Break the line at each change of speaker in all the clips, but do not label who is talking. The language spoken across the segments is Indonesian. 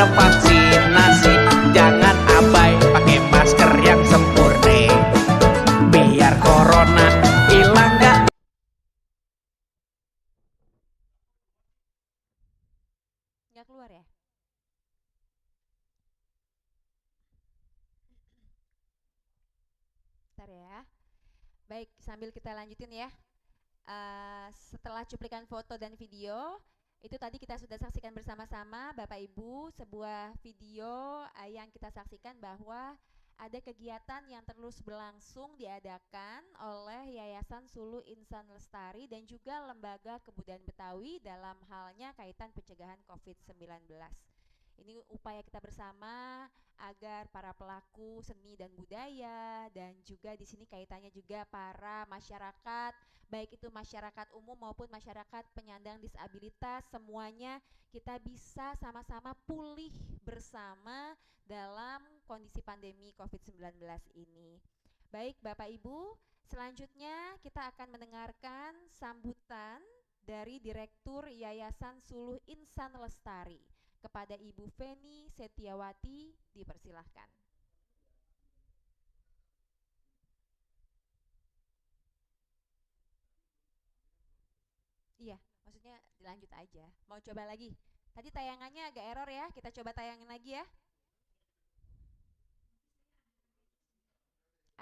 program vaksinasi. Jangan abai, pakai masker yang sempurna, biar corona hilang gak.
Nggak keluar ya? Bentar ya. Baik, sambil kita lanjutin ya. Setelah cuplikan foto dan video, itu tadi kita sudah saksikan bersama-sama Bapak Ibu sebuah video yang kita saksikan bahwa ada kegiatan yang terus berlangsung diadakan oleh Yayasan Sulu Insan Lestari dan juga Lembaga Kebudayaan Betawi dalam halnya kaitan pencegahan COVID-19. Ini upaya kita bersama agar para pelaku seni dan budaya dan juga di sini kaitannya juga para masyarakat, baik itu masyarakat umum maupun masyarakat penyandang disabilitas, semuanya kita bisa sama-sama pulih bersama dalam kondisi pandemi COVID-19 ini. Baik Bapak Ibu, selanjutnya kita akan mendengarkan sambutan dari Direktur Yayasan Suluh Insan Lestari. Kepada Ibu Feni Setiawati dipersilahkan. Iya, maksudnya dilanjut aja. Mau coba lagi? Tadi tayangannya agak error ya, kita coba tayangin lagi ya.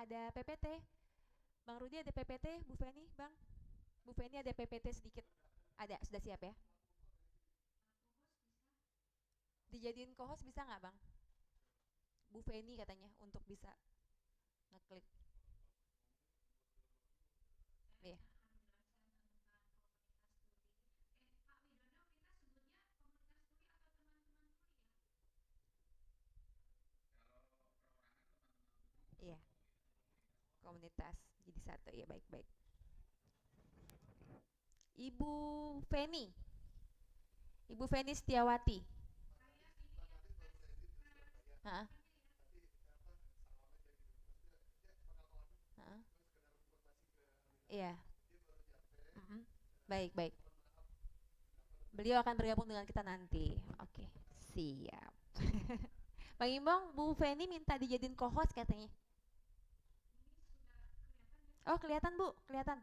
Ada PPT. Bang Rudi ada PPT, Bu Feni, Bang. Bu Feni ada PPT sedikit. Ada, sudah siap ya? Dijadiin co-host bisa nggak Bang? Bu Feni katanya untuk bisa ngeklik. Iya. Iya, komunitas jadi satu ya, baik-baik. Ibu Feni, Ibu Feni Setiawati. Hah? Hah? Iya. Mm-mm. Baik, baik. Beliau akan bergabung dengan kita nanti. Oke, siap. Bang Imbong, Bu Feni minta dijadiin co-host katanya. Oh, kelihatan Bu, kelihatan.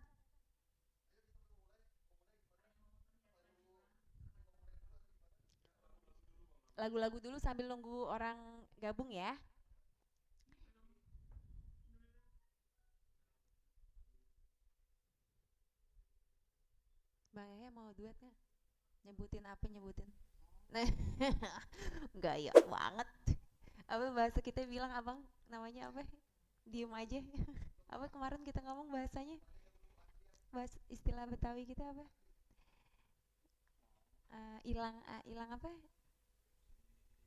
Lagu-lagu dulu sambil nunggu orang gabung ya. Bang Yaya mau duet nggak? Nyebutin apa nyebutin? Nah, gaya banget. Apa bahasa kita bilang abang namanya apa? Diem aja. Apa kemarin kita ngomong bahasanya? Bahas istilah Betawi kita apa? Hilang hilang apa?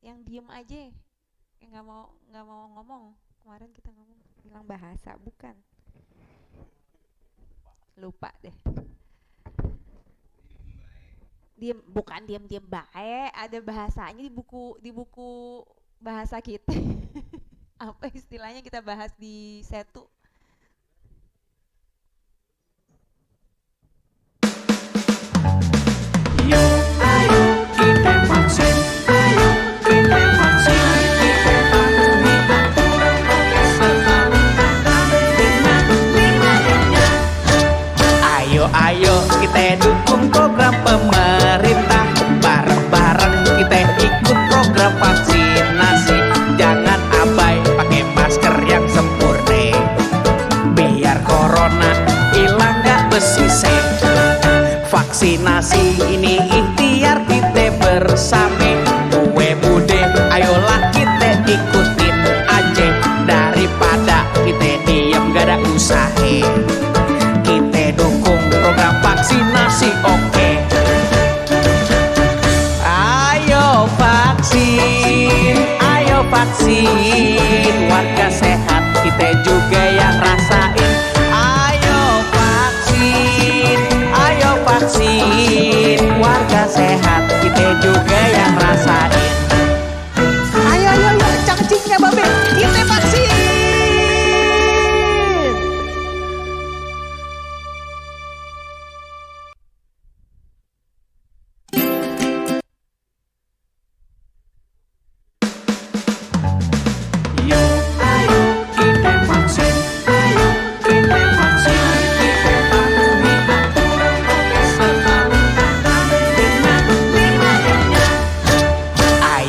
Yang diem aja. Yang nggak mau ngomong. Kemarin kita ngomong hilang bahasa bukan? Lupa deh. Diem bukan diem baik, ada bahasanya di buku bahasa kita. Apa istilahnya kita bahas di setu.
Yuk, ayo kita vaksin. Ayo kita vaksin. Kita patuhi aturan prokes serta taat dengan 5M-nya. Ayo kita dukung program pemerintah. Bareng-bareng kita ikut program vaksinasi. Jangan abai, pakai masker yang sempurna, biar corona hilang gak bersisa. Vaksinasi ini ikhtiar kita bersama. Gue bude, ayolah kita ikutin aja. Daripada kita diem gak ada usaha, kita dukung program vaksinasi, oke. Ayo vaksin, ayo vaksin. Warga sehat kita juga yang rasain. Ayo vaksin, ayo vaksin. Warga sehat kita juga yang rasain. Ayo, cangcingnya babe, kita vaksin.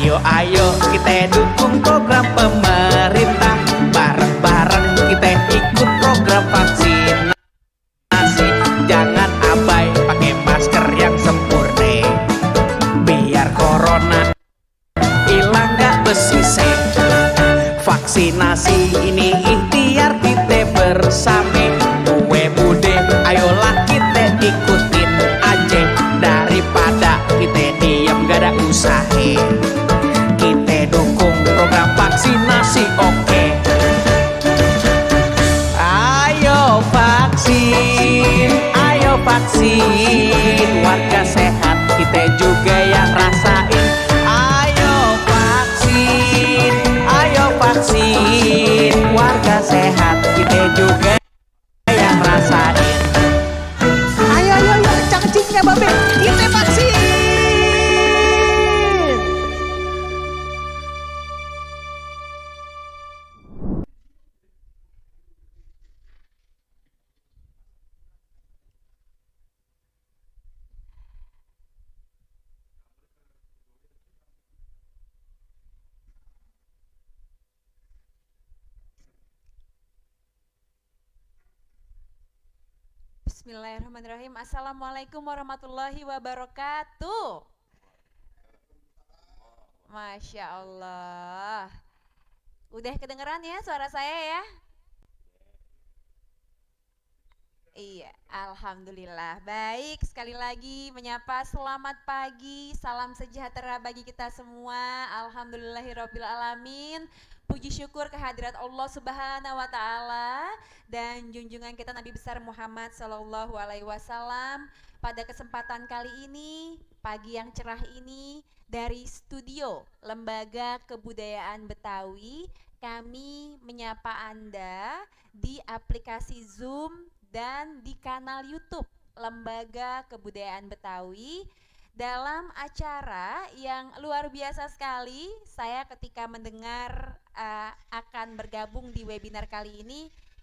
Ayo kita dukung program pemerintah, bareng-bareng kita ikut program vaksinasi. Jangan abai, pakai masker yang sempurna, biar corona hilang gak bersisa. Vaksinasi ini ikhtiar kita bersama, gue bude ayolah kita ikutin aja, daripada kita diam gak ada usaha. Kita dukung program vaksinasi, oke. Ayo vaksin, warga sehat kita juga yang rasain. Ayo vaksin, warga sehat kita juga yang rasain. Ayo, cangcingnya babe, kita vaksin.
Bismillahirrahmanirrahim. Assalamualaikum warahmatullahi wabarakatuh. Masya Allah. Udah kedengeran ya suara saya ya? Iya, alhamdulillah. Baik, sekali lagi menyapa selamat pagi, salam sejahtera bagi kita semua. Alhamdulillahirabbil alamin. Puji syukur kehadirat Allah Subhanahu wa taala dan junjungan kita Nabi besar Muhammad sallallahu alaihi wasallam. Pada kesempatan kali ini, pagi yang cerah ini, dari studio Lembaga Kebudayaan Betawi, kami menyapa Anda di aplikasi Zoom dan di kanal YouTube Lembaga Kebudayaan Betawi dalam acara yang luar biasa sekali. Saya ketika mendengar akan bergabung di webinar kali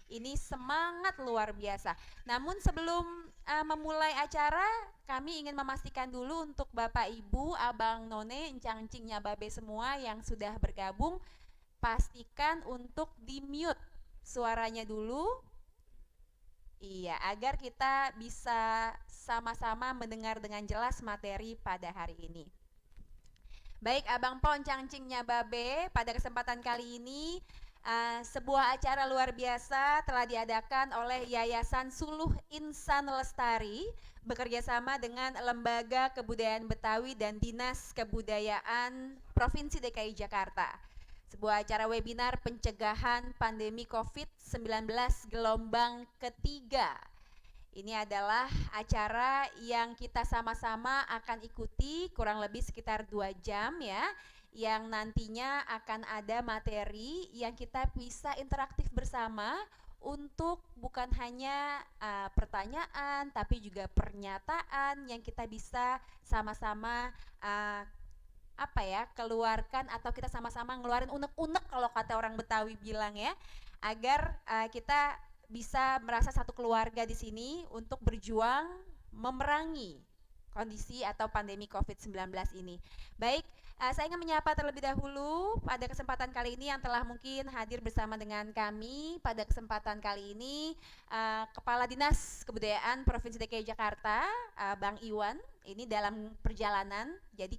ini semangat luar biasa. Namun sebelum memulai acara, kami ingin memastikan dulu untuk Bapak Ibu, Abang None, Encang-encingnya Babe semua yang sudah bergabung, pastikan untuk di-mute suaranya dulu. Iya, agar kita bisa sama-sama mendengar dengan jelas materi pada hari ini. Baik, Abang Pon, Cangcingnya Babe, pada kesempatan kali ini sebuah acara luar biasa telah diadakan oleh Yayasan Suluh Insan Lestari bekerja sama dengan Lembaga Kebudayaan Betawi dan Dinas Kebudayaan Provinsi DKI Jakarta. Sebuah acara webinar pencegahan pandemi COVID-19 gelombang ketiga. Ini adalah acara yang kita sama-sama akan ikuti kurang lebih sekitar 2 jam ya, yang nantinya akan ada materi yang kita bisa interaktif bersama untuk bukan hanya pertanyaan tapi juga pernyataan yang kita bisa sama-sama keluarkan, atau kita sama-sama ngeluarin unek-unek kalau kata orang Betawi bilang ya, agar kita bisa merasa satu keluarga di sini untuk berjuang memerangi kondisi atau pandemi COVID-19 ini. Baik, saya ingin menyapa terlebih dahulu pada kesempatan kali ini yang telah mungkin hadir bersama dengan kami pada kesempatan kali ini, Kepala Dinas Kebudayaan Provinsi DKI Jakarta, Bang Iwan, ini dalam perjalanan, jadi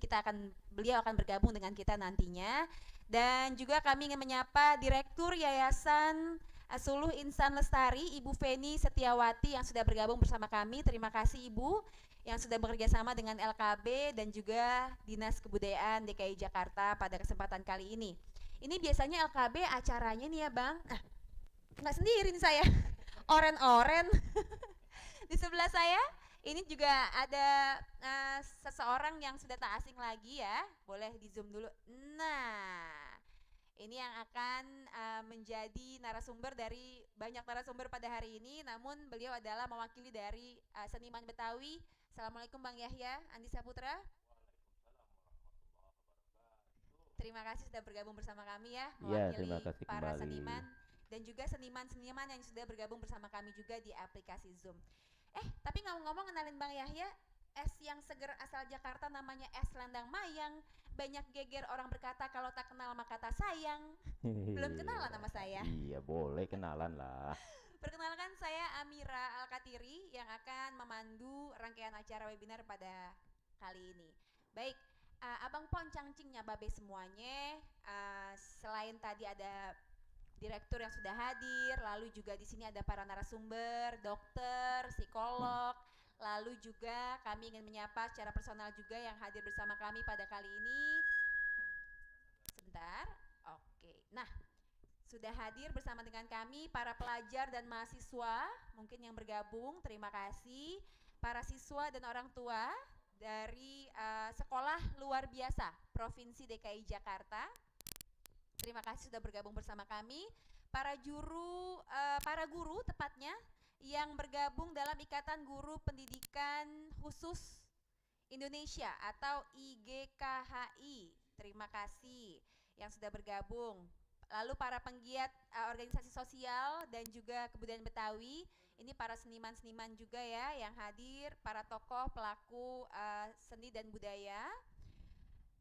beliau akan bergabung dengan kita nantinya. Dan juga kami ingin menyapa Direktur Yayasan Suluh Insan Lestari, Ibu Feni Setiawati yang sudah bergabung bersama kami. Terima kasih Ibu yang sudah bekerja sama dengan LKB dan juga Dinas Kebudayaan DKI Jakarta pada kesempatan kali ini. Ini biasanya LKB acaranya nih ya Bang, nggak sendiri nih saya, oren-oren. Di sebelah saya ini juga ada seseorang yang sudah tak asing lagi ya, boleh di zoom dulu. Nah, ini yang akan menjadi narasumber dari banyak narasumber pada hari ini, namun beliau adalah mewakili dari seniman Betawi. Assalamualaikum Bang Yahya Andi Saputra. Terima kasih sudah bergabung bersama kami ya, mewakili para seniman dan juga seniman-seniman yang sudah bergabung bersama kami juga di aplikasi Zoom. Tapi ngomong-ngomong, kenalin Bang Yahya, es yang seger asal Jakarta namanya es Landang Mayang. banyak geger orang berkata kalau tak kenal maka tak sayang. Belum kenalan sama saya.
Iya, boleh kenalan lah.
Perkenalkan, saya Amira Alkatiri yang akan memandu rangkaian acara webinar pada kali ini. Baik, Abang Pon cangcingnya babe semuanya. Selain tadi ada direktur yang sudah hadir, lalu juga di sini ada para narasumber, dokter, psikolog, lalu juga kami ingin menyapa secara personal juga yang hadir bersama kami pada kali ini. Sebentar, oke. Nah, sudah hadir bersama dengan kami para pelajar dan mahasiswa mungkin yang bergabung, terima kasih. Para siswa dan orang tua dari Sekolah Luar Biasa Provinsi DKI Jakarta, terima kasih sudah bergabung bersama kami. Para guru tepatnya yang bergabung dalam Ikatan Guru Pendidikan Khusus Indonesia atau IGKHI, terima kasih yang sudah bergabung. Lalu para penggiat organisasi sosial dan juga kebudayaan Betawi, ini para seniman-seniman juga ya yang hadir, para tokoh pelaku seni dan budaya.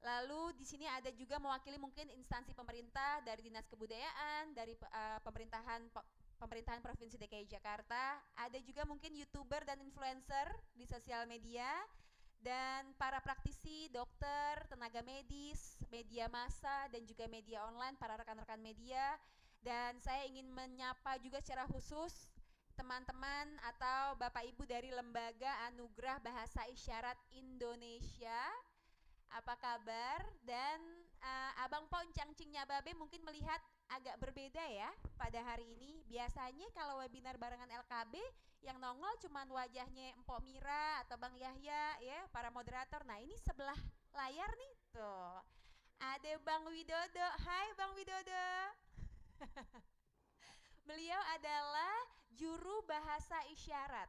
Lalu di sini ada juga mewakili mungkin instansi pemerintah dari Dinas Kebudayaan, dari pemerintahan Provinsi DKI Jakarta. Ada juga mungkin YouTuber dan influencer di sosial media, dan para praktisi, dokter, tenaga medis, media massa, dan juga media online, para rekan-rekan media. Dan saya ingin menyapa juga secara khusus teman-teman atau Bapak Ibu dari Lembaga Anugerah Bahasa Isyarat Indonesia. Apa kabar? Dan Abang Pon cangcingnya babe mungkin melihat agak berbeda ya pada hari ini. Biasanya kalau webinar barengan LKB yang nongol cuman wajahnya Empok Mira atau Bang Yahya ya, para moderator. Nah, ini sebelah layar nih tuh. Ada Bang Widodo. Hai Bang Widodo. Beliau adalah juru bahasa isyarat.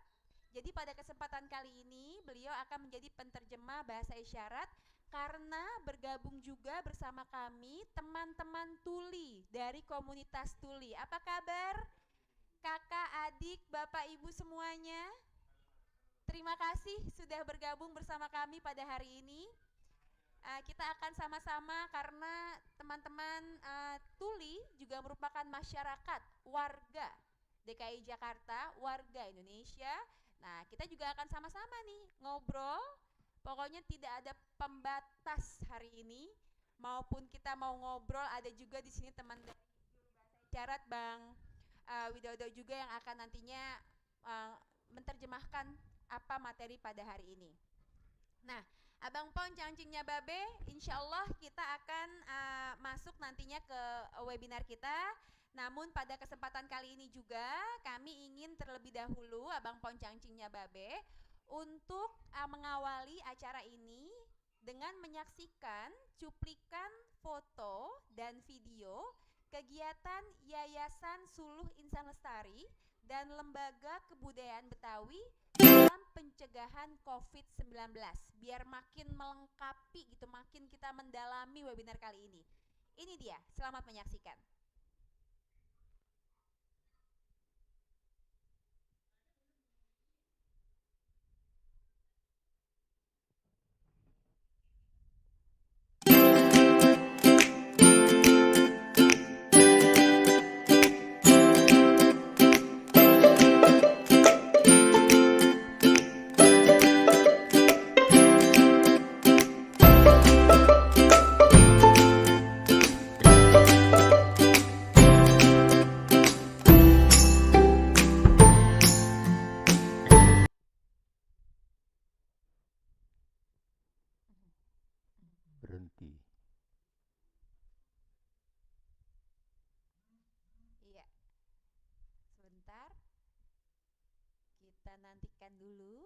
Jadi pada kesempatan kali ini beliau akan menjadi penterjemah bahasa isyarat karena bergabung juga bersama kami teman-teman tuli dari komunitas tuli. Apa kabar? Kakak, adik, bapak, ibu semuanya. Terima kasih sudah bergabung bersama kami pada hari ini. Kita akan sama-sama karena teman-teman tuli juga merupakan masyarakat, warga DKI Jakarta, warga Indonesia. Nah, kita juga akan sama-sama nih ngobrol. Pokoknya tidak ada pembatas hari ini. Maupun kita mau ngobrol, ada juga di sini teman dari isyarat Bang Widodo juga yang akan nantinya menerjemahkan apa materi pada hari ini. Nah, Abang Pon cangcingnya babe, insya Allah kita akan masuk nantinya ke webinar kita. Namun pada kesempatan kali ini juga kami ingin terlebih dahulu Abang Pon cangcingnya babe untuk mengawali acara ini dengan menyaksikan cuplikan foto dan video kegiatan Yayasan Suluh Insan Lestari dan Lembaga Kebudayaan Betawi dalam pencegahan COVID-19. Biar makin melengkapi gitu, makin kita mendalami webinar kali ini. Ini dia, selamat menyaksikan.
Berhenti.
Iya. Sebentar. Kita nantikan dulu.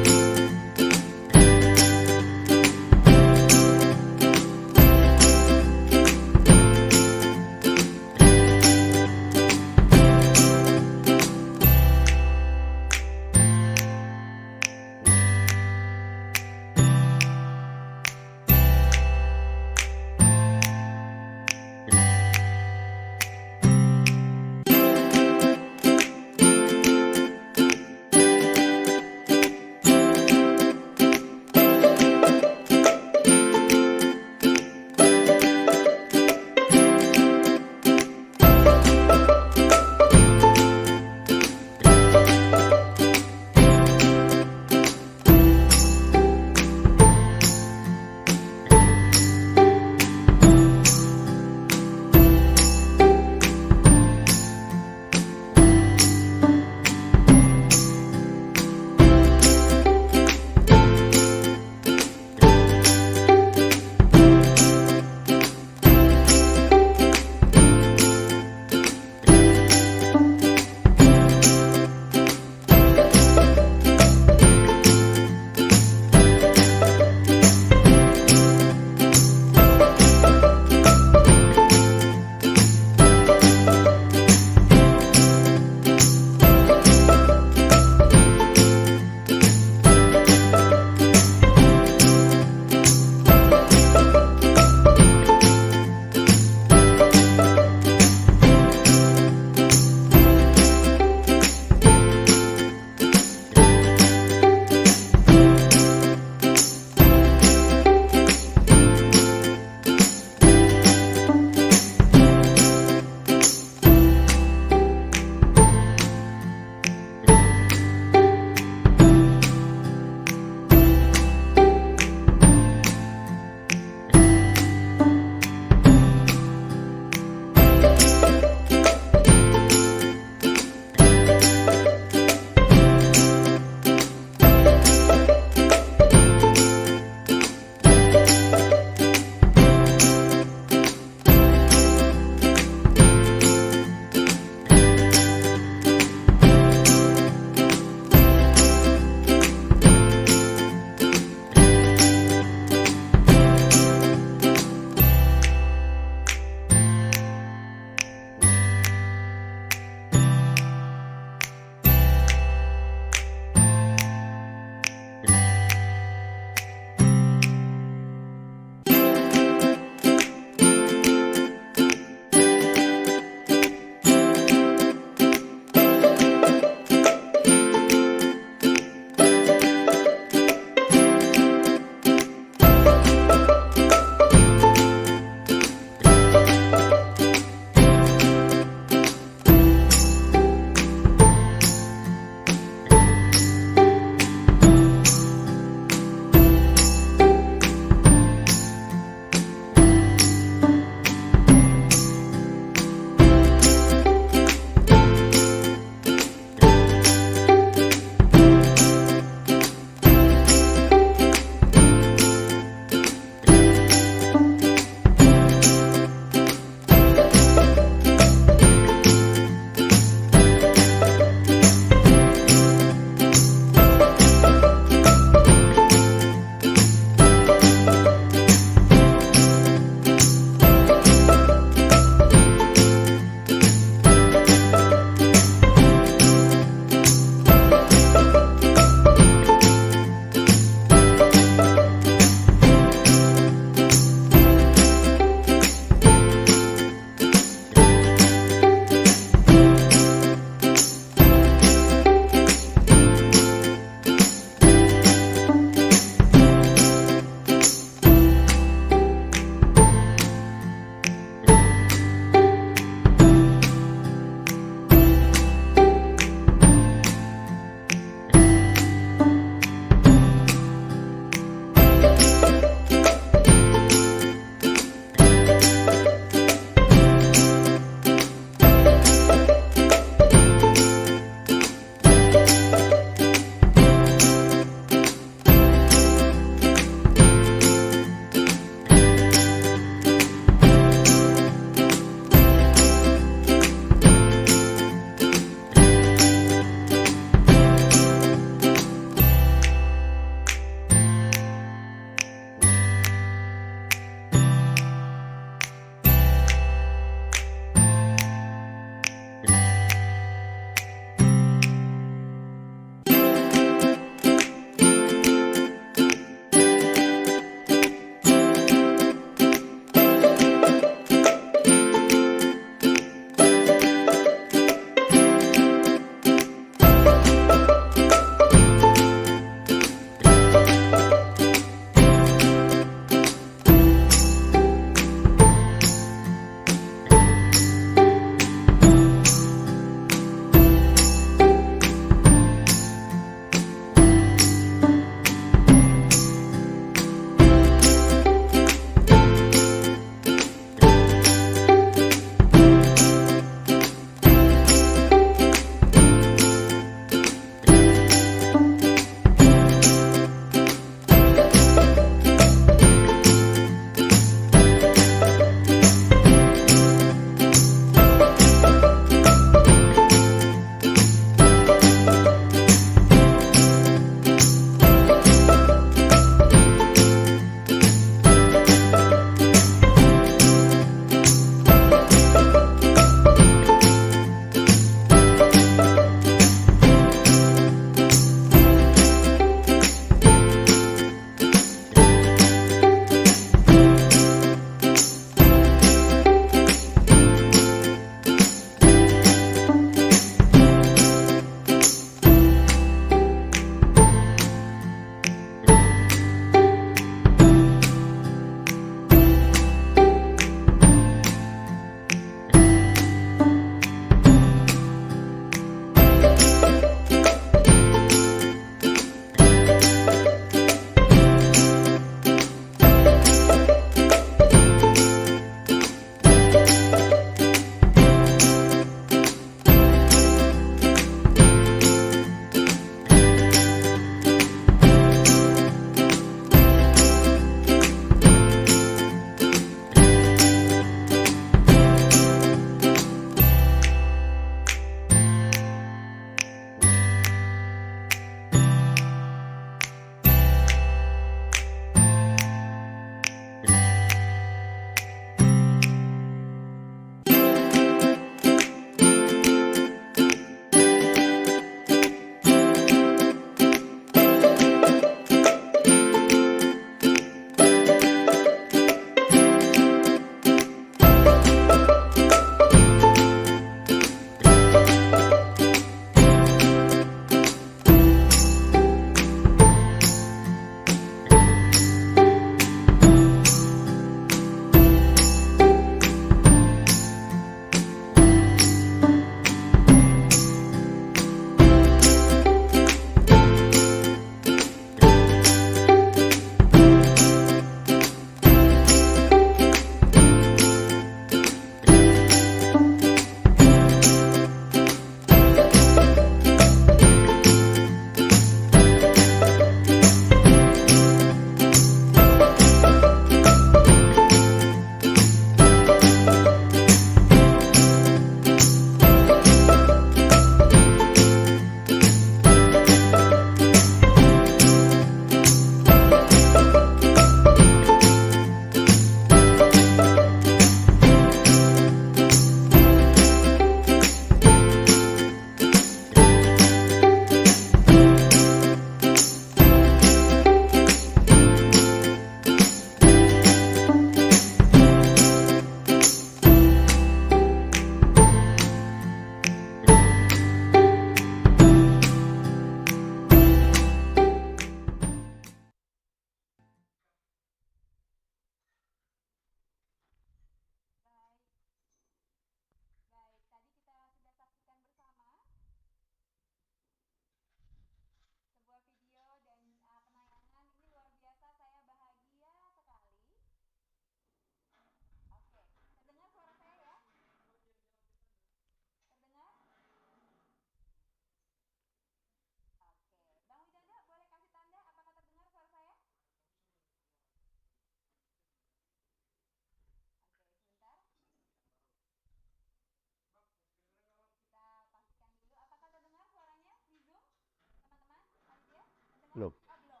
Belum.
Oh, belum.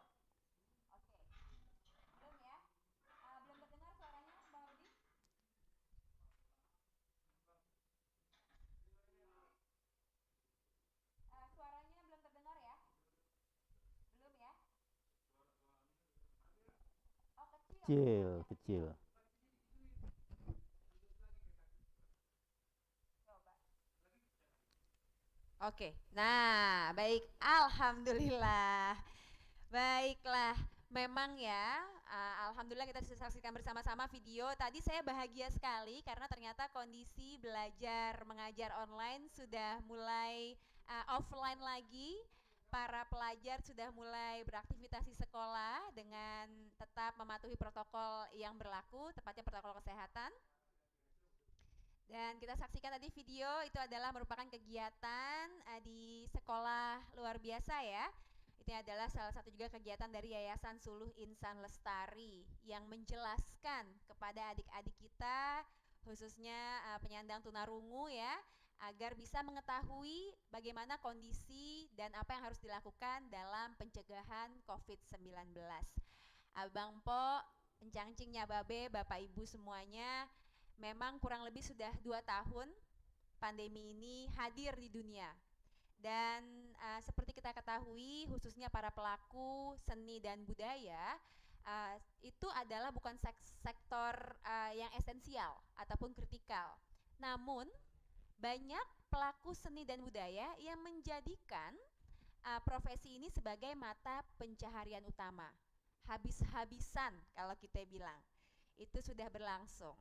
Oke. Belum ya? Belum terdengar suaranya, Bang Rudi? Suaranya belum terdengar ya? Belum ya? Oh, kecil.
Kecil,
Suaranya kecil.
kecil.
Coba. Oke. Nah, baik. Alhamdulillah. Baiklah, memang ya, alhamdulillah kita bisa saksikan bersama-sama video. Tadi saya bahagia sekali karena ternyata kondisi belajar mengajar online sudah mulai offline lagi. Para pelajar sudah mulai beraktivitas di sekolah dengan tetap mematuhi protokol yang berlaku, tepatnya protokol kesehatan. Dan kita saksikan tadi video itu adalah merupakan kegiatan di sekolah luar biasa ya. Itu adalah salah satu juga kegiatan dari Yayasan Suluh Insan Lestari yang menjelaskan kepada adik-adik kita khususnya penyandang tunarungu ya agar bisa mengetahui bagaimana kondisi dan apa yang harus dilakukan dalam pencegahan COVID-19. Abang Po, encang-cingnya Babe, Bapak Ibu semuanya, memang kurang lebih sudah 2 tahun pandemi ini hadir di dunia. Dan seperti kita ketahui, khususnya para pelaku seni dan budaya, itu adalah bukan sektor yang esensial ataupun kritikal. Namun, banyak pelaku seni dan budaya yang menjadikan profesi ini sebagai mata pencaharian utama. Habis-habisan kalau kita bilang. Itu sudah berlangsung.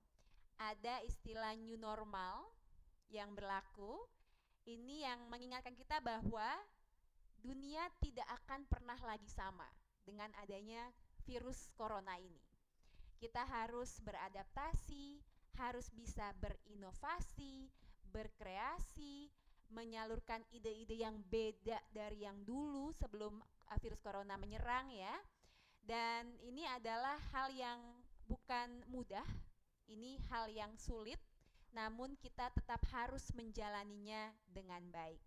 Ada istilah new normal yang berlaku. Ini yang mengingatkan kita bahwa dunia tidak akan pernah lagi sama dengan adanya virus corona ini. Kita harus beradaptasi, harus bisa berinovasi, berkreasi, menyalurkan ide-ide yang beda dari yang dulu sebelum virus corona menyerang ya. Dan ini adalah hal yang bukan mudah, ini hal yang sulit, namun kita tetap harus menjalaninya dengan baik.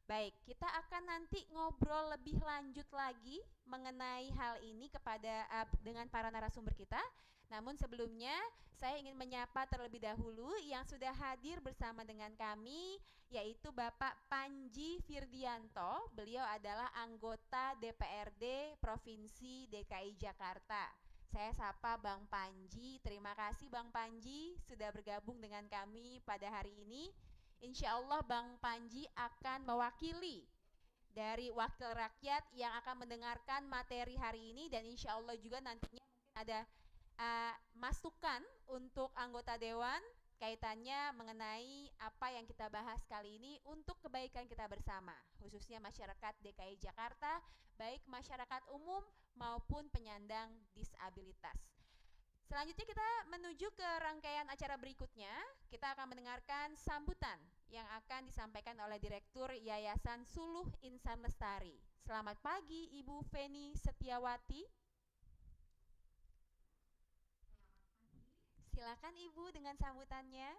Baik, kita akan nanti ngobrol lebih lanjut lagi mengenai hal ini dengan para narasumber kita. Namun sebelumnya saya ingin menyapa terlebih dahulu yang sudah hadir bersama dengan kami, yaitu Bapak Panji Firdianto. Beliau adalah anggota DPRD Provinsi DKI Jakarta. Saya sapa Bang Panji. Terima kasih Bang Panji sudah bergabung dengan kami pada hari ini. Insya Allah Bang Panji akan mewakili dari wakil rakyat yang akan mendengarkan materi hari ini, dan insya Allah juga nantinya mungkin ada masukan untuk anggota dewan kaitannya mengenai apa yang kita bahas kali ini untuk kebaikan kita bersama, khususnya masyarakat DKI Jakarta, baik masyarakat umum maupun penyandang disabilitas. Selanjutnya kita menuju ke rangkaian acara berikutnya. Kita akan mendengarkan sambutan yang akan disampaikan oleh Direktur Yayasan Suluh Insan Lestari. Selamat pagi Ibu Feni Setiawati. Silakan Ibu dengan sambutannya.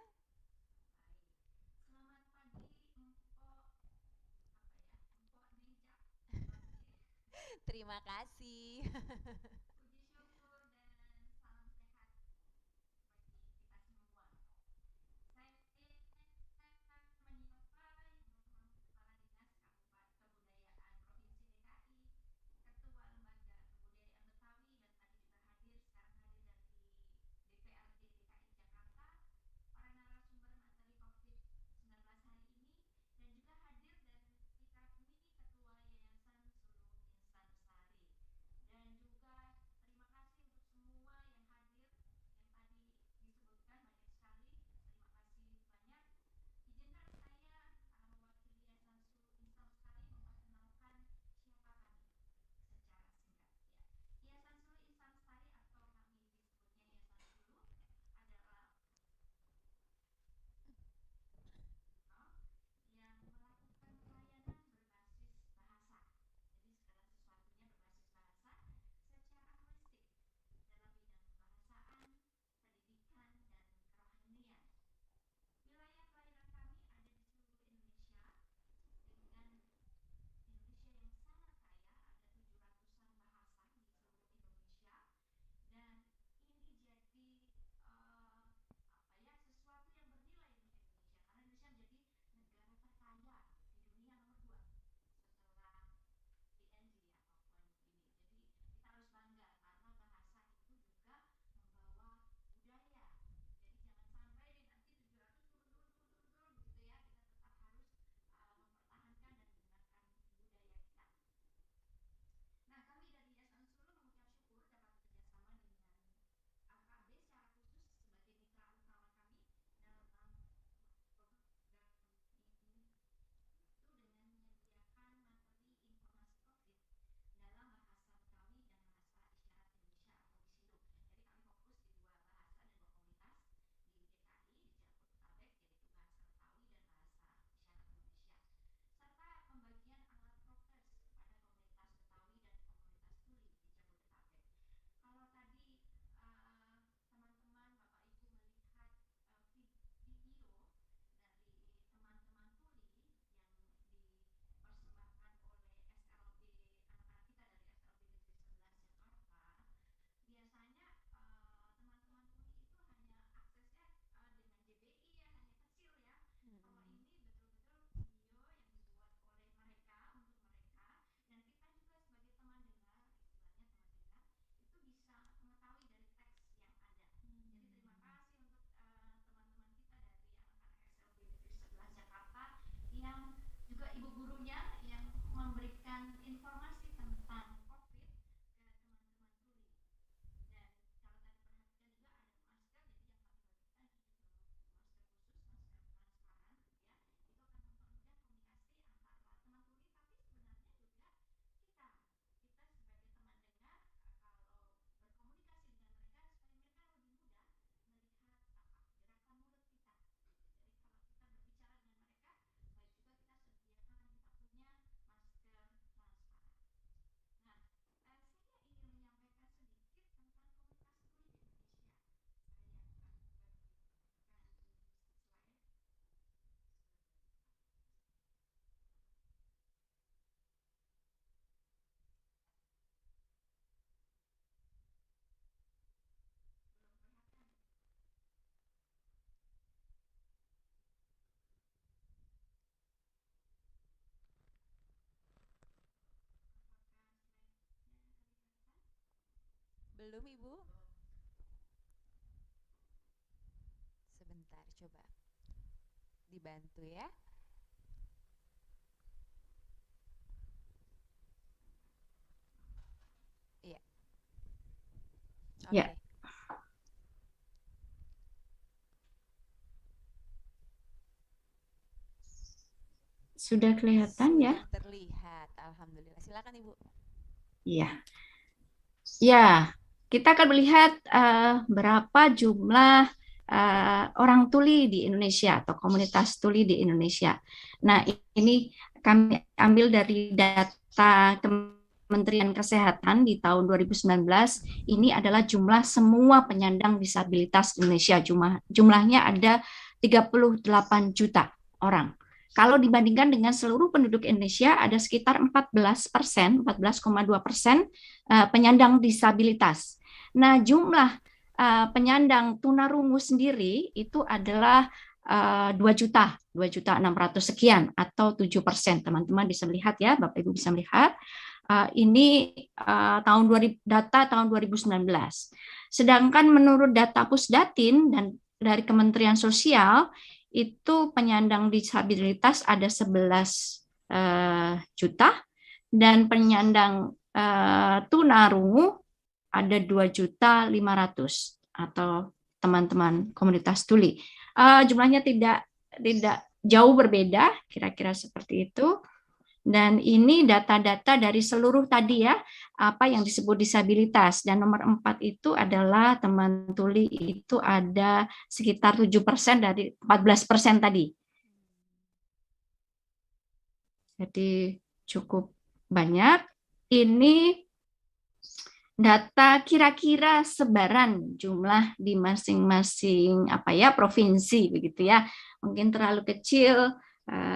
Selamat pagi, Empok. Empok
Terima kasih.
Puji syukur dan salam sehat bagi kita semua. Saya menyapa Ibu Kepala Dinas Kebudayaan Provinsi DKI, Ketua Lembaga Kebudayaan Betawi, dan tadi juga sekarang hadir dari DPRD DKI Jakarta, para narasumber materi COVID-19 hari ini, dan juga hadir dari kami Ketua Yayasan Suluh Insan Lestari, dan juga
Belum, Ibu? Sebentar, coba dibantu ya. Iya. Oke.
Ya. Sudah kelihatan ya?
Sudah terlihat, alhamdulillah. Silakan Ibu.
Iya. Ya, kita akan melihat berapa jumlah orang tuli di Indonesia atau komunitas tuli di Indonesia. Nah, ini kami ambil dari data Kementerian Kesehatan di tahun 2019. Ini adalah jumlah semua penyandang disabilitas di Indonesia. Jumlahnya ada 38 juta orang. Kalau dibandingkan dengan seluruh penduduk Indonesia, ada sekitar 14%, 14,2% penyandang disabilitas. Nah, jumlah penyandang tunarungu sendiri itu adalah 2.600.000 sekian atau 7%. Teman-teman bisa melihat ya, Bapak Ibu bisa melihat. Ini data tahun 2019. Sedangkan menurut data Pusdatin dan dari Kementerian Sosial itu penyandang disabilitas ada 11 juta dan penyandang tunarungu ada 2.500.000 atau teman-teman komunitas tuli. Jumlahnya tidak jauh berbeda, kira-kira seperti itu. Dan ini data-data dari seluruh tadi ya, apa yang disebut disabilitas. Dan nomor 4 itu adalah teman tuli itu ada sekitar 7% dari 14% tadi. Jadi cukup banyak. Ini data kira-kira sebaran jumlah di masing-masing provinsi begitu ya. Mungkin terlalu kecil.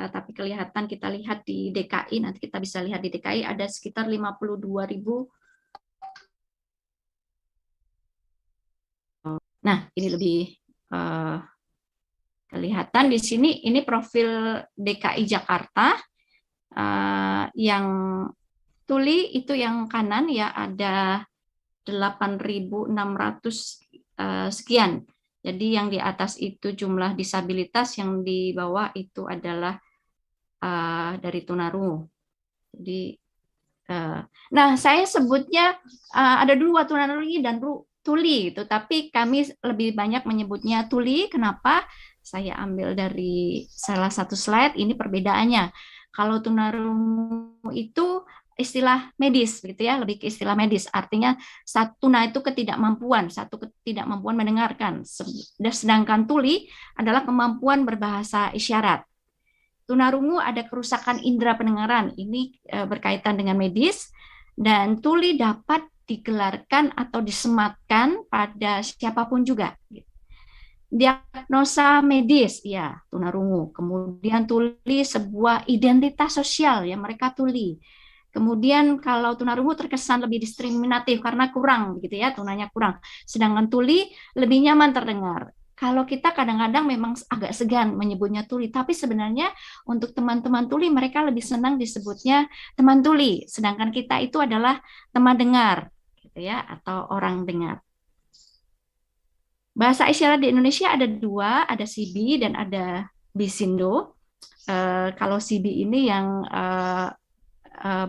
Tapi kelihatan kita lihat di DKI, nanti kita bisa lihat di DKI ada sekitar 52.000. Nah, ini lebih kelihatan di sini, ini profil DKI Jakarta. Yang tuli itu yang kanan ya ada 8.600 sekian. Jadi yang di atas itu jumlah disabilitas, yang di bawah itu adalah dari tunarungu. Jadi, nah saya sebutnya ada dua, tunarungu dan tuli, itu. Tapi kami lebih banyak menyebutnya tuli. Kenapa? Saya ambil dari salah satu slide. Ini perbedaannya. Kalau tunarungu itu istilah medis, gitu ya, lebih ke istilah medis. Artinya tuna itu ketidakmampuan, satu ketidakmampuan mendengarkan. Sedangkan tuli adalah kemampuan berbahasa isyarat. Tunarungu ada kerusakan indera pendengaran. Ini berkaitan dengan medis. Dan tuli dapat digelarkan atau disematkan pada siapapun juga. Diagnosa medis, ya, tunarungu. Kemudian tuli sebuah identitas sosial, ya, mereka tuli. Kemudian kalau tunarungu terkesan lebih diskriminatif karena kurang, begitu ya, tunanya kurang. Sedangkan tuli lebih nyaman terdengar. Kalau kita kadang-kadang memang agak segan menyebutnya tuli, tapi sebenarnya untuk teman-teman tuli mereka lebih senang disebutnya teman tuli. Sedangkan kita itu adalah teman dengar, gitu ya, atau orang dengar. Bahasa isyarat di Indonesia ada dua, ada Sibi dan ada Bisindo. Kalau Sibi ini yang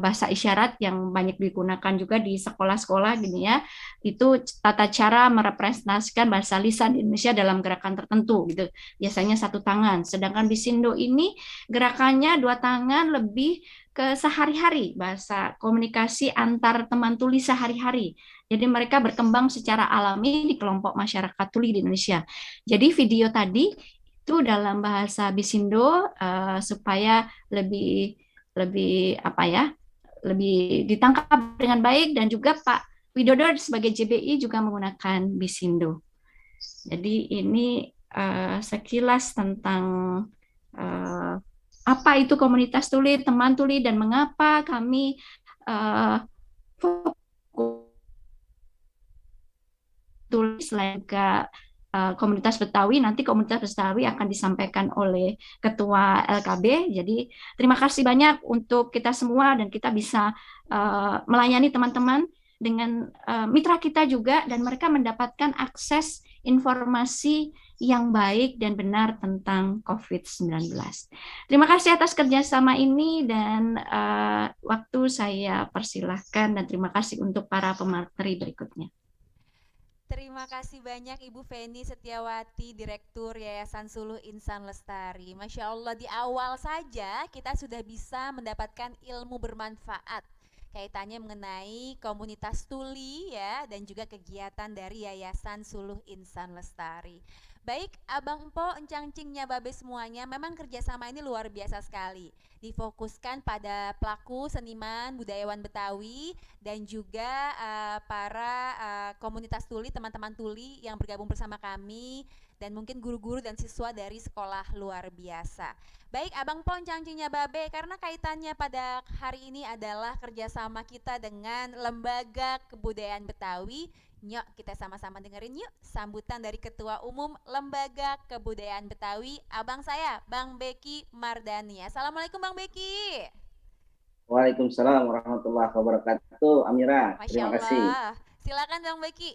bahasa isyarat yang banyak digunakan juga di sekolah-sekolah gini ya, itu tata cara merepresentasikan bahasa lisan di Indonesia dalam gerakan tertentu gitu, biasanya satu tangan. Sedangkan Bisindo ini gerakannya dua tangan, lebih ke sehari-hari, bahasa komunikasi antar teman tuli sehari-hari. Jadi mereka berkembang secara alami di kelompok masyarakat tuli di Indonesia. Jadi video tadi itu dalam bahasa Bisindo supaya lebih ditangkap dengan baik, dan juga Pak Widodo sebagai JBI juga menggunakan Bisindo. Jadi ini sekilas tentang apa itu komunitas tuli, teman tuli, dan mengapa kami fokus tuli selain ke komunitas Betawi. Nanti komunitas Betawi akan disampaikan oleh Ketua LKB. Jadi terima kasih banyak untuk kita semua, dan kita bisa melayani teman-teman dengan mitra kita juga, dan mereka mendapatkan akses informasi yang baik dan benar tentang COVID-19. Terima kasih atas kerjasama ini, dan waktu saya persilahkan, dan terima kasih untuk para pemateri berikutnya.
Terima kasih banyak Ibu Feni Setiawati, Direktur Yayasan Suluh Insan Lestari. Masya Allah, di awal saja kita sudah bisa mendapatkan ilmu bermanfaat kaitannya mengenai komunitas tuli ya, dan juga kegiatan dari Yayasan Suluh Insan Lestari. Baik, Abang Empo, Encang Cingnya Babe semuanya, memang kerjasama ini luar biasa sekali. Difokuskan pada pelaku seniman budayawan Betawi dan juga para komunitas tuli, teman-teman tuli yang bergabung bersama kami, dan mungkin guru-guru dan siswa dari sekolah luar biasa. Baik, Abang Pon Cangcinya Babe, karena kaitannya pada hari ini adalah kerjasama kita dengan Lembaga Kebudayaan Betawi. Nyok, kita sama-sama dengerin yuk sambutan dari Ketua Umum Lembaga Kebudayaan Betawi, abang saya, Bang Beki Mardani. Assalamualaikum Bang Beki.
Waalaikumsalam warahmatullahi wabarakatuh. Amira,
Masya
terima
Allah.
kasih.
Silakan Bang Beki.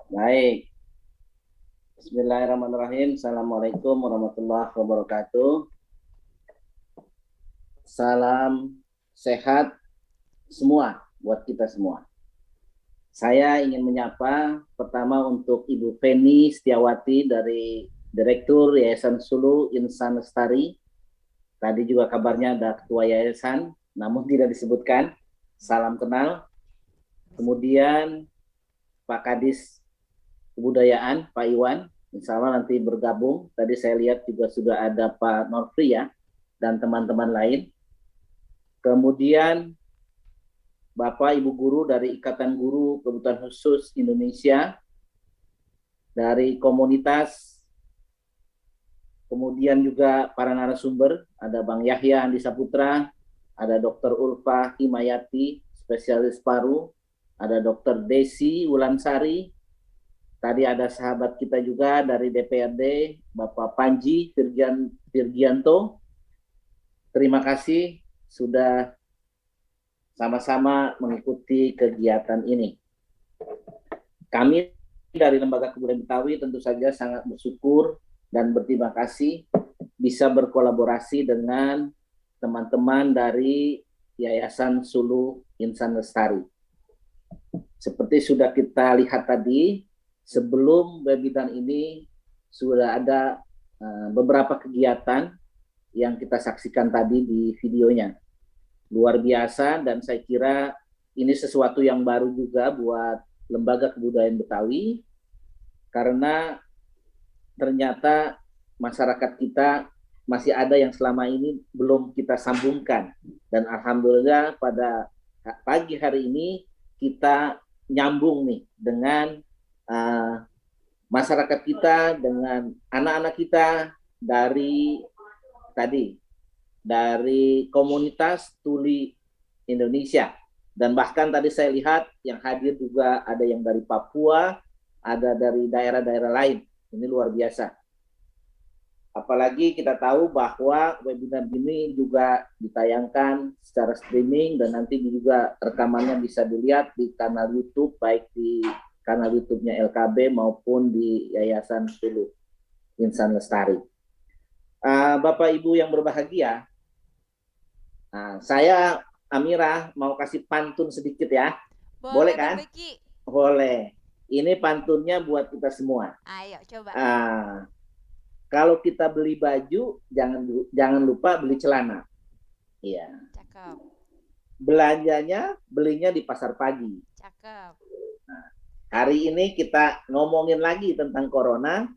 Baik. Bismillahirrahmanirrahim. Assalamualaikum warahmatullahi wabarakatuh. Salam sehat semua buat kita semua. Saya ingin menyapa pertama untuk Ibu Feni Setiawati dari Direktur Yayasan Suluh Insan Lestari. Tadi juga kabarnya ada Ketua Yayasan, namun tidak disebutkan. Salam kenal. Kemudian Pak Kadis Kebudayaan, Pak Iwan, insya Allah nanti bergabung. Tadi saya lihat juga sudah ada Pak Norfri ya, dan teman-teman lain. Kemudian Bapak Ibu Guru dari Ikatan Guru Kebutuhan Khusus Indonesia, dari komunitas, kemudian juga para narasumber, ada Bang Yahya Andi Saputra, ada Dr. Ulfa Himayati, spesialis paru, ada Dr. Desi Wulansari, tadi ada sahabat kita juga dari DPRD, Bapak Panji Virgianto. Terima kasih sudah sama-sama mengikuti kegiatan ini. Kami dari Lembaga Kebudayaan Betawi tentu saja sangat bersyukur dan berterima kasih bisa berkolaborasi dengan teman-teman dari Yayasan Suluh Insan Lestari. Seperti sudah kita lihat tadi, sebelum webinar ini sudah ada beberapa kegiatan yang kita saksikan tadi di videonya. Luar biasa, dan saya kira ini sesuatu yang baru juga buat Lembaga Kebudayaan Betawi, karena ternyata masyarakat kita masih ada yang selama ini belum kita sambungkan. Dan alhamdulillah pada pagi hari ini kita nyambung nih dengan masyarakat kita, dengan anak-anak kita dari komunitas tuli Indonesia. Dan bahkan tadi saya lihat yang hadir juga ada yang dari Papua, ada dari daerah-daerah lain. Ini luar biasa. Apalagi kita tahu bahwa webinar ini juga ditayangkan secara streaming, dan nanti juga rekamannya bisa dilihat di kanal YouTube, baik di kanal YouTube-nya LKB maupun di Yayasan Suluh Insan Lestari. Bapak Ibu yang berbahagia, saya Amira mau kasih pantun sedikit ya. Boleh kan?
Beki.
Boleh. Ini pantunnya buat kita semua.
Ayo coba.
Kalau kita beli baju, jangan lupa beli celana. Iya.
Cakep.
Belinya di pasar pagi.
Cakep.
Hari ini kita ngomongin lagi tentang corona,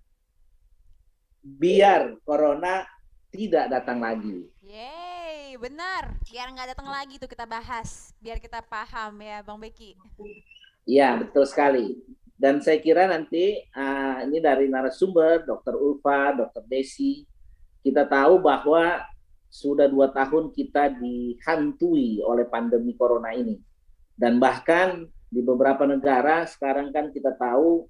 biar corona tidak datang lagi.
Yeay, benar. Biar nggak datang lagi tuh kita bahas, biar kita paham ya Bang Beki.
Iya, betul sekali. Dan saya kira nanti ini dari narasumber, Dr. Ulfa, Dr. Desi, kita tahu bahwa sudah 2 tahun kita dihantui oleh pandemi corona ini. Dan bahkan di beberapa negara sekarang kan kita tahu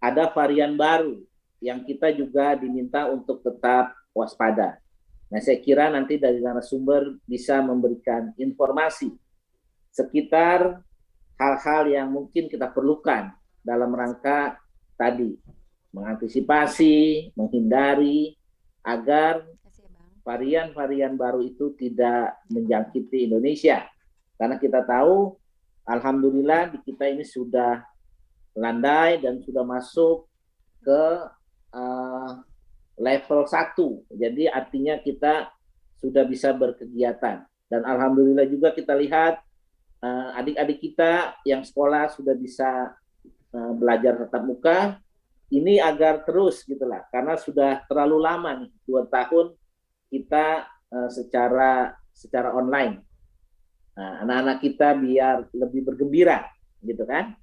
ada varian baru yang kita juga diminta untuk tetap waspada. Nah, saya kira nanti dari narasumber bisa memberikan informasi sekitar hal-hal yang mungkin kita perlukan dalam rangka tadi mengantisipasi, menghindari agar
Kasih ya Bang.
varian-varian baru itu tidak menjangkiti Indonesia. Karena kita tahu, alhamdulillah di kita ini sudah landai dan sudah masuk ke level 1. Jadi artinya kita sudah bisa berkegiatan. Dan alhamdulillah juga kita lihat adik-adik kita yang sekolah sudah bisa belajar tatap muka, ini agar terus gitulah, karena sudah terlalu lama nih 2 tahun kita secara online. Nah, anak-anak kita biar lebih bergembira, gitu kan?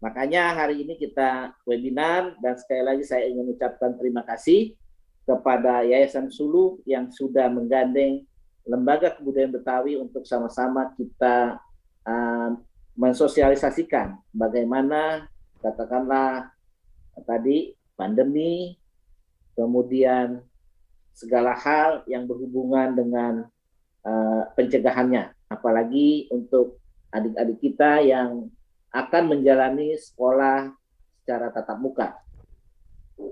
Makanya hari ini kita webinar dan sekali lagi saya ingin mengucapkan terima kasih kepada Yayasan Sulu yang sudah menggandeng Lembaga Kebudayaan Betawi untuk sama-sama kita mensosialisasikan bagaimana katakanlah tadi pandemi, kemudian segala hal yang berhubungan dengan pencegahannya, apalagi untuk adik-adik kita yang akan menjalani sekolah secara tatap muka.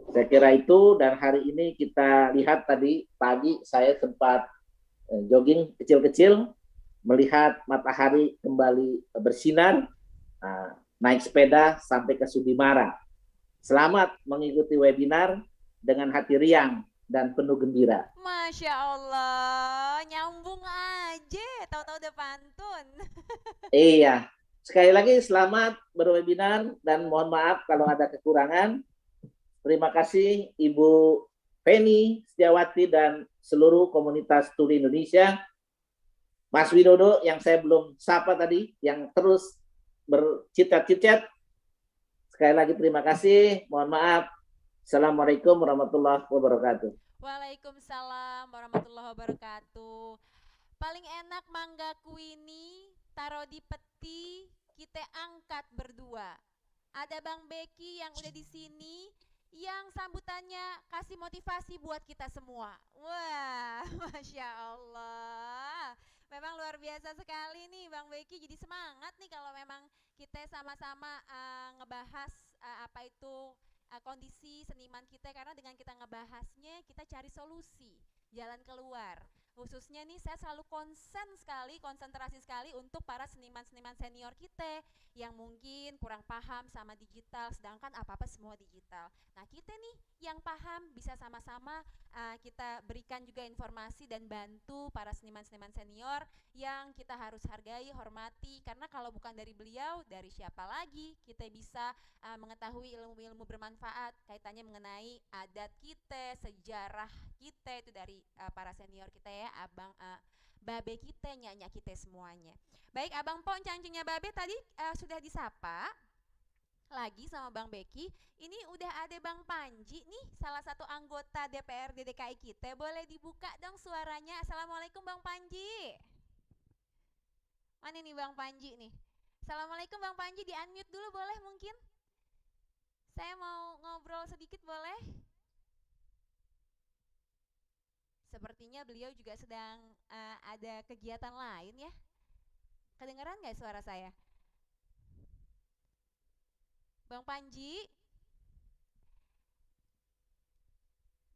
Saya kira itu, dan hari ini kita lihat tadi pagi saya sempat jogging kecil-kecil, melihat matahari kembali bersinar, naik sepeda sampai ke Sudimara. Selamat mengikuti webinar dengan hati riang dan penuh gembira.
Masya Allah, nyambung aja, tahu-tahu udah pantun.
Iya, sekali lagi selamat berwebinar dan mohon maaf kalau ada kekurangan. Terima kasih Ibu Penny Setiawati dan seluruh komunitas tuli Indonesia. Mas Widodo yang saya belum sapa tadi, yang terus bercicat-cicat. Sekali lagi terima kasih, mohon maaf. Assalamualaikum warahmatullahi wabarakatuh.
Waalaikumsalam warahmatullahi wabarakatuh. Paling enak manggaku ini taruh di peti, kita angkat berdua. Ada Bang Beki yang udah di sini, yang sambutannya kasih motivasi buat kita semua. Wah, Masya Allah. Memang luar biasa sekali nih Bang Beki, jadi semangat nih kalau memang kita sama-sama ngebahas apa itu kondisi seniman kita, karena dengan kita ngebahasnya kita cari solusi, jalan keluar. Khususnya nih saya selalu konsentrasi sekali untuk para seniman-seniman senior kita yang mungkin kurang paham sama digital, sedangkan apa-apa semua digital. Nah kita nih yang paham bisa sama-sama kita berikan juga informasi dan bantu para seniman-seniman senior yang kita harus hargai, hormati, karena kalau bukan dari beliau, dari siapa lagi kita bisa mengetahui ilmu-ilmu bermanfaat kaitannya mengenai adat kita, sejarah kita, itu dari para senior kita ya, abang babe kita, nyanyi kita semuanya. Baik, Abang Pon cangcingnya babe tadi sudah disapa lagi sama Bang Beki. Ini udah ada Bang Panji nih, salah satu anggota DPRD DKI kita. Boleh dibuka dong suaranya. Assalamualaikum Bang Panji. Mana nih Bang Panji nih? Assalamualaikum Bang Panji, di unmute dulu boleh mungkin? Saya mau ngobrol sedikit boleh? Sepertinya beliau juga sedang ada kegiatan lain ya. Kedengeran nggak suara saya? Bang Panji?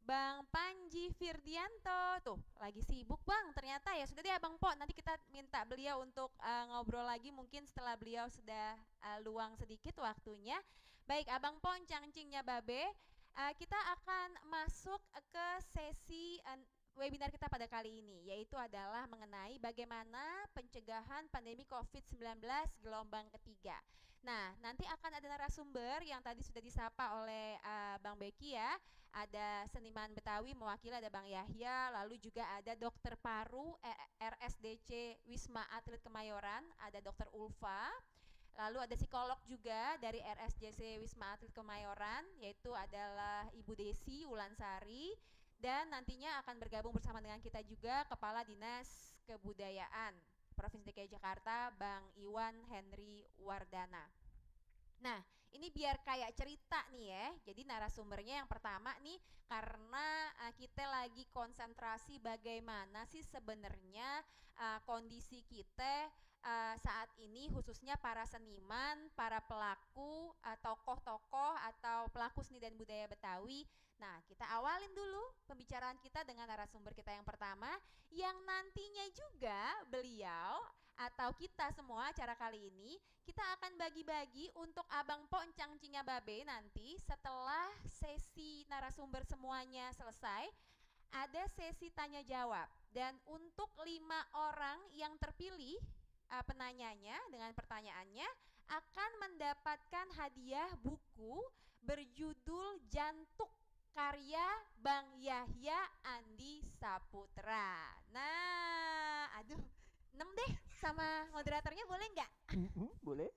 Bang Panji Firdianto, tuh lagi sibuk Bang ternyata ya. Sudah deh Abang Po, nanti kita minta beliau untuk ngobrol lagi mungkin setelah beliau sudah luang sedikit waktunya. Baik Abang Po, cangcingnya babe, kita akan masuk ke sesi webinar kita pada kali ini, yaitu adalah mengenai bagaimana pencegahan pandemi COVID-19 gelombang ketiga. Nah, nanti akan ada narasumber yang tadi sudah disapa oleh Bang Beki ya. Ada seniman Betawi mewakili, ada Bang Yahya, lalu juga ada dokter paru RSDC Wisma Atlet Kemayoran, ada dokter Ulfa. Lalu ada psikolog juga dari RSJC Wisma Atlet Kemayoran, yaitu adalah Ibu Desi Wulansari. Dan nantinya akan bergabung bersama dengan kita juga Kepala Dinas Kebudayaan Provinsi DKI Jakarta, Bang Iwan Henry Wardana. Nah, ini biar kayak cerita nih ya. Jadi narasumbernya yang pertama nih, karena kita lagi konsentrasi bagaimana sih sebenarnya kondisi kita saat ini khususnya para seniman, para pelaku, tokoh-tokoh atau pelaku seni dan budaya Betawi. Nah, kita awalin dulu pembicaraan kita dengan narasumber kita yang pertama, yang nantinya juga beliau atau kita semua acara kali ini kita akan bagi-bagi untuk Abang Po Encang Cinya Babe nanti setelah sesi narasumber semuanya selesai. Ada sesi tanya jawab dan untuk 5 orang yang terpilih penanyanya dengan pertanyaannya akan mendapatkan hadiah buku berjudul Jantuk karya Bang Yahya Andi Saputra. Nah, aduh, 6 deh sama moderatornya boleh nggak?
Boleh.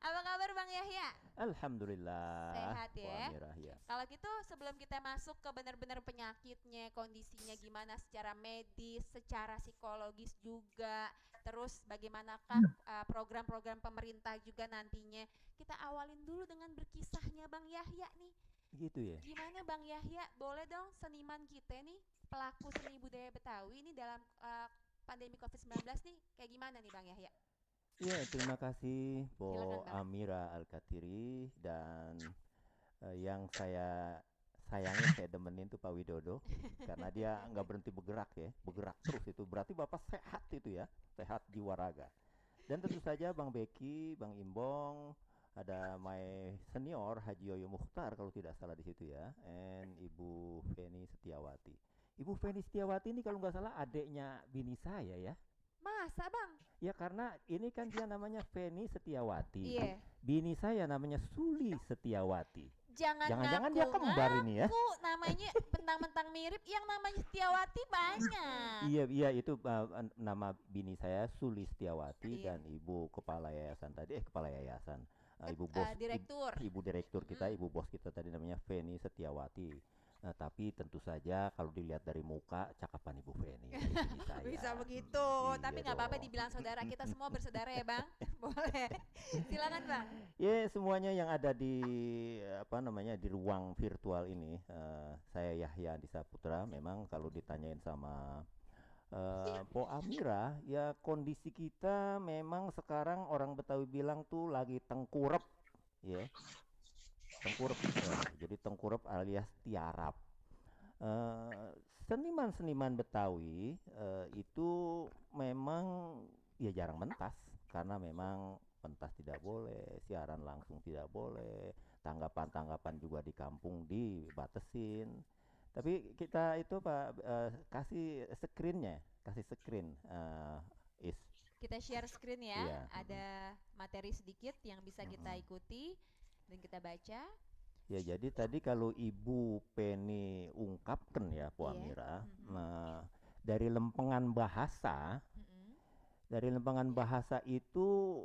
Apa kabar Bang Yahya?
Alhamdulillah.
Sehat ya?
Wah, Mirah, ya.
Kalau gitu sebelum kita masuk ke benar-benar penyakitnya, kondisinya gimana secara medis, secara psikologis juga, terus bagaimanakah program-program pemerintah juga nantinya, kita awalin dulu dengan berkisahnya Bang Yahya nih.
Gitu ya.
Gimana Bang Yahya? Boleh dong seniman kita nih, pelaku seni budaya Betawi ini dalam pandemi COVID-19 nih, kayak gimana nih Bang Yahya?
Ya, terima kasih Po
Silakan, Bang.
Amira Al-Katiri dan yang saya sayangnya saya demenin tuh Pak Widodo karena dia nggak berhenti bergerak ya, bergerak terus itu berarti Bapak sehat itu ya, sehat jiwa raga. Dan tentu saja Bang Beki, Bang Imbong, ada my senior Haji Yoyo Mukhtar kalau tidak salah di situ ya, and Ibu Feni Setiawati. Ibu Feni Setiawati ini kalau nggak salah adiknya bini saya ya.
Masa Bang?
Ya karena ini kan dia namanya Feni Setiawati.
Iya.
Bini saya namanya Suli Setiawati.
Jangan-jangan
dia kembar ini ya.
Namanya mentang-mentang mirip, yang namanya Setiawati banyak.
Iya itu nama bini saya Suli Setiawati
Iya.
dan ibu kepala yayasan tadi kepala yayasan ibu bos
Direktur.
ibu direktur kita, ibu bos kita tadi namanya Feni Setiawati. Nah, tapi tentu saja kalau dilihat dari muka cakapan Ibu Feni dari bini saya.
Bisa begitu,
Iya
tapi nggak apa-apa
dong.
dibilang saudara, kita semua bersaudara ya Bang. Boleh. Silakan Bang.
Ya, semuanya yang ada di di ruang virtual ini, saya Yahya Andi Saputra. Memang kalau ditanyain sama Po Amira, ya kondisi kita memang sekarang orang Betawi bilang tuh lagi tengkurep, ya. Tengkurep, jadi tengkurep alias tiarap. Seniman-seniman Betawi itu memang ya jarang mentas karena memang pentas tidak boleh, siaran langsung tidak boleh, tanggapan-tanggapan juga di kampung dibatasin. Tapi kita itu Pak kasih screen-nya, kasih screen is.
Kita share screen ya.
Iya.
Ada materi sedikit yang bisa kita ikuti dan kita baca.
Ya jadi tadi kalau Ibu Penny ungkapkan ya Po
Iya.
Amira, nah, dari lempengan bahasa, dari lempengan bahasa itu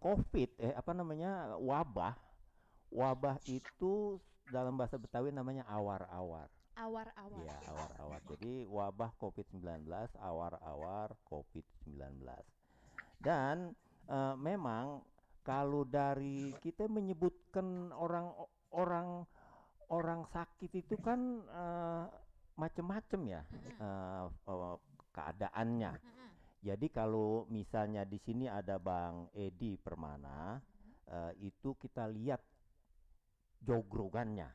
COVID wabah itu dalam bahasa Betawi namanya awar-awar.
Awar-awar.
Ya, awar-awar. Jadi wabah COVID-19, awar-awar COVID-19. Dan memang kalau dari kita menyebutkan orang sakit itu kan macam-macam ya keadaannya. Jadi kalau misalnya di sini ada Bang Edi Permana, itu kita lihat jogrogannya.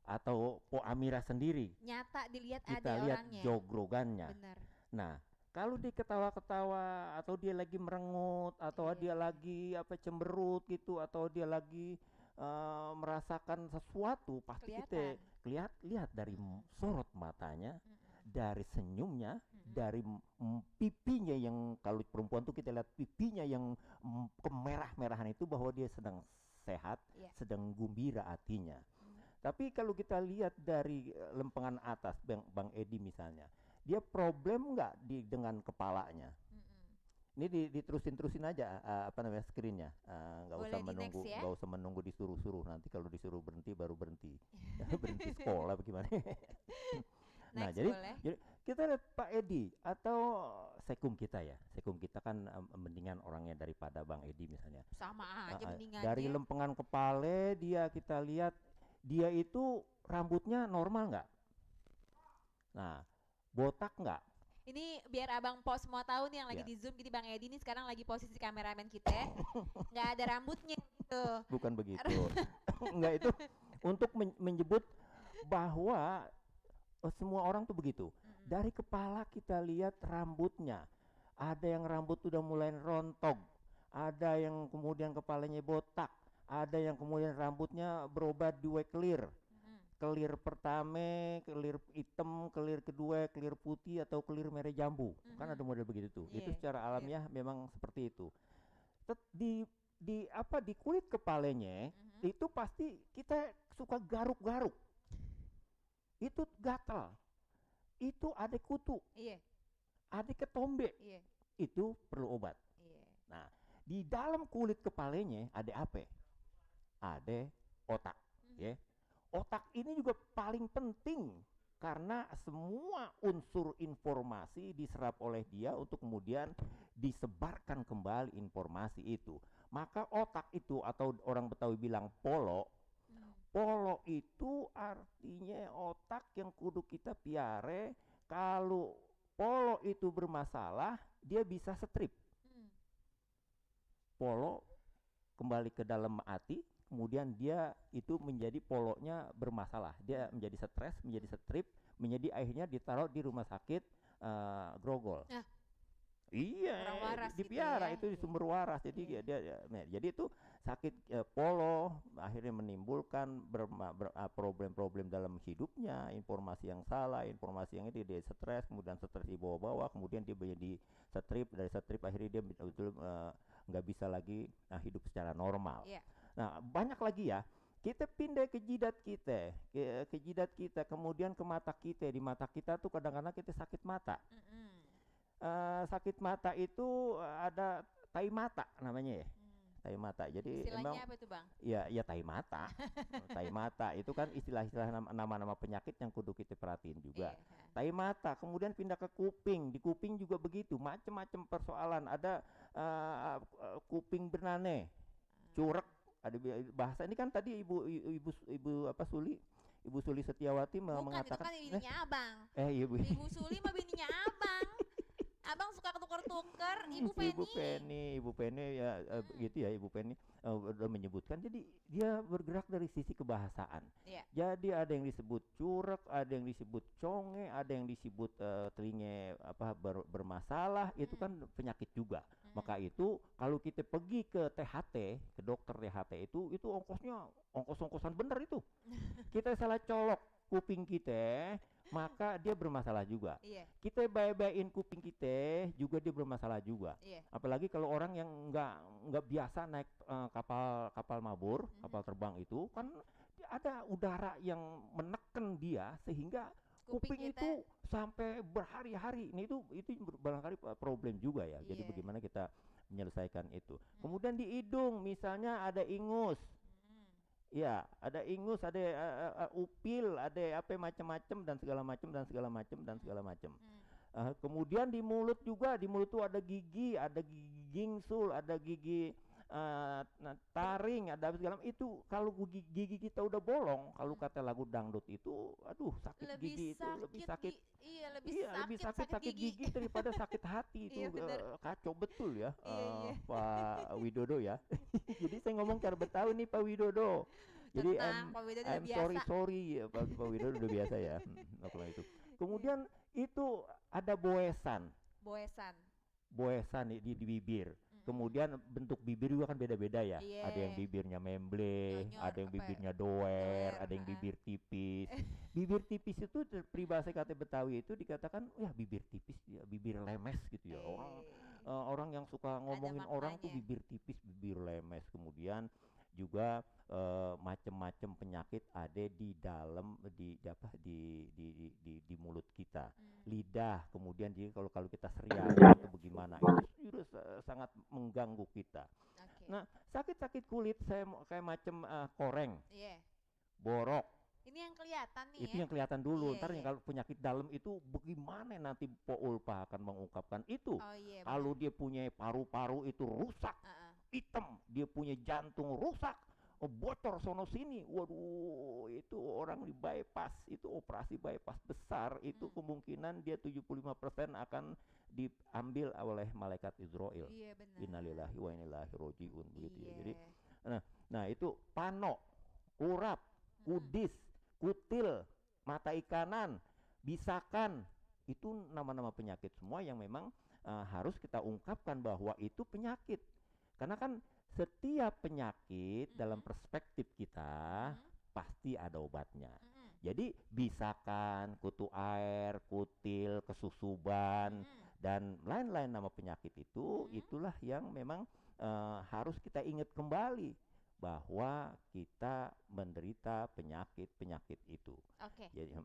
Atau Po Amira sendiri
Nyata dilihat
kita
ada
lihat
orangnya.
jogrogannya.
Benar.
Nah, kalau dia ketawa-ketawa atau dia lagi merengut atau
Iya.
dia lagi cemberut gitu atau dia lagi merasakan sesuatu, pasti kita lihat dari sorot matanya, dari senyumnya, dari pipinya yang kalau perempuan tuh kita lihat pipinya yang kemerah-merahan itu bahwa dia sedang sehat,
Iya.
sedang gembira hatinya. Tapi kalau kita lihat dari lempengan atas, Bang Edi misalnya, dia problem nggak dengan kepalanya? Ini diterusin aja screen-nya, nggak
Boleh
usah
di
menunggu,
next ya.
nggak usah menunggu disuruh-suruh. Nanti kalau disuruh berhenti baru berhenti, berhenti sekolah bagaimana? Nah,
Next
jadi
boleh.
kita lihat Pak Edi atau sekum kita ya, sekum kita kan mendingan orangnya daripada Bang Edi misalnya.
Sama aja mendingan
Dari
aja.
lempengan kepala dia kita lihat dia itu rambutnya normal nggak? Nah, botak nggak?
Ini biar abang pos semua tahu nih yang lagi
Ya.
di zoom. Jadi Bang Edi nih sekarang lagi posisi kameramen kita, nggak ada rambutnya gitu.
Bukan begitu. Enggak, itu untuk menyebut bahwa semua orang tuh begitu.
Mm-mm.
Dari kepala kita lihat rambutnya. Ada yang rambut udah mulai rontok, ada yang kemudian kepalanya botak, ada yang kemudian rambutnya berubah dua clear.
Mm-mm.
Clear pertama, clear hitam, clear kedua, clear putih atau clear merah jambu. Kan ada model begitu tuh. Itu
Iya,
secara
clear.
alamiah memang seperti itu. Di kulit kepalanya
Mhm.
itu pasti kita suka garuk-garuk. Itu gatal. Itu ada kutu,
Iya,
ada ketombe.
iya,
Itu perlu obat.
iya.
Nah, di dalam kulit kepalanya ada apa? Ada otak,
Mhm.
ya. Otak ini juga paling penting karena semua unsur informasi diserap oleh dia untuk kemudian disebarkan kembali informasi itu. Maka otak itu atau orang Betawi bilang polo,
Mhm.
polo itu artinya otak yang kudu kita piare. Kalau polo itu bermasalah, dia bisa strip.
Mhm.
Polo kembali ke dalam hati, kemudian dia itu menjadi polonya bermasalah, dia menjadi stres, menjadi strip, menjadi akhirnya ditaruh di rumah sakit Grogol.
Ah.
Iya,
Orang waras gitu
dipiara
ya.
itu di sumber waras. Jadi
Iya.
jadi itu sakit polo akhirnya menimbulkan problem-problem dalam hidupnya, informasi yang salah, informasi yang itu dia stres, kemudian stres dibawa-bawa, kemudian dia menjadi strip, dari strip akhirnya dia betul-betul nggak bisa lagi hidup secara normal.
Iya.
Nah, banyak lagi ya. Kita pindah ke jidat kita, ke jidat kita, kemudian ke mata kita. Di mata kita tuh kadang-kadang kita sakit mata.
Mhm.
Sakit mata itu ada tai mata namanya ya.
Mhm.
Tai mata. Jadi
Istilahnya
emang
apa itu Bang?
ya tai mata. Tai mata itu kan istilah-istilah nama-nama penyakit yang kudu kita perhatiin juga.
Iya.
Tai mata, kemudian pindah ke kuping. Di kuping juga begitu, macam-macam persoalan. Ada kuping bernane, curek. Ada bahasa ini kan tadi ibu apa Suli, Ibu Suli Setiawati
Bukan, itu
mengatakan
kan bininya abang.
ibu
Ibu Suli mah bininya abang. Abang suka ketuker-tuker, Ibu Penny.
Ibu Penny ya gitu ya, Ibu Penny udah menyebutkan. Jadi dia bergerak dari sisi kebahasaan.
Iya.
Jadi ada yang disebut curek, ada yang disebut conge, ada yang disebut telinga apa bermasalah, itu kan penyakit juga. Maka itu kalau kita pergi ke THT, ke dokter THT itu ongkos-ongkosan bener itu. Kita salah colok kuping kita, maka dia bermasalah juga.
Iya.
Kita baik-baikin kuping kita juga dia bermasalah juga.
Iya.
Apalagi kalau orang yang nggak biasa naik kapal mabur, kapal terbang itu kan ada udara yang menekan dia sehingga kuping
kita-
itu sampai berhari-hari. Ini itu barangkali problem juga ya. Jadi
Iya.
bagaimana kita menyelesaikan itu. Kemudian di hidung misalnya ada ingus.
Mhm.
Ya, ada ingus, ada upil, ada apa macam-macam dan segala macam. Kemudian di mulut juga, di mulut itu ada gigi gingsul, ada gigi taring, ada segala itu. Kalau gigi kita udah bolong, kalau kata lagu dangdut itu, aduh sakit gigi itu lebih sakit. Lebih sakit gigi daripada sakit hati itu.
Iya, bener.
Kacau betul ya,
Iya.
Pak Widodo ya. Jadi saya ngomong cara Betawi nih Pak Widodo. Jadi
Tenang, Pak Widodo udah
I'm
biasa.
sorry ya Pak Widodo udah biasa ya. Itu. Kemudian itu ada boesan di bibir. Kemudian bentuk bibir juga kan beda-beda ya.
Iya.
Ada yang bibirnya memble,
Nyonyor,
ada yang
apa ya?
bibirnya doer, ada yang bibir tipis. Bibir tipis itu peribahasa kata Betawi itu dikatakan ya bibir tipis, ya bibir lemes gitu ya. Orang yang suka ngomongin orang tuh
maknanya.
bibir tipis, bibir lemes. Kemudian juga macam-macam penyakit ada di dalam di mulut kita. Lidah, kemudian jadi kalau kita serius itu bagaimana, itu sudah sangat mengganggu kita.
Oke.
Nah, sakit kulit saya kayak macam koreng,
Iya.
borok,
Ini yang kelihatan nih
itu
ya.
yang kelihatan dulu.
Iya,
Ntar
iya.
yang kalau penyakit dalam itu bagaimana nanti Po Ulpa akan mengungkapkan itu.
Oh iya.
Kalau dia punya paru-paru itu rusak, hitam, dia punya jantung rusak, bocor sono sini, waduh itu orang di bypass, itu operasi bypass besar, itu kemungkinan dia 75% akan diambil oleh malaikat Israel.
Iya benar.
Innalillahi wa inna ilaihi rojiun begitu ya.
Iya.
Jadi nah itu pano, urap, kudis, kutil, mata ikanan, bisakan, itu nama-nama penyakit semua yang memang harus kita ungkapkan bahwa itu penyakit. Karena kan setiap penyakit dalam perspektif kita pasti ada obatnya. Jadi bisakan, kutu air, kutil, kesusuban, dan lain-lain nama penyakit itu, itulah yang memang harus kita ingat kembali bahwa kita menderita penyakit-penyakit itu.
Oke.
Jadi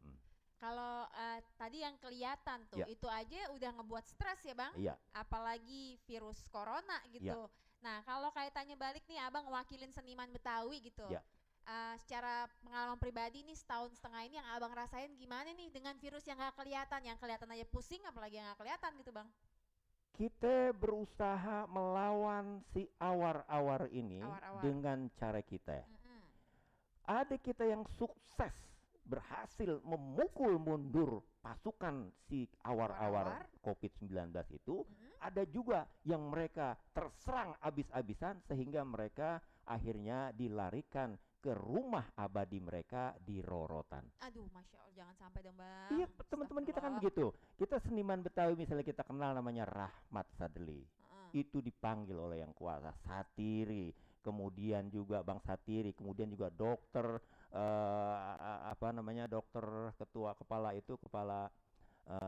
Kalau tadi yang kelihatan tuh,
Ya.
itu aja udah ngebuat stres ya Bang?
Iya.
Apalagi virus corona gitu. Nah kalau kaitannya balik nih Abang wakilin seniman Betawi gitu.
Ya.
Secara pengalaman pribadi nih setahun setengah ini yang Abang rasain gimana nih dengan virus yang gak kelihatan? Yang kelihatan aja pusing apalagi yang gak kelihatan gitu Bang.
Kita berusaha melawan si awar-awar ini
Awar-awar.
dengan cara kita. Ada kita yang sukses berhasil memukul mundur pasukan si awar-awar COVID-19 itu. Ada juga yang mereka terserang abis-abisan sehingga mereka akhirnya dilarikan ke rumah abadi mereka di Rorotan.
Aduh Masya Allah jangan sampai dong Bang.
Iya, teman-teman kita kan begitu. Kita seniman Betawi misalnya kita kenal namanya Rahmat Sadli. Itu dipanggil oleh yang kuasa, Satiri, kemudian juga Bang Satiri, kemudian juga dokter dokter ketua kepala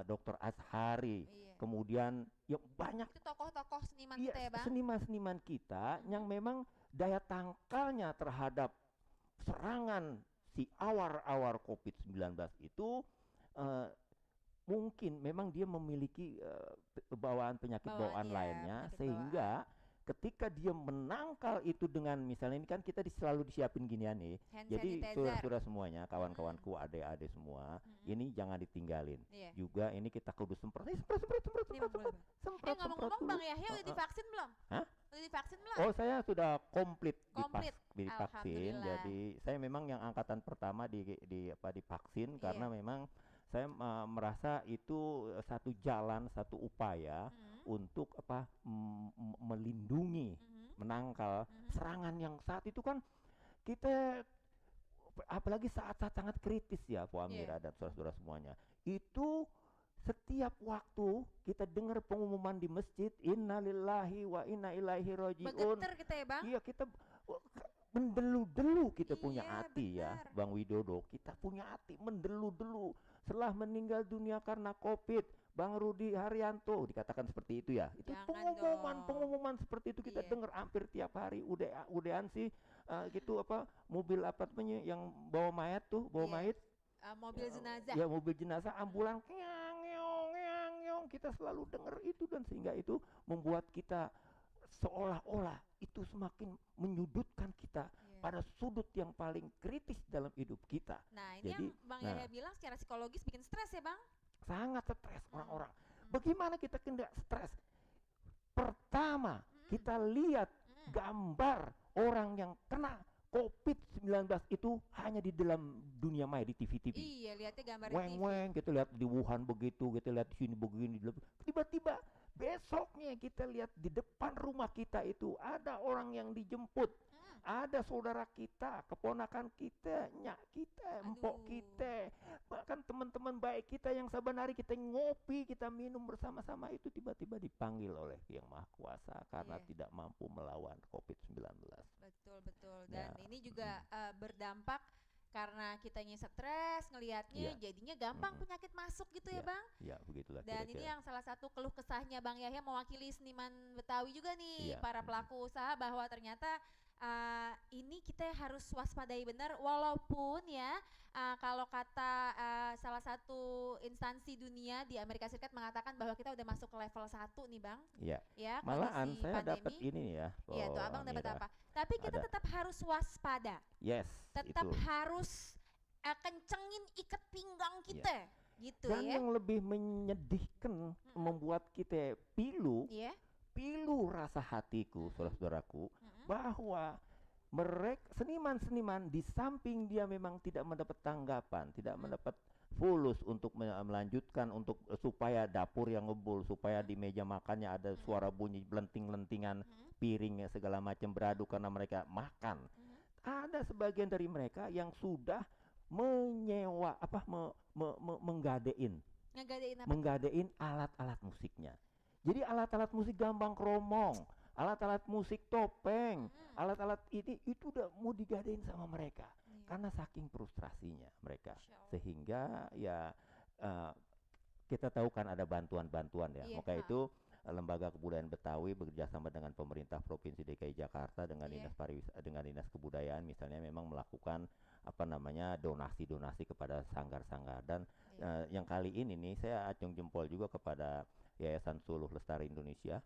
dokter Ashari.
Iya.
Kemudian ya banyak
Itu tokoh-tokoh seniman
iya,
kita ya Bang.
seniman-seniman kita yang memang daya tangkalnya terhadap serangan si awar-awar COVID-19 itu mungkin memang dia memiliki bawaan penyakit bawaan lainnya,
penyakit
sehingga ketika dia menangkal itu dengan misalnya ini kan kita selalu disiapin ginian nih.
Hand
Jadi
sanitizer.
saudara-saudara semuanya, kawan-kawanku, adik-adik semua, ini jangan ditinggalin.
Iya.
Juga ini kita kudu semprot
Ini boleh, Bang. Ngomong-ngomong Bang Yahya udah divaksin belum?
Hah?
Udah divaksin belum?
Oh, saya sudah komplit
Komplit.
divaksin.
Alhamdulillah.
Jadi saya memang yang angkatan pertama divaksin karena memang saya merasa itu satu jalan, satu upaya untuk melindungi, menangkal serangan yang saat itu kan kita apalagi saat-saat sangat kritis ya, Bu Amira dan saudara-saudara semuanya. Itu setiap waktu kita dengar pengumuman di masjid, innalillahi wa inna ilaihi rojiun.
Begeter kita ya Bang?
Iya, kita mendelu-delu kita punya
Iya,
hati ya,
benar.
Bang Widodo. Kita punya hati mendelu-delu. Setelah meninggal dunia karena COVID, Bang Rudi Haryanto dikatakan seperti itu ya. Itu
Jangan
pengumuman seperti itu kita
Iya.
dengar hampir tiap hari. Udean sih gitu mobil namanya yang bawa mayat tuh, mayat.
Mobil jenazah.
Ya, mobil jenazah, ambulan, keong, kita selalu dengar itu, dan sehingga itu membuat kita seolah-olah itu semakin menyudutkan kita pada sudut yang paling kritis dalam hidup kita.
Nah ini
Jadi,
yang Bang Yahya bilang secara psikologis bikin stres ya Bang?
sangat stres orang-orang. Bagaimana kita kena stres? Pertama, kita lihat gambar orang yang kena COVID-19 itu hanya di dalam dunia maya, di TV-TV.
Iya lihatnya gambar di TV.
Weng-weng, kita lihat di Wuhan begitu, kita lihat di sini begini. Tiba-tiba besoknya kita lihat di depan rumah kita itu ada orang yang dijemput. Ada saudara kita, keponakan kita, nyak kita, empok kita, bahkan teman-teman baik kita yang saban hari kita ngopi, kita minum bersama-sama itu tiba-tiba dipanggil oleh Yang Maha Kuasa karena tidak mampu melawan COVID-19.
Betul. Dan ini juga berdampak karena kitanya stres ngelihatnya, jadinya gampang penyakit masuk gitu ya Bang?
Ya, begitulah.
Dan ini yang salah satu keluh kesahnya Bang Yahya mewakili seniman Betawi juga nih, para pelaku usaha, bahwa ternyata ini kita harus waspadai benar, walaupun ya kalau kata salah satu instansi dunia di Amerika Serikat mengatakan bahwa kita udah masuk ke level 1 nih Bang.
Iya.
Ya,
Malahan
kondisi
saya dapat
pandemi.
ini ya.
Iya tuh Abang dapat apa? Tapi kita tetap harus waspada.
Yes.
Tetap
itu.
harus kencengin ikat pinggang kita. Gitu
Dan
ya.
yang lebih menyedihkan, membuat kita pilu
Iya.
rasa hatiku, saudara-saudaraku, bahwa mereka seniman-seniman di samping dia memang tidak mendapat tanggapan, tidak mendapat fulus untuk melanjutkan untuk supaya dapur yang ngebul, supaya di meja makannya ada suara bunyi lenting-lentingan piringnya segala macam beraduk karena mereka makan. Ada sebagian dari mereka yang sudah menyewa menggadein
Ngegadein apa?
menggadein alat-alat musiknya. Jadi alat-alat musik gambang kromong, alat-alat musik topeng, alat-alat itu udah mau digadein sama mereka.
Iya.
Karena saking frustrasinya mereka,
Masya Allah.
sehingga ya kita tahu kan ada bantuan-bantuan ya.
Iya,
Maka itu Lembaga Kebudayaan Betawi bekerja sama dengan pemerintah Provinsi DKI Jakarta dengan
Iya.
dengan Dinas Kebudayaan misalnya memang melakukan apa namanya donasi-donasi kepada sanggar-sanggar dan
Iya.
yang kali ini nih saya acung jempol juga kepada Yayasan Suluh Lestari Indonesia.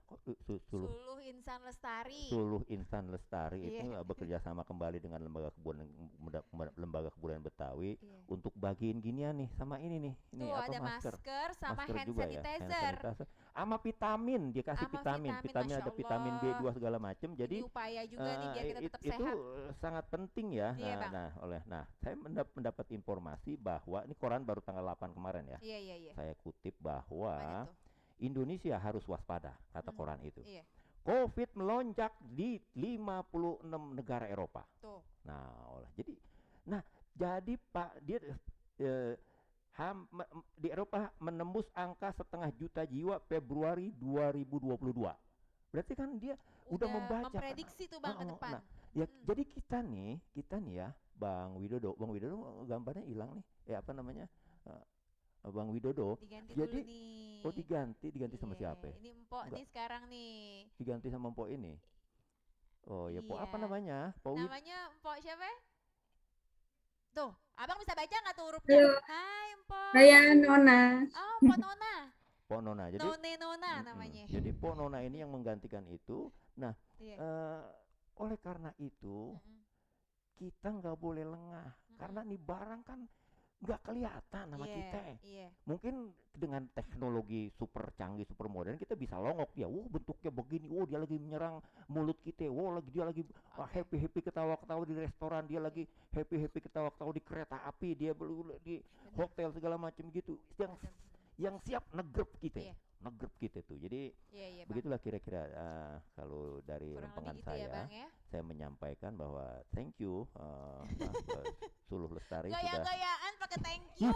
Suluh Insan Lestari.
Suluh Insan Lestari itu
Iya.
bekerja sama kembali dengan Lembaga Kebudayaan Betawi
Iya.
untuk bagiin ginian nih sama ini nih. Ini
Tuh
apa
ada masker sama
Masker
hand
juga ya, hand
sanitizer.
sanitizer. Sama vitamin, dia kasih
Sama
vitamin.
vitamin,
Vitamin
Masya
ada vitamin
Allah.
B2 segala macam. Jadi
Ini upaya juga nih biar kita tetap
itu
sehat.
sangat penting ya.
Iya, Bang.
Saya mendapat informasi bahwa ini koran baru tanggal 8 kemarin ya.
Iya, iya, iya.
Saya kutip
Apa
bahwa
tuh?
Indonesia harus waspada, kata
Mhm.
koran itu.
Iya.
COVID melonjak di 56 negara Eropa.
Tuh.
Nah, jadi Pak dia di Eropa menembus angka 1,5 juta jiwa Februari 2022. Berarti kan dia udah membaca kan.
memprediksi tuh Bang ke depan.
Nah, ya jadi kita nih ya Bang Widodo gambarnya hilang nih. Apa namanya? Bang Widodo.
Diganti
Jadi
dulu nih.
oh diganti sama
Iya,
siapa?
Ini Empok
Enggak.
nih sekarang nih.
Diganti sama Mpok ini. Oh ya, Pok apa
Iya.
namanya? Pok Wid.
Namanya Empok siapa? Tuh, Abang bisa baca nggak tuh hurufnya?
Halo.
Hai Empok.
Saya Nona.
Oh, Empok Nona.
Pok Nona. Jadi
Nona
Mm-mm.
namanya.
Jadi Pok Nona ini yang menggantikan itu. Nah,
Iya.
oleh karena itu
Mm-mm.
kita nggak boleh lengah karena nih barang kan nggak kelihatan sama
Iya,
kita.
Iya.
Mungkin dengan teknologi super canggih, super modern kita bisa longok dia. Bentuknya begini. Dia lagi menyerang mulut kita. dia lagi happy ketawa-ketawa di restoran. Dia lagi happy ketawa-ketawa di kereta api. Dia di hotel segala macam gitu. Yang siap negrep kita.
Iya.
Negrep kita tuh. Jadi
Iya, Bang.
begitulah kira-kira kalau dari
Kurang
rempengan
lebih gitu ya,
saya.
Bang ya.
Saya menyampaikan bahwa thank you Suluh Lestari sudah
Gaya-gayaan pakai thank you.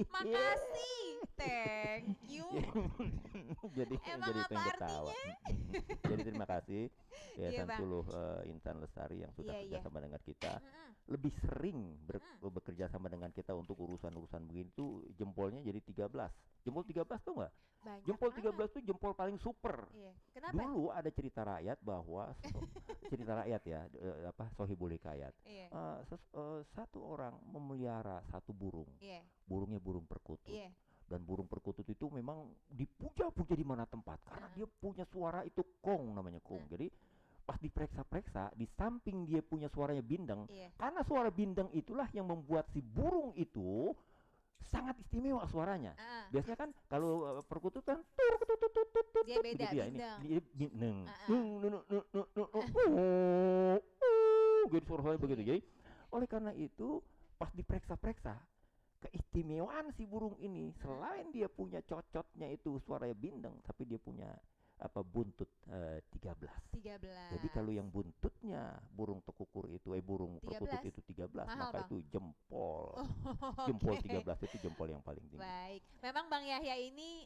Makasih. Thank you.
jadi
Emang apa
pengen ketawa. Jadi terima kasih
Iya,
Yayasan
Bang.
Suluh Insan Lestari yang sudah
Iya, iya.
bekerjasama dengan kita.
Mm-mm.
Lebih sering bekerja sama dengan kita untuk urusan-urusan begini tuh jempolnya jadi 13. Jempol 13 tuh enggak?
Banyak
Jempol
banget.
13 tuh jempol paling super.
Iya. Kenapa?
Dulu ada cerita rakyat bahwa cerita rakyat ya Sohibul Hikayat.
Iya.
Satu orang memelihara satu burung.
Iya.
Burungnya burung perkutut.
Iya.
Dan burung perkutut itu memang dipuja-puja di mana tempat karena dia punya suara itu kong namanya kong. Jadi pas diperiksa-periksa di samping dia punya suaranya bindeng.
Iya.
Karena suara bindeng itulah yang membuat si burung itu sangat istimewa suaranya. Biasanya kan kalau perkutut kan
Dia beda
gitu ya,
bindeng.
ini bindeng.
Ah.
Gitu suaranya begitu. Jadi oleh karena itu pas diperiksa-periksa keistimewaan si burung ini selain dia punya cocotnya itu suaranya bindeng tapi dia punya buntut 13.
13.
Jadi kalau yang buntutnya burung tekukur itu burung
13?
perkutut itu 13
Mahal,
maka
Bang.
itu jempol.
Oh,
Jempol
oke.
13 itu jempol yang paling tinggi.
Baik, memang Bang Yahya ini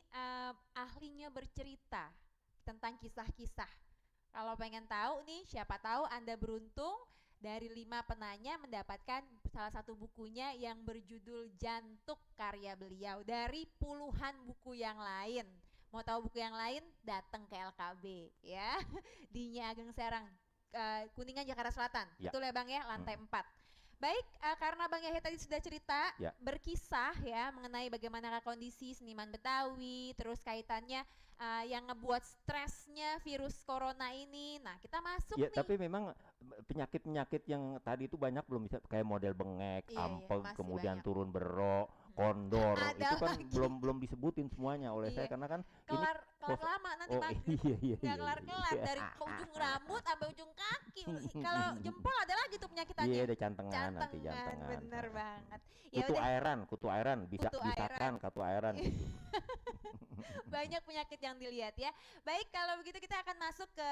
ahlinya bercerita tentang kisah-kisah. Kalau pengen tahu nih, siapa tahu Anda beruntung dari 5 penanya mendapatkan salah satu bukunya yang berjudul Jantuk karya beliau dari puluhan buku yang lain. Mau tahu buku yang lain? Datang ke LKB ya di Nyai Ageng Serang, Kuningan Jakarta Selatan.
Ya.
Betul ya Bang ya, lantai 4. Baik, karena Bang Yahya tadi sudah cerita,
Ya.
berkisah ya mengenai bagaimana kondisi seniman Betawi, terus kaitannya yang ngebuat stresnya virus corona ini. Nah, kita masuk
Ya,
nih.
tapi memang penyakit-penyakit yang tadi itu banyak belum bisa kayak model bengek,
Iya,
ampeg,
masih
kemudian
banyak.
turun berok, kondor,
Ada
itu kan
lagi.
belum disebutin semuanya oleh
Iya.
saya karena kan ini
Kelar kelar lama nanti
Oh
maghrib.
iya iya
Nggak
iya.
kelar-kelar
Iya.
dari ujung rambut sampai ujung kaki. Kalau jempol ada lagi tuh
Iya,
penyakitannya.
ada jantengan nanti
Jantengan,
jantengan.
bener
Heeh.
banget. Ya
Kutu
udah,
airan, kutu airan bisa
kutu
bisakan
airan.
kutu airan gitu.
Banyak penyakit yang dilihat ya. Baik, kalau begitu kita akan masuk ke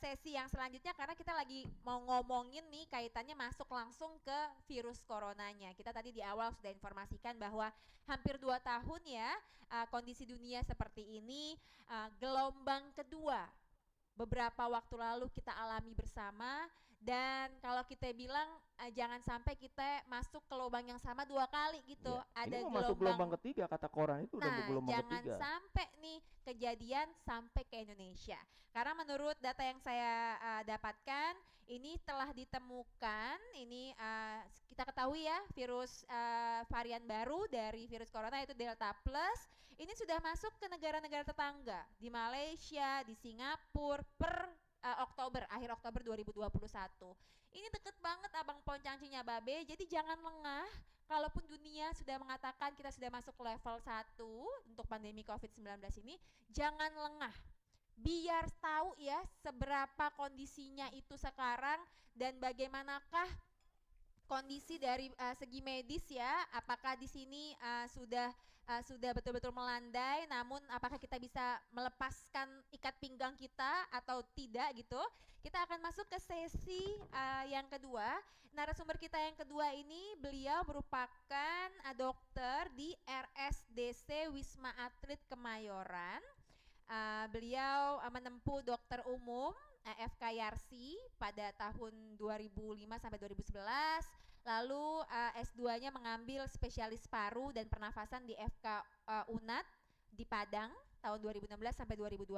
sesi yang selanjutnya karena kita lagi mau ngomongin nih kaitannya masuk langsung ke virus coronanya. Kita tadi di awal sudah informasikan bahwa hampir 2 tahun ya kondisi dunia seperti ini, gelombang kedua beberapa waktu lalu kita alami bersama, dan kalau kita bilang jangan sampai kita masuk ke lubang yang sama 2 kali gitu.
Iya. Ini
Ada
mau masuk gelombang ketiga kata koran itu udah
Nah,
gelombang
jangan
ketiga.
sampai nih kejadian sampai ke Indonesia. Karena menurut data yang saya dapatkan, ini telah ditemukan, ini kita ketahui ya, virus varian baru dari virus corona yaitu Delta Plus. Ini sudah masuk ke negara-negara tetangga, di Malaysia, di Singapura per Oktober, akhir Oktober 2021. Ini deket banget Abang Poncang Cinya Babe, jadi jangan lengah. Kalaupun dunia sudah mengatakan kita sudah masuk level 1 untuk pandemi COVID-19 ini, jangan lengah. Biar tahu ya seberapa kondisinya itu sekarang dan bagaimanakah kondisi dari segi medis ya. Apakah di sini sudah betul-betul melandai, namun apakah kita bisa melepaskan ikat pinggang kita atau tidak gitu. Kita akan masuk ke sesi yang kedua. Narasumber kita yang kedua ini beliau merupakan dokter di RSDC Wisma Atlet Kemayoran. Beliau menempuh dokter umum FK Yarsi pada tahun 2005 sampai 2011. Lalu S2-nya mengambil spesialis paru dan pernafasan di FK UNAD di Padang tahun 2016 sampai 2020.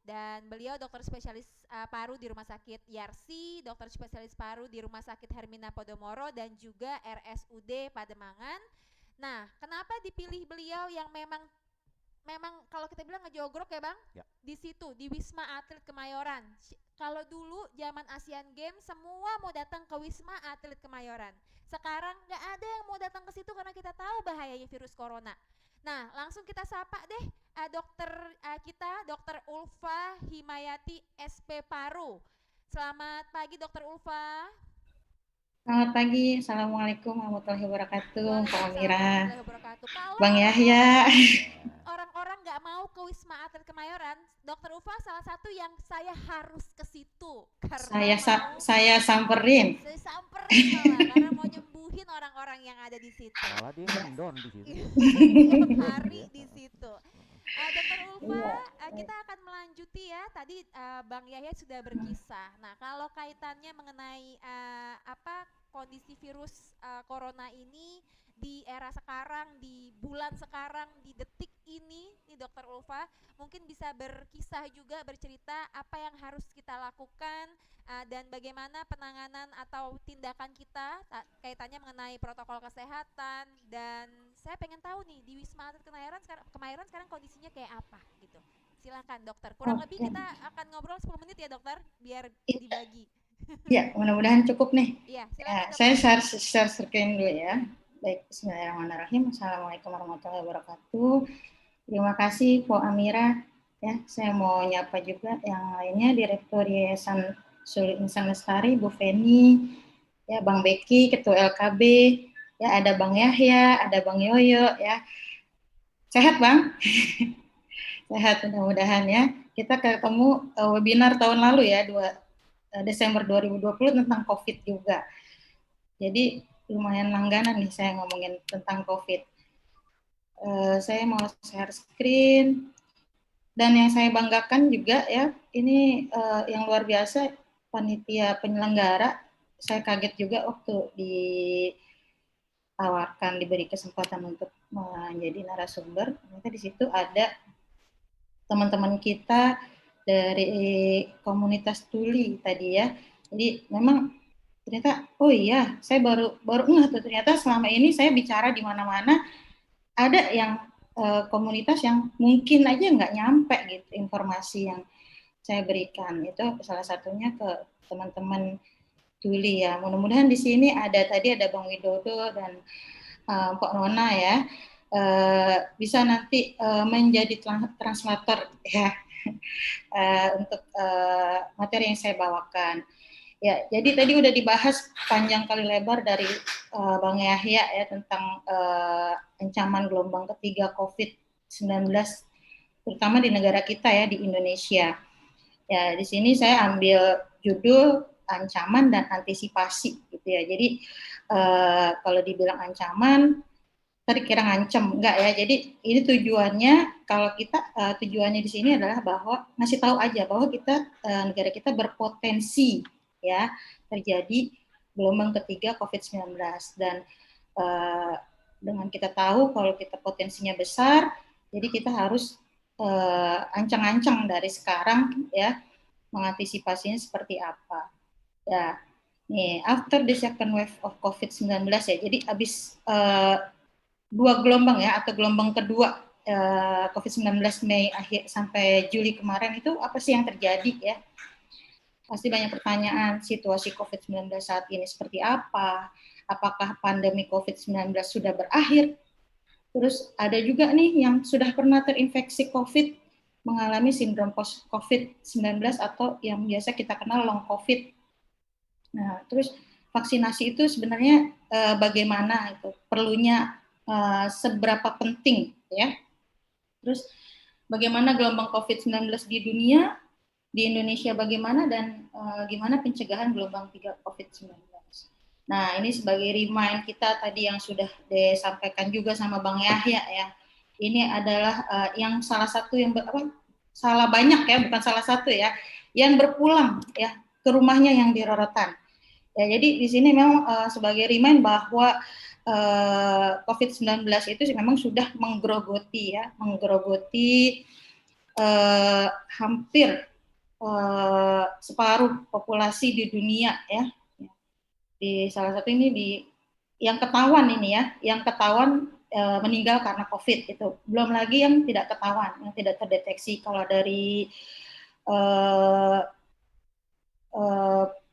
Dan beliau dokter spesialis paru di Rumah Sakit Yarsi, dokter spesialis paru di Rumah Sakit Hermina Podomoro dan juga RSUD Pademangan. Nah, kenapa dipilih beliau yang memang kalau kita bilang ngejogrok ya Bang,
Ya.
di situ di Wisma Atlet Kemayoran. Kalau dulu zaman Asian Games semua mau datang ke Wisma Atlet Kemayoran. Sekarang nggak ada yang mau datang ke situ karena kita tahu bahayanya virus corona. Nah, langsung kita sapa deh dokter kita, Dokter Ulfa Himayati SP Paru. Selamat pagi Dokter Ulfa.
Selamat pagi, Assalamualaikum warahmatullahi wabarakatuh, Pak Amira,
Warahmatullahi wabarakatuh. Kalau
Bang Yahya.
orang-orang nggak mau ke Wisma Atlet Kemayoran, Dokter Ulfa salah satu yang saya harus ke situ karena
Saya samperin.
saya samperin malah karena mau nyembuhin orang-orang yang ada di situ.
Malah dia ngendon di situ.
Tiap hari di situ. Dokter Ulfa, kita akan melanjuti ya. Tadi Bang Yahya sudah berkisah. Nah, kalau kaitannya mengenai kondisi virus corona ini di era sekarang, di bulan sekarang, di detik ini, nih Dokter Ulfa, mungkin bisa berkisah juga, bercerita apa yang harus kita lakukan dan bagaimana penanganan atau tindakan kita kaitannya mengenai protokol kesehatan. Dan saya pengen tahu nih di Wisma Atlet Kemayoran sekarang kondisinya kayak apa gitu. Silakan dokter. Kurang lebih kita akan ngobrol 10 menit ya dokter, biar dibagi.
Ya, mudah-mudahan cukup nih.
Iya, silakan.
Saya share screen dulu ya. Baik, bismillahirrahmanirrahim. Assalamualaikum warahmatullahi wabarakatuh. Terima kasih Po Amira. Ya, saya mau nyapa juga yang lainnya, Direktur Yayasan Suli Insan Lestari, Bu Feni, ya Bang Beki, Ketua LKB, ya ada Bang Yahya, ada Bang Yoyo, ya. Sehat Bang? Sehat mudah-mudahan ya. Kita ketemu webinar tahun lalu ya, Desember 2020 tentang COVID juga. Jadi lumayan langganan nih saya ngomongin tentang COVID. Saya mau share screen. Dan yang saya banggakan juga ya, ini yang luar biasa, panitia penyelenggara. Saya kaget juga waktu ditawarkan, diberi kesempatan untuk menjadi narasumber. Ternyata di situ ada teman-teman kita dari komunitas tuli tadi ya. Jadi memang ternyata, oh iya, saya baru ngeh tuh, ternyata selama ini saya bicara di mana-mana ada yang komunitas yang mungkin aja nggak nyampe gitu informasi yang saya berikan. Itu salah satunya ke teman-teman tuli ya. Mudah-mudahan di sini ada Bang Widodo dan Pak Nona ya.
bisa nanti menjadi translator ya untuk materi yang saya bawakan. Ya, jadi tadi udah dibahas panjang kali lebar dari Bang Yahya ya tentang ancaman gelombang ketiga COVID-19 terutama di negara kita ya, di Indonesia. Ya, di sini saya ambil judul ancaman dan antisipasi gitu ya. Jadi kalau dibilang ancaman tadi kira ngancem enggak ya. Jadi ini tujuannya kalau kita tujuannya di sini adalah bahwa ngasih tahu aja bahwa kita negara kita berpotensi ya terjadi gelombang ketiga COVID-19 dan dengan kita tahu kalau kita potensinya besar, jadi kita harus ancang-ancang dari sekarang ya mengantisipasinya seperti apa. Ya, nih after the second wave of COVID-19 ya. Jadi habis dua gelombang ya atau gelombang kedua COVID-19 Mei akhir sampai Juli kemarin itu apa sih yang terjadi ya? Pasti banyak pertanyaan, situasi COVID-19 saat ini seperti apa? Apakah pandemi COVID-19 sudah berakhir? Terus ada juga nih yang sudah pernah terinfeksi COVID, mengalami sindrom post-COVID-19 atau yang biasa kita kenal long COVID. Nah, terus vaksinasi itu sebenarnya bagaimana itu? Perlunya seberapa penting ya? Terus bagaimana gelombang COVID-19 di dunia, di Indonesia bagaimana, dan gimana pencegahan gelombang 3 COVID-19. Nah, ini sebagai remind kita tadi yang sudah disampaikan juga sama Bang Yahya ya. Ini adalah yang salah satu yang salah banyak ya, bukan salah satu ya, yang berpulang ya ke rumahnya yang di Rorotan. Ya, jadi di sini memang sebagai remind bahwa COVID-19 itu memang sudah menggerogoti hampir separuh populasi di dunia ya. Di salah satu ini yang ketahuan ini ya, yang ketahuan meninggal karena COVID itu. Belum lagi yang tidak ketahuan, yang tidak terdeteksi. Kalau dari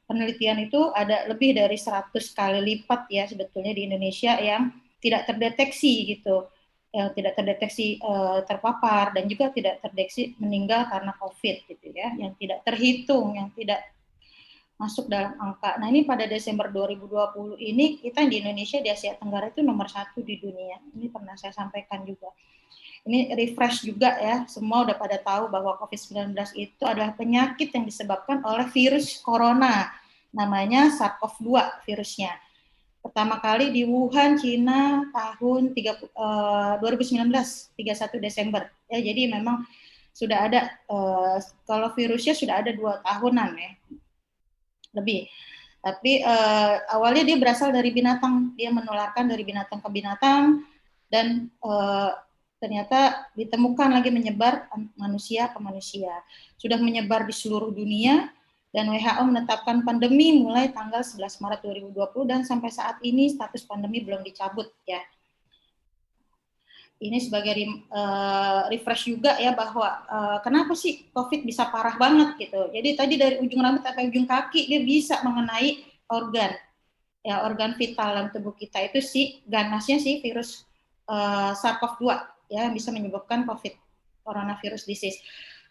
penelitian itu ada lebih dari 100 kali lipat ya sebetulnya di Indonesia yang tidak terdeteksi gitu. Yang tidak terdeteksi terpapar dan juga tidak terdeteksi meninggal karena COVID gitu ya, yang tidak terhitung, yang tidak masuk dalam angka. Nah, ini pada Desember 2020 ini kita di Indonesia di Asia Tenggara itu nomor 1 di dunia. Ini pernah saya sampaikan juga. Ini refresh juga ya, semua udah pada tahu bahwa COVID-19 itu adalah penyakit yang disebabkan oleh virus corona, namanya SARS-CoV-2 virusnya. Pertama kali di Wuhan, Cina tahun 2019, 31 Desember. Ya, jadi memang sudah ada, kalau virusnya sudah ada 2 tahunan ya, lebih. Tapi awalnya dia berasal dari binatang, dia menularkan dari binatang ke binatang, dan ternyata ditemukan lagi menyebar manusia ke manusia. Sudah menyebar di seluruh dunia, dan WHO menetapkan pandemi mulai tanggal 11 Maret 2020 dan sampai saat ini status pandemi belum dicabut ya. Ini sebagai refresh juga ya bahwa kenapa sih COVID bisa parah banget gitu. Jadi tadi dari ujung rambut sampai ujung kaki dia bisa mengenai organ. Ya, organ vital dalam tubuh kita itu ganasnya virus SARS-CoV-2 ya, bisa menyebabkan COVID, coronavirus disease.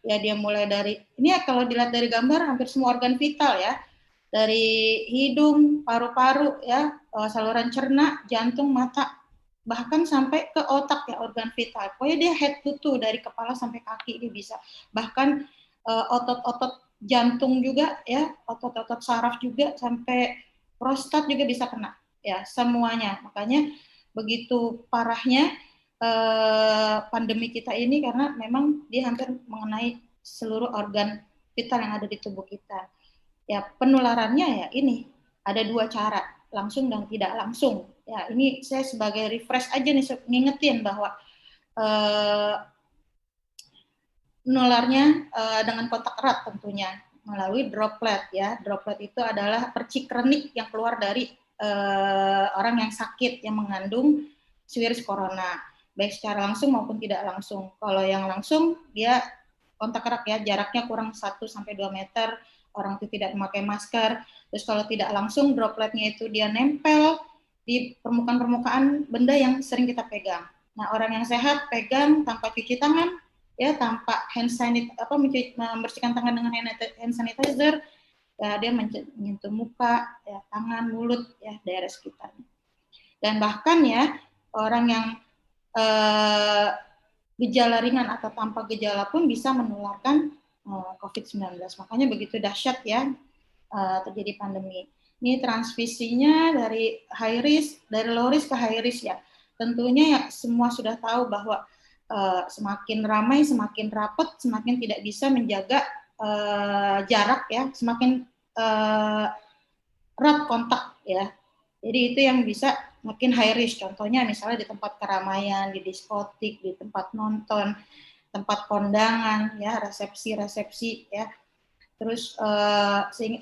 Ya, dia mulai dari, ini ya kalau dilihat dari gambar hampir semua organ vital ya, dari hidung, paru-paru ya, saluran cerna, jantung, mata, bahkan sampai ke otak ya, organ vital. Pokoknya dia head to toe dari kepala sampai kaki dia bisa. Bahkan otot-otot jantung juga ya, otot-otot saraf juga, sampai prostat juga bisa kena ya, semuanya. Makanya begitu parahnya pandemi kita ini karena memang dia hampir mengenai seluruh organ vital yang ada di tubuh kita. Ya, penularannya ya ini ada 2 cara, langsung dan tidak langsung. Ya, ini saya sebagai refresh aja nih, ngingetin bahwa menularnya dengan kontak erat tentunya melalui droplet ya. Droplet itu adalah percik renik yang keluar dari orang yang sakit yang mengandung virus corona, baik secara langsung maupun tidak langsung. Kalau yang langsung dia kontak erat ya, jaraknya kurang 1-2 meter, orang itu tidak memakai masker. Terus kalau tidak langsung, dropletnya itu dia nempel di permukaan benda yang sering kita pegang. Nah, orang yang sehat pegang tanpa cuci tangan, ya, tanpa membersihkan tangan dengan hand sanitizer, ya, dia menyentuh muka, ya, tangan, mulut, ya, daerah sekitarnya. Dan bahkan ya orang yang gejala ringan atau tanpa gejala pun bisa menularkan COVID-19. Makanya begitu dahsyat ya terjadi pandemi. Ini transmisinya dari high risk, dari low risk ke high risk ya. Tentunya ya semua sudah tahu bahwa semakin ramai, semakin rapat, semakin tidak bisa menjaga jarak ya, semakin erat kontak ya. Jadi itu yang bisa makin high risk. Contohnya misalnya di tempat keramaian, di diskotik, di tempat nonton, tempat kondangan ya, resepsi ya. Terus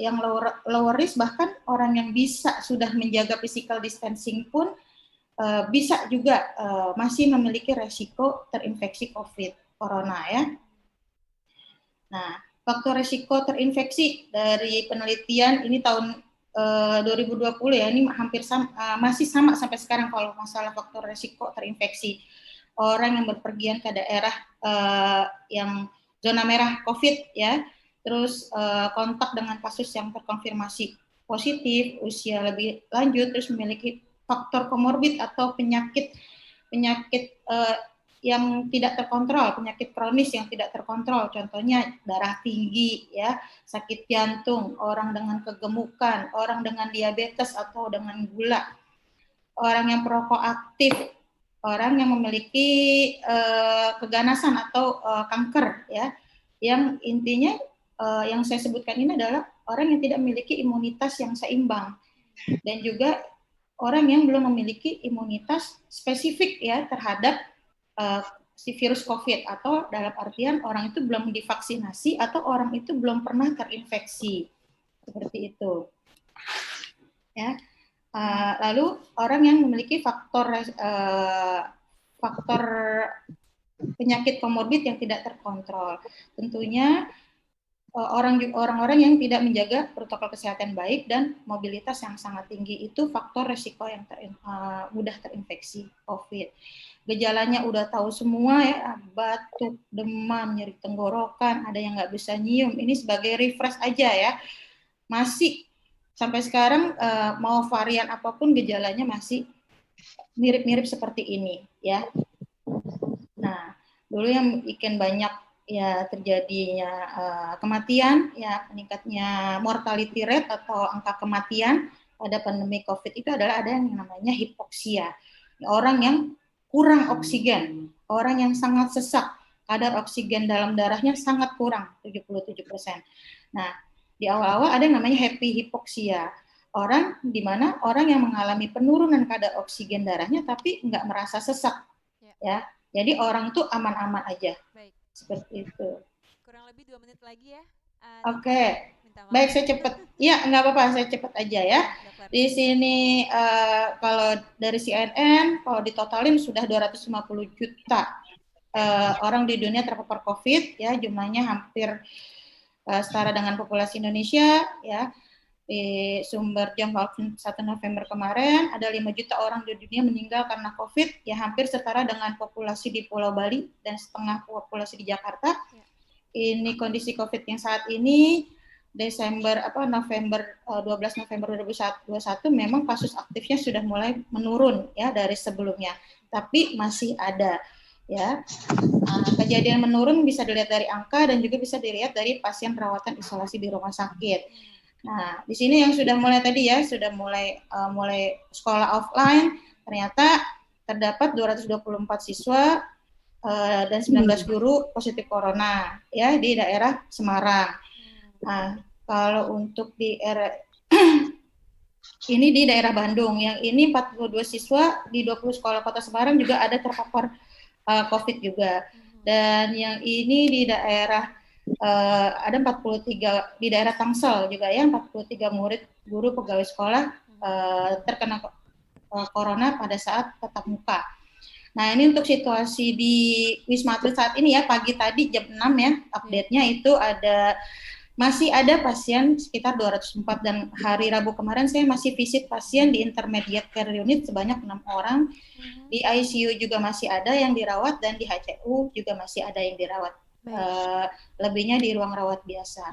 yang lower risk, bahkan orang yang bisa sudah menjaga physical distancing pun bisa juga masih memiliki resiko terinfeksi corona ya. Nah, faktor resiko terinfeksi dari penelitian ini tahun 2020 ya, ini hampir masih sama sampai sekarang kalau masalah faktor resiko terinfeksi. Orang yang berpergian ke daerah yang zona merah COVID ya, terus kontak dengan kasus yang terkonfirmasi positif, usia lebih lanjut, terus memiliki faktor komorbid atau penyakit yang tidak terkontrol, penyakit kronis yang tidak terkontrol, contohnya darah tinggi, ya, sakit jantung, orang dengan kegemukan, orang dengan diabetes atau dengan gula, orang yang perokok aktif, orang yang memiliki keganasan atau kanker, ya, yang intinya yang saya sebutkan ini adalah orang yang tidak memiliki imunitas yang seimbang dan juga orang yang belum memiliki imunitas spesifik ya terhadap si virus COVID, atau dalam artian orang itu belum divaksinasi atau orang itu belum pernah terinfeksi, seperti itu. Ya. Lalu orang yang memiliki faktor penyakit komorbid yang tidak terkontrol, tentunya orang-orang yang tidak menjaga protokol kesehatan baik dan mobilitas yang sangat tinggi itu faktor resiko yang mudah terinfeksi COVID. Gejalanya udah tahu semua ya, batuk, demam, nyeri tenggorokan, ada yang nggak bisa nyium. Ini sebagai refresh aja ya. Masih sampai sekarang mau varian apapun gejalanya masih mirip-mirip seperti ini ya. Nah, dulu yang bikin banyak ya terjadinya kematian, ya meningkatnya mortality rate atau angka kematian pada pandemi COVID itu adalah ada yang namanya hipoksia. Orang yang kurang oksigen, orang yang sangat sesak, kadar oksigen dalam darahnya sangat kurang, 77%. Nah, di awal-awal ada yang namanya happy hipoksia. Orang di mana orang yang mengalami penurunan kadar oksigen darahnya tapi nggak merasa sesak. Ya. Jadi orang tuh aman-aman aja.
Baik.
Seperti itu.
Kurang lebih 2 menit lagi ya.
Oke. Baik, saya cepat. Iya, nggak apa-apa, saya cepat aja ya. Di sini kalau dari CNN, kalau ditotalin sudah 250 juta orang di dunia terpapar COVID, ya, jumlahnya hampir setara dengan populasi Indonesia, ya. Di sumber jam 1 November kemarin, ada 5 juta orang di dunia meninggal karena COVID, ya hampir setara dengan populasi di Pulau Bali dan setengah populasi di Jakarta. Ini kondisi COVID yang saat ini, November 12 November 2021 memang kasus aktifnya sudah mulai menurun ya dari sebelumnya, tapi masih ada ya. Kejadian menurun bisa dilihat dari angka dan juga bisa dilihat dari pasien perawatan isolasi di rumah sakit. Nah, di sini yang sudah mulai tadi ya, sudah mulai sekolah offline, ternyata terdapat 224 siswa dan 19 guru positif corona ya di daerah Semarang. Nah, kalau untuk di ini di daerah Bandung, yang ini 42 siswa di 20 sekolah kota Semarang juga ada terpapar COVID juga. Dan yang ini di daerah ada 43 di daerah Tangsel juga ya, 43 murid, guru, pegawai sekolah terkena corona pada saat tatap muka. Nah, ini untuk situasi di Wisma Atlet saat ini ya, pagi tadi jam 6 ya, update-nya itu ada masih ada pasien sekitar 204 dan hari Rabu kemarin saya masih visit pasien di intermediate care unit sebanyak 6 orang. Di ICU juga masih ada yang dirawat dan di HCU juga masih ada yang dirawat. Lebihnya di ruang rawat biasa.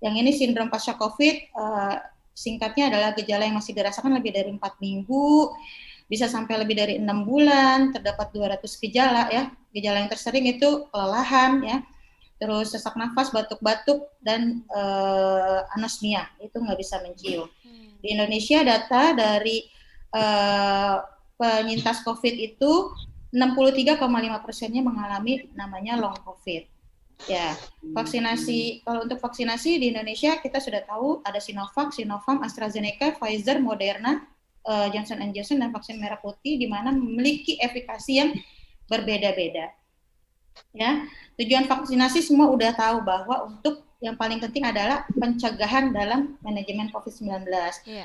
Yang ini sindrom pasca COVID, singkatnya adalah gejala yang masih dirasakan lebih dari 4 minggu, bisa sampai lebih dari 6 bulan, terdapat 200 gejala ya. Gejala yang tersering itu kelelahan ya, terus sesak nafas, batuk-batuk, dan anosmia, itu nggak bisa mencium. Di Indonesia data dari penyintas COVID itu 63,5%-nya mengalami namanya long COVID. Ya, vaksinasi, kalau untuk vaksinasi di Indonesia kita sudah tahu ada Sinovac, Sinovac, AstraZeneca, Pfizer, Moderna, Johnson & Johnson, dan vaksin merah putih, di mana memiliki efikasi yang berbeda-beda. Ya, tujuan vaksinasi semua udah tahu bahwa untuk yang paling penting adalah pencegahan dalam manajemen COVID-19.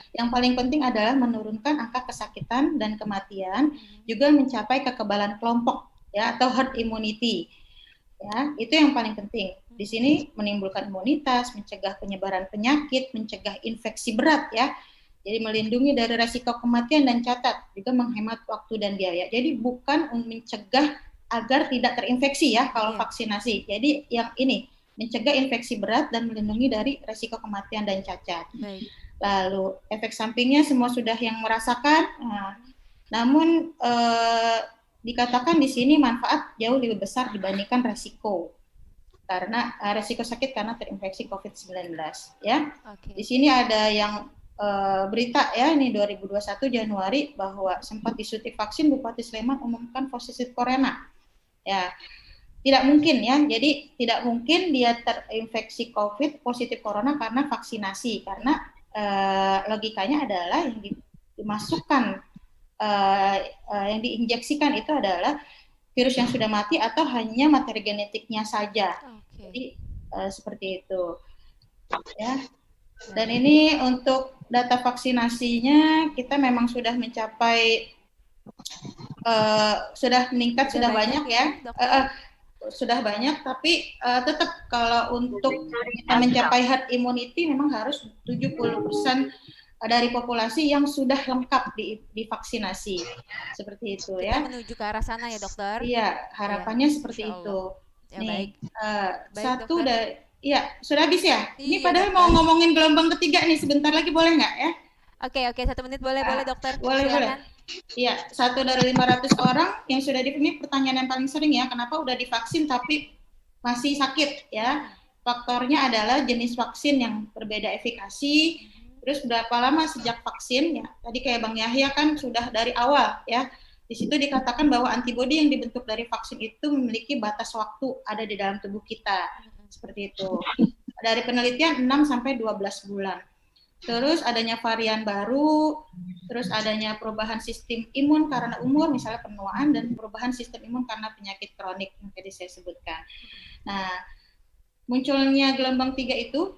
Yang paling penting adalah menurunkan angka kesakitan dan kematian, juga mencapai kekebalan kelompok ya atau herd immunity. Ya, itu yang paling penting. Di sini menimbulkan imunitas, mencegah penyebaran penyakit, mencegah infeksi berat ya. Jadi melindungi dari resiko kematian dan catat juga menghemat waktu dan biaya. Jadi bukan mencegah agar tidak terinfeksi ya kalau vaksinasi. Jadi yang ini mencegah infeksi berat dan melindungi dari resiko kematian dan cacat. Lalu efek sampingnya semua sudah yang merasakan. Namun dikatakan di sini manfaat jauh lebih besar dibandingkan resiko. Karena resiko sakit karena terinfeksi COVID-19 ya. Di sini ada yang berita ya, ini 2021 Januari bahwa sempat disuntik vaksin Bupati Sleman umumkan positif corona. Ya, tidak mungkin ya. Jadi tidak mungkin dia terinfeksi COVID positif corona karena vaksinasi. Karena logikanya adalah yang dimasukkan, yang diinjeksikan itu adalah virus yang sudah mati atau hanya materi genetiknya saja. Jadi seperti itu. Ya. Dan ini untuk data vaksinasinya kita memang sudah mencapai sudah meningkat, sudah banyak ya, sudah banyak, tapi tetap kalau untuk kita mencapai herd immunity memang harus 70% dari populasi yang sudah lengkap divaksinasi, seperti itu ya.
Kita menuju ke arah sana ya dokter.
Iya, harapannya seperti itu.
Ya,
nih,
baik,
satu
dokter.
dari, ya sudah habis ya. Ini
Iya,
padahal
dokter.
mau ngomongin gelombang ketiga nih, sebentar lagi boleh nggak ya?
Oke, 1 menit boleh dokter.
Boleh. Iya, 1 dari 500 orang yang sudah ini pertanyaan yang paling sering ya, kenapa udah divaksin tapi masih sakit ya? Faktornya adalah jenis vaksin yang berbeda efikasi, terus berapa lama sejak vaksin ya. Tadi kayak Bang Yahya kan sudah dari awal ya. Di situ dikatakan bahwa antibodi yang dibentuk dari vaksin itu memiliki batas waktu ada di dalam tubuh kita. Seperti itu. Dari penelitian 6 sampai 12 bulan. Terus adanya varian baru, terus adanya perubahan sistem imun karena umur, misalnya penuaan, dan perubahan sistem imun karena penyakit kronik yang tadi saya sebutkan. Nah, munculnya gelombang 3 itu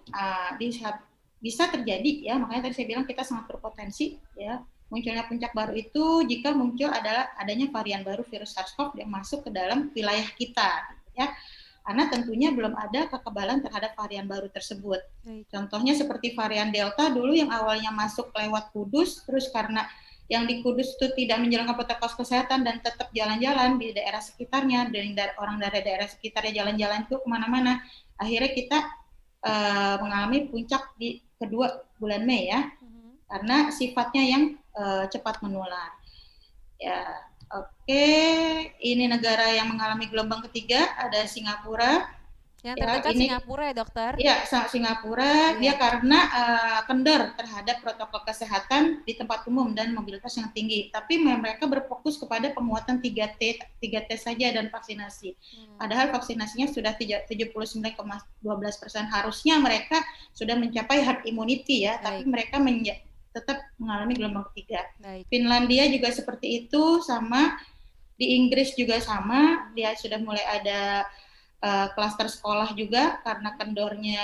bisa terjadi ya, makanya tadi saya bilang kita sangat berpotensi ya. Munculnya puncak baru itu jika muncul adalah adanya varian baru virus SARS-CoV yang masuk ke dalam wilayah kita ya. Karena tentunya belum ada kekebalan terhadap varian baru tersebut. Contohnya seperti varian Delta dulu yang awalnya masuk lewat Kudus, terus karena yang di Kudus itu tidak menjalankan protokol kesehatan dan tetap jalan-jalan di daerah sekitarnya, dan orang dari daerah sekitarnya jalan-jalan itu kemana-mana, akhirnya kita mengalami puncak di kedua bulan Mei ya, karena sifatnya yang cepat menular. Ya. Oke, ini negara yang mengalami gelombang ketiga, ada Singapura.
Yang terdekat ya, Singapura ya dokter?
Iya, Singapura, dia karena kendor terhadap protokol kesehatan di tempat umum dan mobilitas yang tinggi. Tapi mereka berfokus kepada penguatan 3T saja dan vaksinasi. Padahal vaksinasinya sudah 79,12%. Harusnya mereka sudah mencapai herd immunity ya, tapi mereka tetap mengalami gelombang ketiga. Finlandia juga seperti itu, sama di Inggris juga sama, dia sudah mulai ada klaster sekolah juga karena kendornya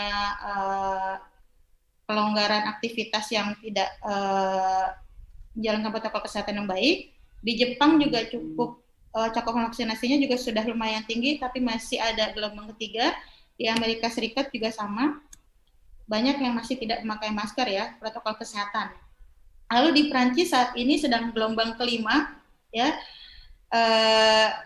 pelonggaran aktivitas yang tidak menjalankan protokol kesehatan yang baik. Di Jepang juga cukup cakupan vaksinasinya juga sudah lumayan tinggi, tapi masih ada gelombang ketiga. Di Amerika Serikat juga sama. banyak yang masih tidak memakai masker ya, protokol kesehatan. Lalu di Prancis saat ini sedang gelombang kelima, ya,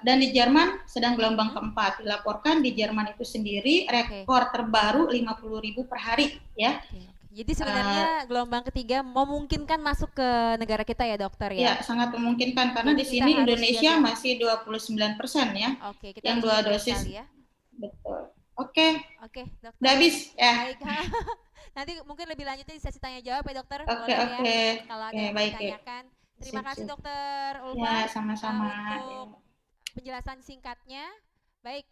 dan di Jerman sedang gelombang keempat. Dilaporkan di Jerman itu sendiri rekor terbaru 50.000 per hari, ya.
Jadi sebenarnya gelombang ketiga memungkinkan masuk ke negara kita ya dokter ya?
Ya, sangat memungkinkan karena
Jadi
di sini
kita harus
Indonesia
jaga.
masih 29% ya.
Oke, kita
yang
harus
2
jaga
dosis.
sekali ya.
Betul. Oke,
Oke, dokter.
udah habis ya.
Baik. Nanti mungkin lebih lanjutnya di sesi tanya jawab ya dokter.
Oke,
Boleh ya?
oke.
Kalau ada
Oke,
yang
baik,
ditanyakan. Terima
Sip,
kasih
sip.
dokter Ulfa
Ya, sama-sama.
untuk penjelasan singkatnya. Baik,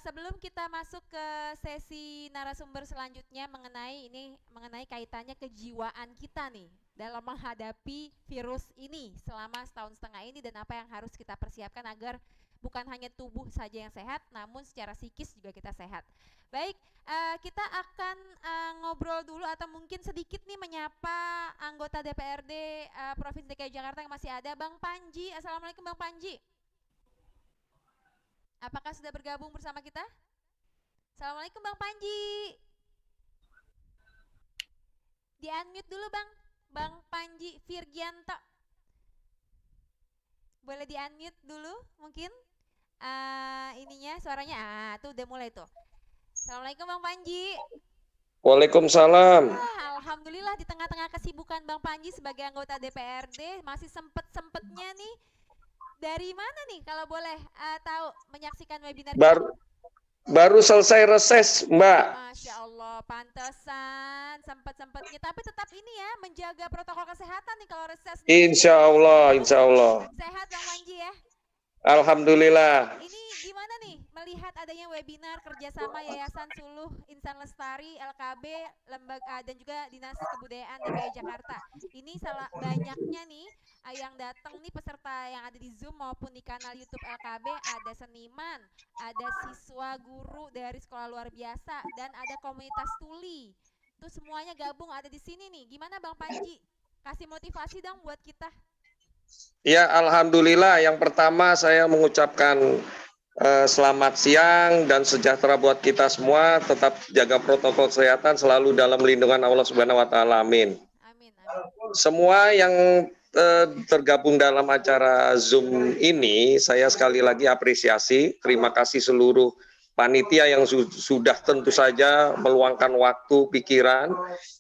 sebelum kita masuk ke sesi narasumber selanjutnya mengenai kaitannya kejiwaan kita nih dalam menghadapi virus ini selama setahun setengah ini dan apa yang harus kita persiapkan agar bukan hanya tubuh saja yang sehat, namun secara psikis juga kita sehat. Baik, kita akan ngobrol dulu atau mungkin sedikit nih menyapa anggota DPRD Provinsi DKI Jakarta yang masih ada, Bang Panji. Assalamualaikum Bang Panji. Apakah sudah bergabung bersama kita? Assalamualaikum Bang Panji. Di-unmute dulu Bang. Bang Panji Virgianto. Boleh di-unmute dulu mungkin? Suaranya, tuh udah mulai tuh. Assalamualaikum Bang Panji.
Waalaikumsalam.
Alhamdulillah di tengah-tengah kesibukan Bang Panji sebagai anggota DPRD masih sempet-sempetnya nih. Dari mana nih kalau boleh tahu menyaksikan webinar kita?
Baru selesai reses, Mbak.
Masya Allah, pantesan sempet-sempetnya. Tapi tetap ini ya, menjaga protokol kesehatan nih kalau reses.
Insya Allah, insya Allah.
Sehat Bang Panji ya?
Alhamdulillah.
Ini gimana nih melihat adanya webinar kerjasama Yayasan Suluh Insan Lestari, LKB, Lembaga dan juga Dinas Kebudayaan DKI Jakarta. Ini salah banyaknya nih yang datang nih peserta yang ada di Zoom maupun di kanal YouTube LKB, ada seniman, ada siswa guru dari sekolah luar biasa dan ada komunitas tuli. Itu semuanya gabung ada di sini nih. Gimana Bang Panji? Kasih motivasi dong buat kita.
Ya, alhamdulillah. Yang pertama saya mengucapkan selamat siang dan sejahtera buat kita semua. Tetap jaga protokol kesehatan, selalu dalam lindungan Allah Subhanahu wa taala. Amin.
Amin, amin.
Semua yang tergabung dalam acara Zoom ini, saya sekali lagi apresiasi. Terima kasih seluruh panitia yang sudah tentu saja meluangkan waktu, pikiran,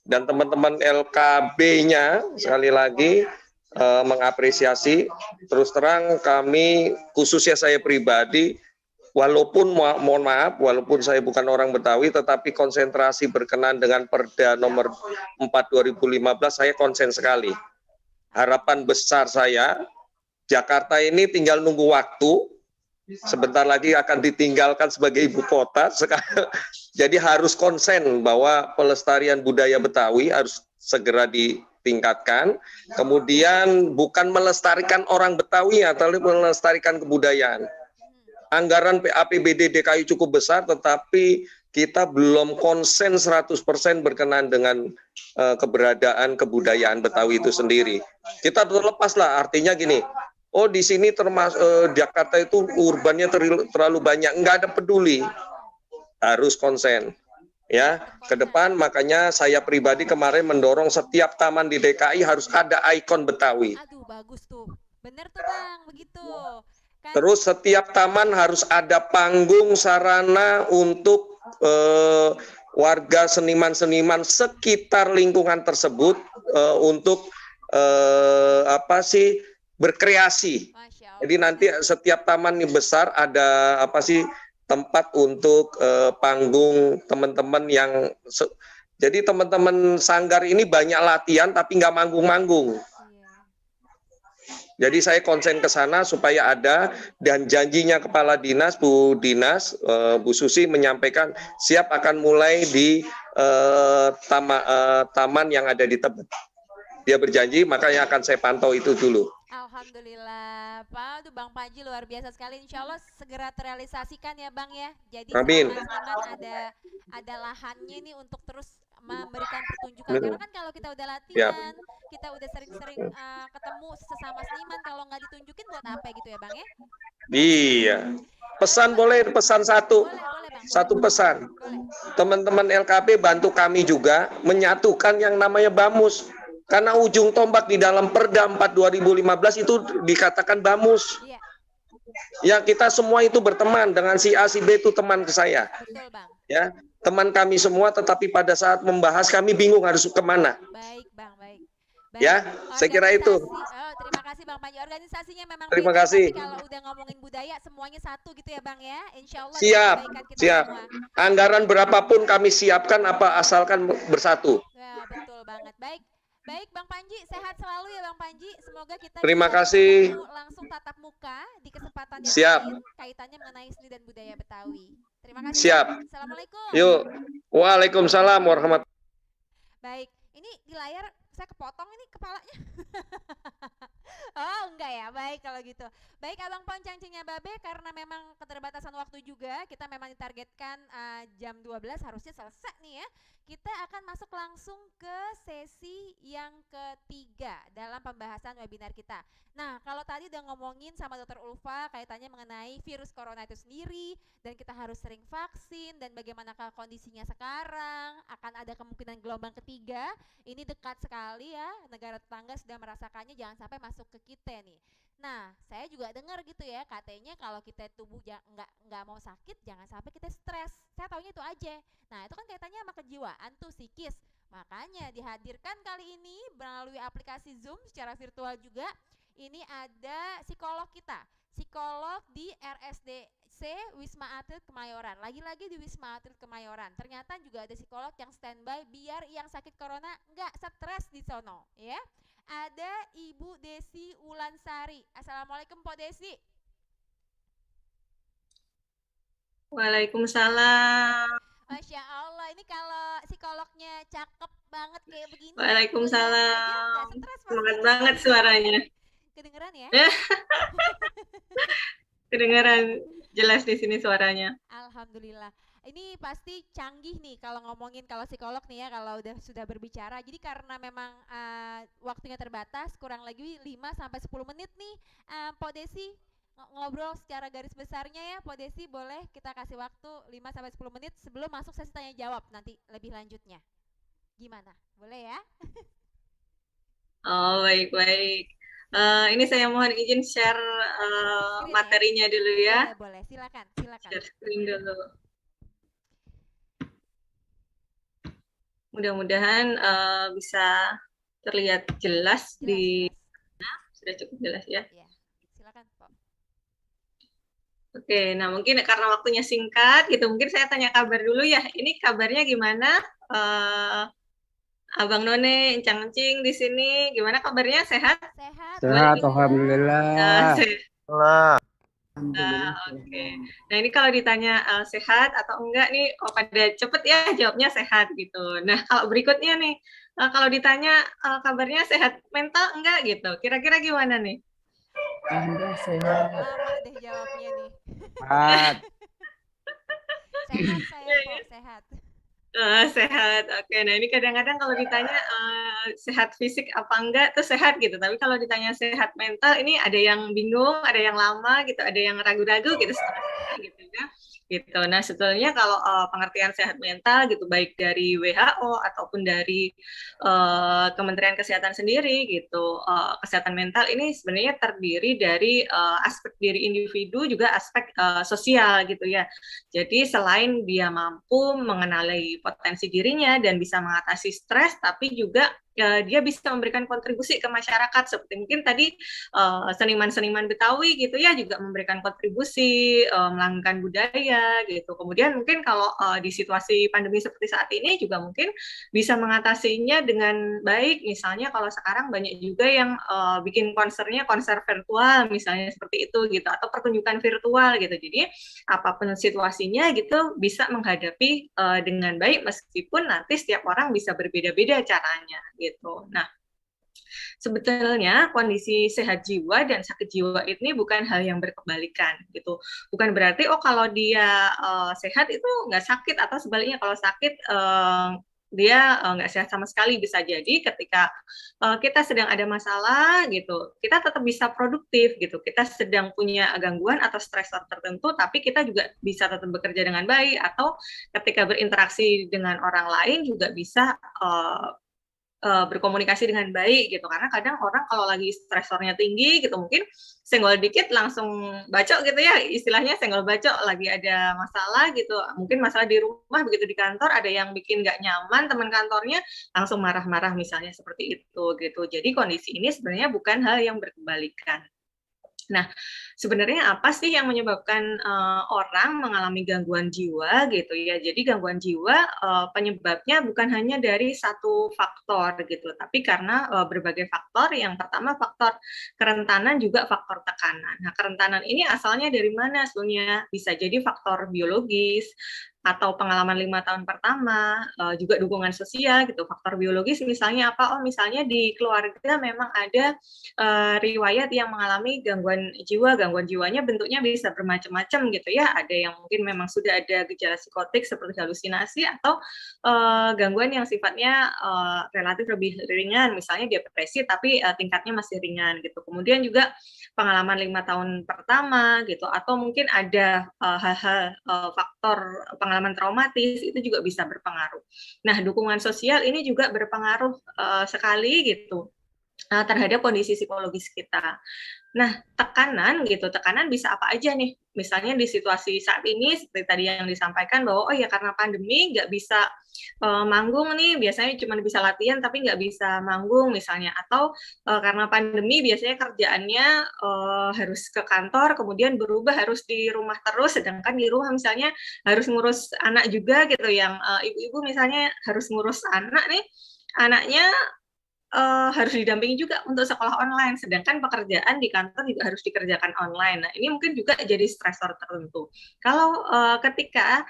dan teman-teman LKB-nya sekali lagi mengapresiasi. Terus terang kami, khususnya saya pribadi, walaupun mohon maaf, walaupun saya bukan orang Betawi, tetapi konsentrasi berkenan dengan Perda nomor 4 2015, saya konsen sekali. Harapan besar saya, Jakarta ini tinggal nunggu waktu, sebentar lagi akan ditinggalkan sebagai ibu kota, jadi harus konsen bahwa pelestarian budaya Betawi harus segera ditingkatkan, kemudian bukan melestarikan orang Betawi atau melestarikan kebudayaan. Anggaran APBD DKI cukup besar, tetapi kita belum konsen 100% berkenan dengan keberadaan kebudayaan Betawi itu sendiri. Kita terlepas lah, artinya gini, oh di sini termasuk Jakarta itu urbannya terlalu banyak, nggak ada peduli, harus konsen. Ya, ke depan makanya saya pribadi kemarin mendorong setiap taman di DKI harus ada ikon Betawi.
Aduh, bagus tuh. Bener tuh Bang, begitu. Kan?
Terus setiap taman harus ada panggung sarana untuk warga seniman-seniman sekitar lingkungan tersebut untuk berkreasi. Jadi nanti setiap taman yang besar ada tempat untuk panggung teman-teman yang jadi teman-teman sanggar ini banyak latihan tapi nggak manggung-manggung. Jadi saya konsen ke sana supaya ada, dan janjinya Kepala Dinas, Bu Dinas, Bu Susi menyampaikan siap akan mulai di taman yang ada di Tebet. Dia berjanji, makanya akan saya pantau itu dulu.
Alhamdulillah, Pak, tuh Bang Panji luar biasa sekali. Insya Allah segera terrealisasikan ya Bang ya. Jadi
amin.
Ada lahannya nih untuk terus memberikan pertunjukan. Karena kan kalau kita udah latihan, kita udah sering-sering ketemu sesama seniman, kalau nggak ditunjukin buat apa gitu ya Bang ya?
Iya. Pesan boleh, pesan satu.
Boleh, Bang. Bang.
satu
Boleh.
pesan.
Boleh.
Teman-teman LKP bantu kami juga menyatukan yang namanya BAMUS. Karena ujung tombak di dalam Perda 4 2015 itu dikatakan BAMUS.
Iya,
Ya, kita semua itu berteman, dengan si A, si B itu teman ke saya.
betul Bang.
Ya, teman kami semua, tetapi pada saat membahas kami bingung harus kemana.
Baik Bang, baik.
Ya, saya kira itu.
Oh, terima kasih Bang Panji. Organisasinya memang
Terima
beda,
kasih.
tapi kalau udah ngomongin budaya semuanya satu gitu ya Bang ya. Insya Allah
Siap,
demi kebaikan kita
siap.
semua.
Anggaran berapapun kami siapkan, apa asalkan bersatu.
Ya, betul banget. Baik. Baik Bang Panji, sehat selalu ya Bang Panji. Semoga kita
Terima
bisa
kasih.
ketemu langsung tatap muka di kesempatan yang
Siap.
lain kaitannya mengenai seni dan budaya Betawi. Terima kasih.
Siap.
Bang. Assalamualaikum.
Yuk. Waalaikumsalam warahmatullahi.
Baik, ini di layar saya kepotong ini kepalanya. Oh enggak ya, baik kalau gitu. Baik Abang Pon Cangcingnya Babe, karena memang keterbatasan waktu juga, kita memang ditargetkan jam 12 harusnya selesai nih ya. Kita akan masuk langsung ke sesi yang ketiga dalam pembahasan webinar kita. Nah, kalau tadi udah ngomongin sama Dr. Ulfa kaitannya mengenai virus corona itu sendiri, dan kita harus sering vaksin, dan bagaimanakah kondisinya sekarang, akan ada kemungkinan gelombang ketiga, ini dekat sekali ya, negara tetangga sudah merasakannya, jangan sampai masuk ke kita nih. Nah, saya juga dengar gitu ya, katanya kalau kita tubuh nggak mau sakit, jangan sampai kita stres. Saya taunya itu aja. Nah, itu kan kaitannya sama kejiwaan tuh, psikis. Makanya dihadirkan kali ini melalui aplikasi Zoom secara virtual juga. Ini ada psikolog kita, psikolog di RSDC Wisma Atlet Kemayoran. Lagi-lagi di Wisma Atlet Kemayoran. Ternyata juga ada psikolog yang standby biar yang sakit corona nggak stres di sono, ya. Ada Ibu Desi Wulansari. Assalamualaikum Pak Desi.
Waalaikumsalam.
Masya Allah, ini kalau psikolognya cakep banget kayak begini.
Waalaikumsalam.
Nggak stres,
Semangat banget suaranya.
Kedengeran ya?
Kedengeran jelas di sini suaranya.
Alhamdulillah. Ini pasti canggih nih kalau ngomongin kalau psikolog nih ya, kalau sudah berbicara. Jadi karena memang waktunya terbatas, kurang lagi 5-10 menit nih, Pak Desi ngobrol secara garis besarnya ya. Pak Desi boleh kita kasih waktu 5-10 menit sebelum masuk sesi tanya jawab nanti lebih lanjutnya. Gimana? Boleh ya?
Oh, baik-baik. Ini saya mohon izin share materinya dulu ya.
Boleh, silakan.
Share screen dulu. Mudah-mudahan bisa terlihat jelas di sudah cukup jelas ya.
Iya, silakan Pak.
Oke, nah mungkin karena waktunya singkat gitu, mungkin saya tanya kabar dulu ya. Ini kabarnya gimana? Abang None, Encang Encing di sini, gimana kabarnya? Sehat?
Sehat, alhamdulillah.
Oke. Nah ini kalau ditanya sehat atau enggak nih, pada cepet ya jawabnya sehat gitu. Nah kalau berikutnya nih, kalau ditanya kabarnya sehat mental enggak gitu, kira-kira gimana nih?
Anda sehat.
Lama deh jawabnya nih.
Sehat.
Sehat saya kok, sehat.
Sehat, oke. Nah ini kadang-kadang kalau ditanya sehat fisik apa enggak tuh sehat gitu, tapi kalau ditanya sehat mental ini ada yang bingung, ada yang lama gitu, ada yang ragu-ragu gitu, setengah-setengah gitu ya. Gitu. Nah sebetulnya kalau pengertian sehat mental gitu, baik dari WHO ataupun dari Kementerian Kesehatan sendiri gitu, kesehatan mental ini sebenarnya terdiri dari aspek diri individu juga aspek sosial gitu ya. Jadi selain dia mampu mengenali potensi dirinya dan bisa mengatasi stres, tapi juga dia bisa memberikan kontribusi ke masyarakat seperti mungkin tadi seniman-seniman Betawi gitu ya juga memberikan kontribusi melanggang budaya gitu. Kemudian mungkin kalau di situasi pandemi seperti saat ini juga mungkin bisa mengatasinya dengan baik. Misalnya kalau sekarang banyak juga yang bikin konsernya konser virtual misalnya seperti itu gitu, atau pertunjukan virtual gitu. Jadi apapun situasinya gitu bisa menghadapi dengan baik meskipun nanti setiap orang bisa berbeda-beda caranya gitu. Nah, sebetulnya kondisi sehat jiwa dan sakit jiwa ini bukan hal yang berkebalikan gitu. Bukan berarti kalau dia sehat itu nggak sakit, atau sebaliknya kalau sakit dia nggak sehat sama sekali. Bisa jadi ketika kita sedang ada masalah gitu, kita tetap bisa produktif gitu. Kita sedang punya gangguan atau stresor tertentu, tapi kita juga bisa tetap bekerja dengan baik, atau ketika berinteraksi dengan orang lain juga bisa berkomunikasi dengan baik gitu. Karena kadang orang kalau lagi stresornya tinggi gitu, mungkin senggol dikit langsung bacok gitu ya, istilahnya senggol bacok, lagi ada masalah gitu, mungkin masalah di rumah, begitu di kantor ada yang bikin nggak nyaman teman kantornya, langsung marah-marah misalnya, seperti itu gitu. Jadi kondisi ini sebenarnya bukan hal yang berkebalikan. Nah, sebenarnya apa sih yang menyebabkan orang mengalami gangguan jiwa gitu ya? Jadi gangguan jiwa penyebabnya bukan hanya dari satu faktor gitu, tapi karena berbagai faktor. Yang pertama faktor kerentanan, juga faktor tekanan. Nah, kerentanan ini asalnya dari mana sebenarnya? Bisa jadi faktor biologis, atau pengalaman 5 tahun pertama, juga dukungan sosial gitu. Faktor biologis misalnya apa? Oh, misalnya di keluarga memang ada riwayat yang mengalami gangguan jiwa. Gangguan jiwanya bentuknya bisa bermacam-macam gitu ya. Ada yang mungkin memang sudah ada gejala psikotik seperti halusinasi, atau gangguan yang sifatnya relatif lebih ringan, misalnya depresi tapi tingkatnya masih ringan gitu. Kemudian juga pengalaman 5 tahun pertama gitu, atau mungkin ada hal-hal faktor pengalaman traumatis, itu juga bisa berpengaruh. Nah, dukungan sosial ini juga berpengaruh sekali gitu terhadap kondisi psikologis kita. Nah, tekanan gitu, tekanan bisa apa aja nih? Misalnya di situasi saat ini seperti tadi yang disampaikan bahwa oh ya karena pandemi nggak bisa manggung nih, biasanya cuma bisa latihan tapi nggak bisa manggung misalnya, atau karena pandemi biasanya kerjaannya harus ke kantor, kemudian berubah harus di rumah terus, sedangkan di rumah misalnya harus ngurus anak juga gitu, yang ibu-ibu misalnya harus ngurus anak nih, anaknya harus didampingi juga untuk sekolah online, sedangkan pekerjaan di kantor juga harus dikerjakan online. Nah, ini mungkin juga jadi stresor tertentu. Kalau ketika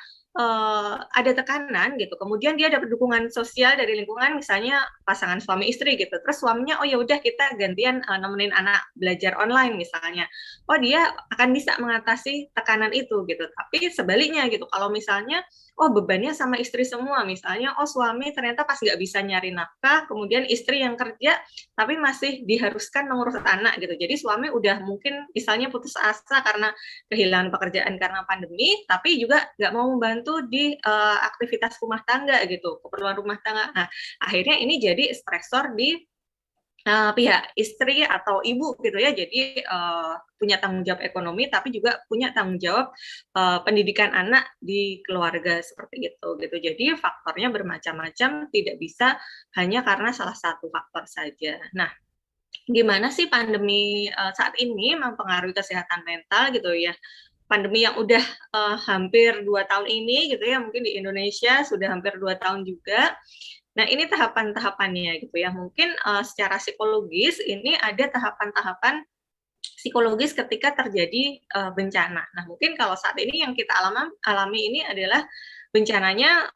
ada tekanan gitu, kemudian dia dapat dukungan sosial dari lingkungan, misalnya pasangan suami istri gitu, terus suaminya oh ya udah kita gantian nemenin anak belajar online misalnya, oh dia akan bisa mengatasi tekanan itu gitu. Tapi sebaliknya gitu, kalau misalnya oh bebannya sama istri semua, misalnya oh suami ternyata pas nggak bisa nyari nafkah, kemudian istri yang kerja tapi masih diharuskan mengurus anak gitu, jadi suami udah mungkin misalnya putus asa karena kehilangan pekerjaan karena pandemi, tapi juga nggak mau membantu di aktivitas rumah tangga gitu, keperluan rumah tangga. Nah, akhirnya ini jadi stresor di pihak istri atau ibu gitu ya, jadi punya tanggung jawab ekonomi tapi juga punya tanggung jawab pendidikan anak di keluarga, seperti itu gitu. Jadi faktornya bermacam-macam, tidak bisa hanya karena salah satu faktor saja. Nah, gimana sih pandemi saat ini mempengaruhi kesehatan mental gitu ya? Pandemi yang udah hampir 2 tahun ini gitu ya, mungkin di Indonesia sudah hampir 2 tahun juga. Nah, ini tahapan-tahapannya gitu ya. Mungkin secara psikologis ini ada tahapan-tahapan psikologis ketika terjadi bencana. Nah, mungkin kalau saat ini yang kita alami ini adalah bencananya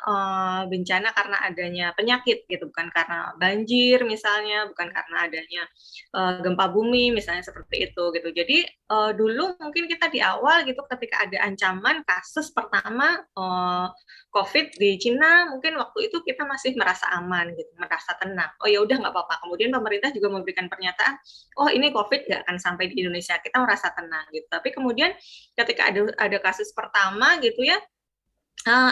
bencana karena adanya penyakit gitu, bukan karena banjir misalnya, bukan karena adanya gempa bumi misalnya, seperti itu gitu. Jadi dulu mungkin kita di awal gitu ketika ada ancaman kasus pertama COVID di Cina, mungkin waktu itu kita masih merasa aman gitu, merasa tenang. Oh ya udah nggak apa-apa. Kemudian pemerintah juga memberikan pernyataan, oh ini COVID nggak akan sampai di Indonesia, kita merasa tenang gitu. Tapi kemudian ketika ada kasus pertama gitu ya,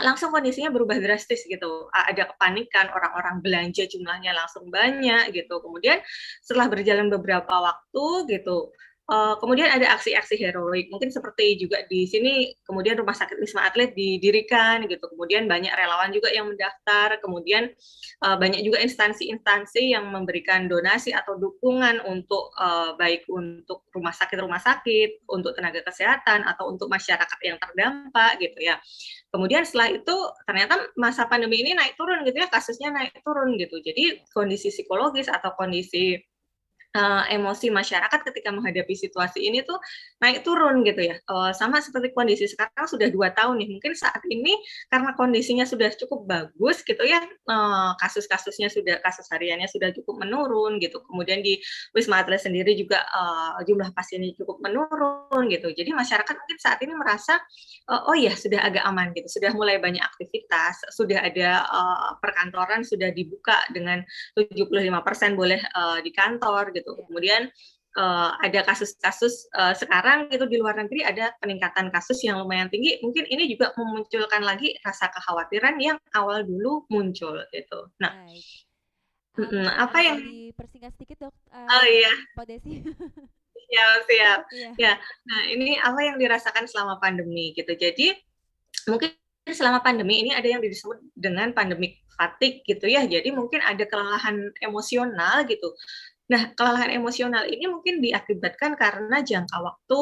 langsung kondisinya berubah drastis gitu. Ada kepanikan, orang-orang belanja jumlahnya langsung banyak gitu. Kemudian setelah berjalan beberapa waktu gitu, kemudian ada aksi-aksi heroik, mungkin seperti juga di sini, kemudian Rumah Sakit Wisma Atlet didirikan gitu, kemudian banyak relawan juga yang mendaftar, kemudian banyak juga instansi-instansi yang memberikan donasi atau dukungan untuk baik untuk rumah sakit, untuk tenaga kesehatan, atau untuk masyarakat yang terdampak gitu ya. Kemudian setelah itu ternyata masa pandemi ini naik turun gitu ya, kasusnya naik turun gitu. Jadi kondisi psikologis atau kondisi emosi masyarakat ketika menghadapi situasi ini tuh naik turun gitu ya. Sama seperti kondisi sekarang sudah 2 tahun nih. Mungkin saat ini karena kondisinya sudah cukup bagus gitu ya, kasus hariannya sudah cukup menurun gitu. Kemudian di Wisma Atlet sendiri juga jumlah pasiennya cukup menurun gitu. Jadi masyarakat mungkin saat ini merasa oh ya sudah agak aman gitu. Sudah mulai banyak aktivitas, sudah ada perkantoran sudah dibuka dengan 75% boleh di kantor gitu. Kemudian ada kasus-kasus sekarang gitu di luar negeri ada peningkatan kasus yang lumayan tinggi. Mungkin ini juga memunculkan lagi rasa kekhawatiran yang awal dulu muncul gitu. Nah, apa yang
dipersingkat sedikit dok?
Oh iya,
Pak Desi.
siap.
Iya.
Ya, nah ini apa yang dirasakan selama pandemi gitu. Jadi mungkin selama pandemi ini ada yang disebut dengan pandemic fatigue gitu ya. Jadi mungkin ada kelelahan emosional gitu. Nah, kelelahan emosional ini mungkin diakibatkan karena jangka waktu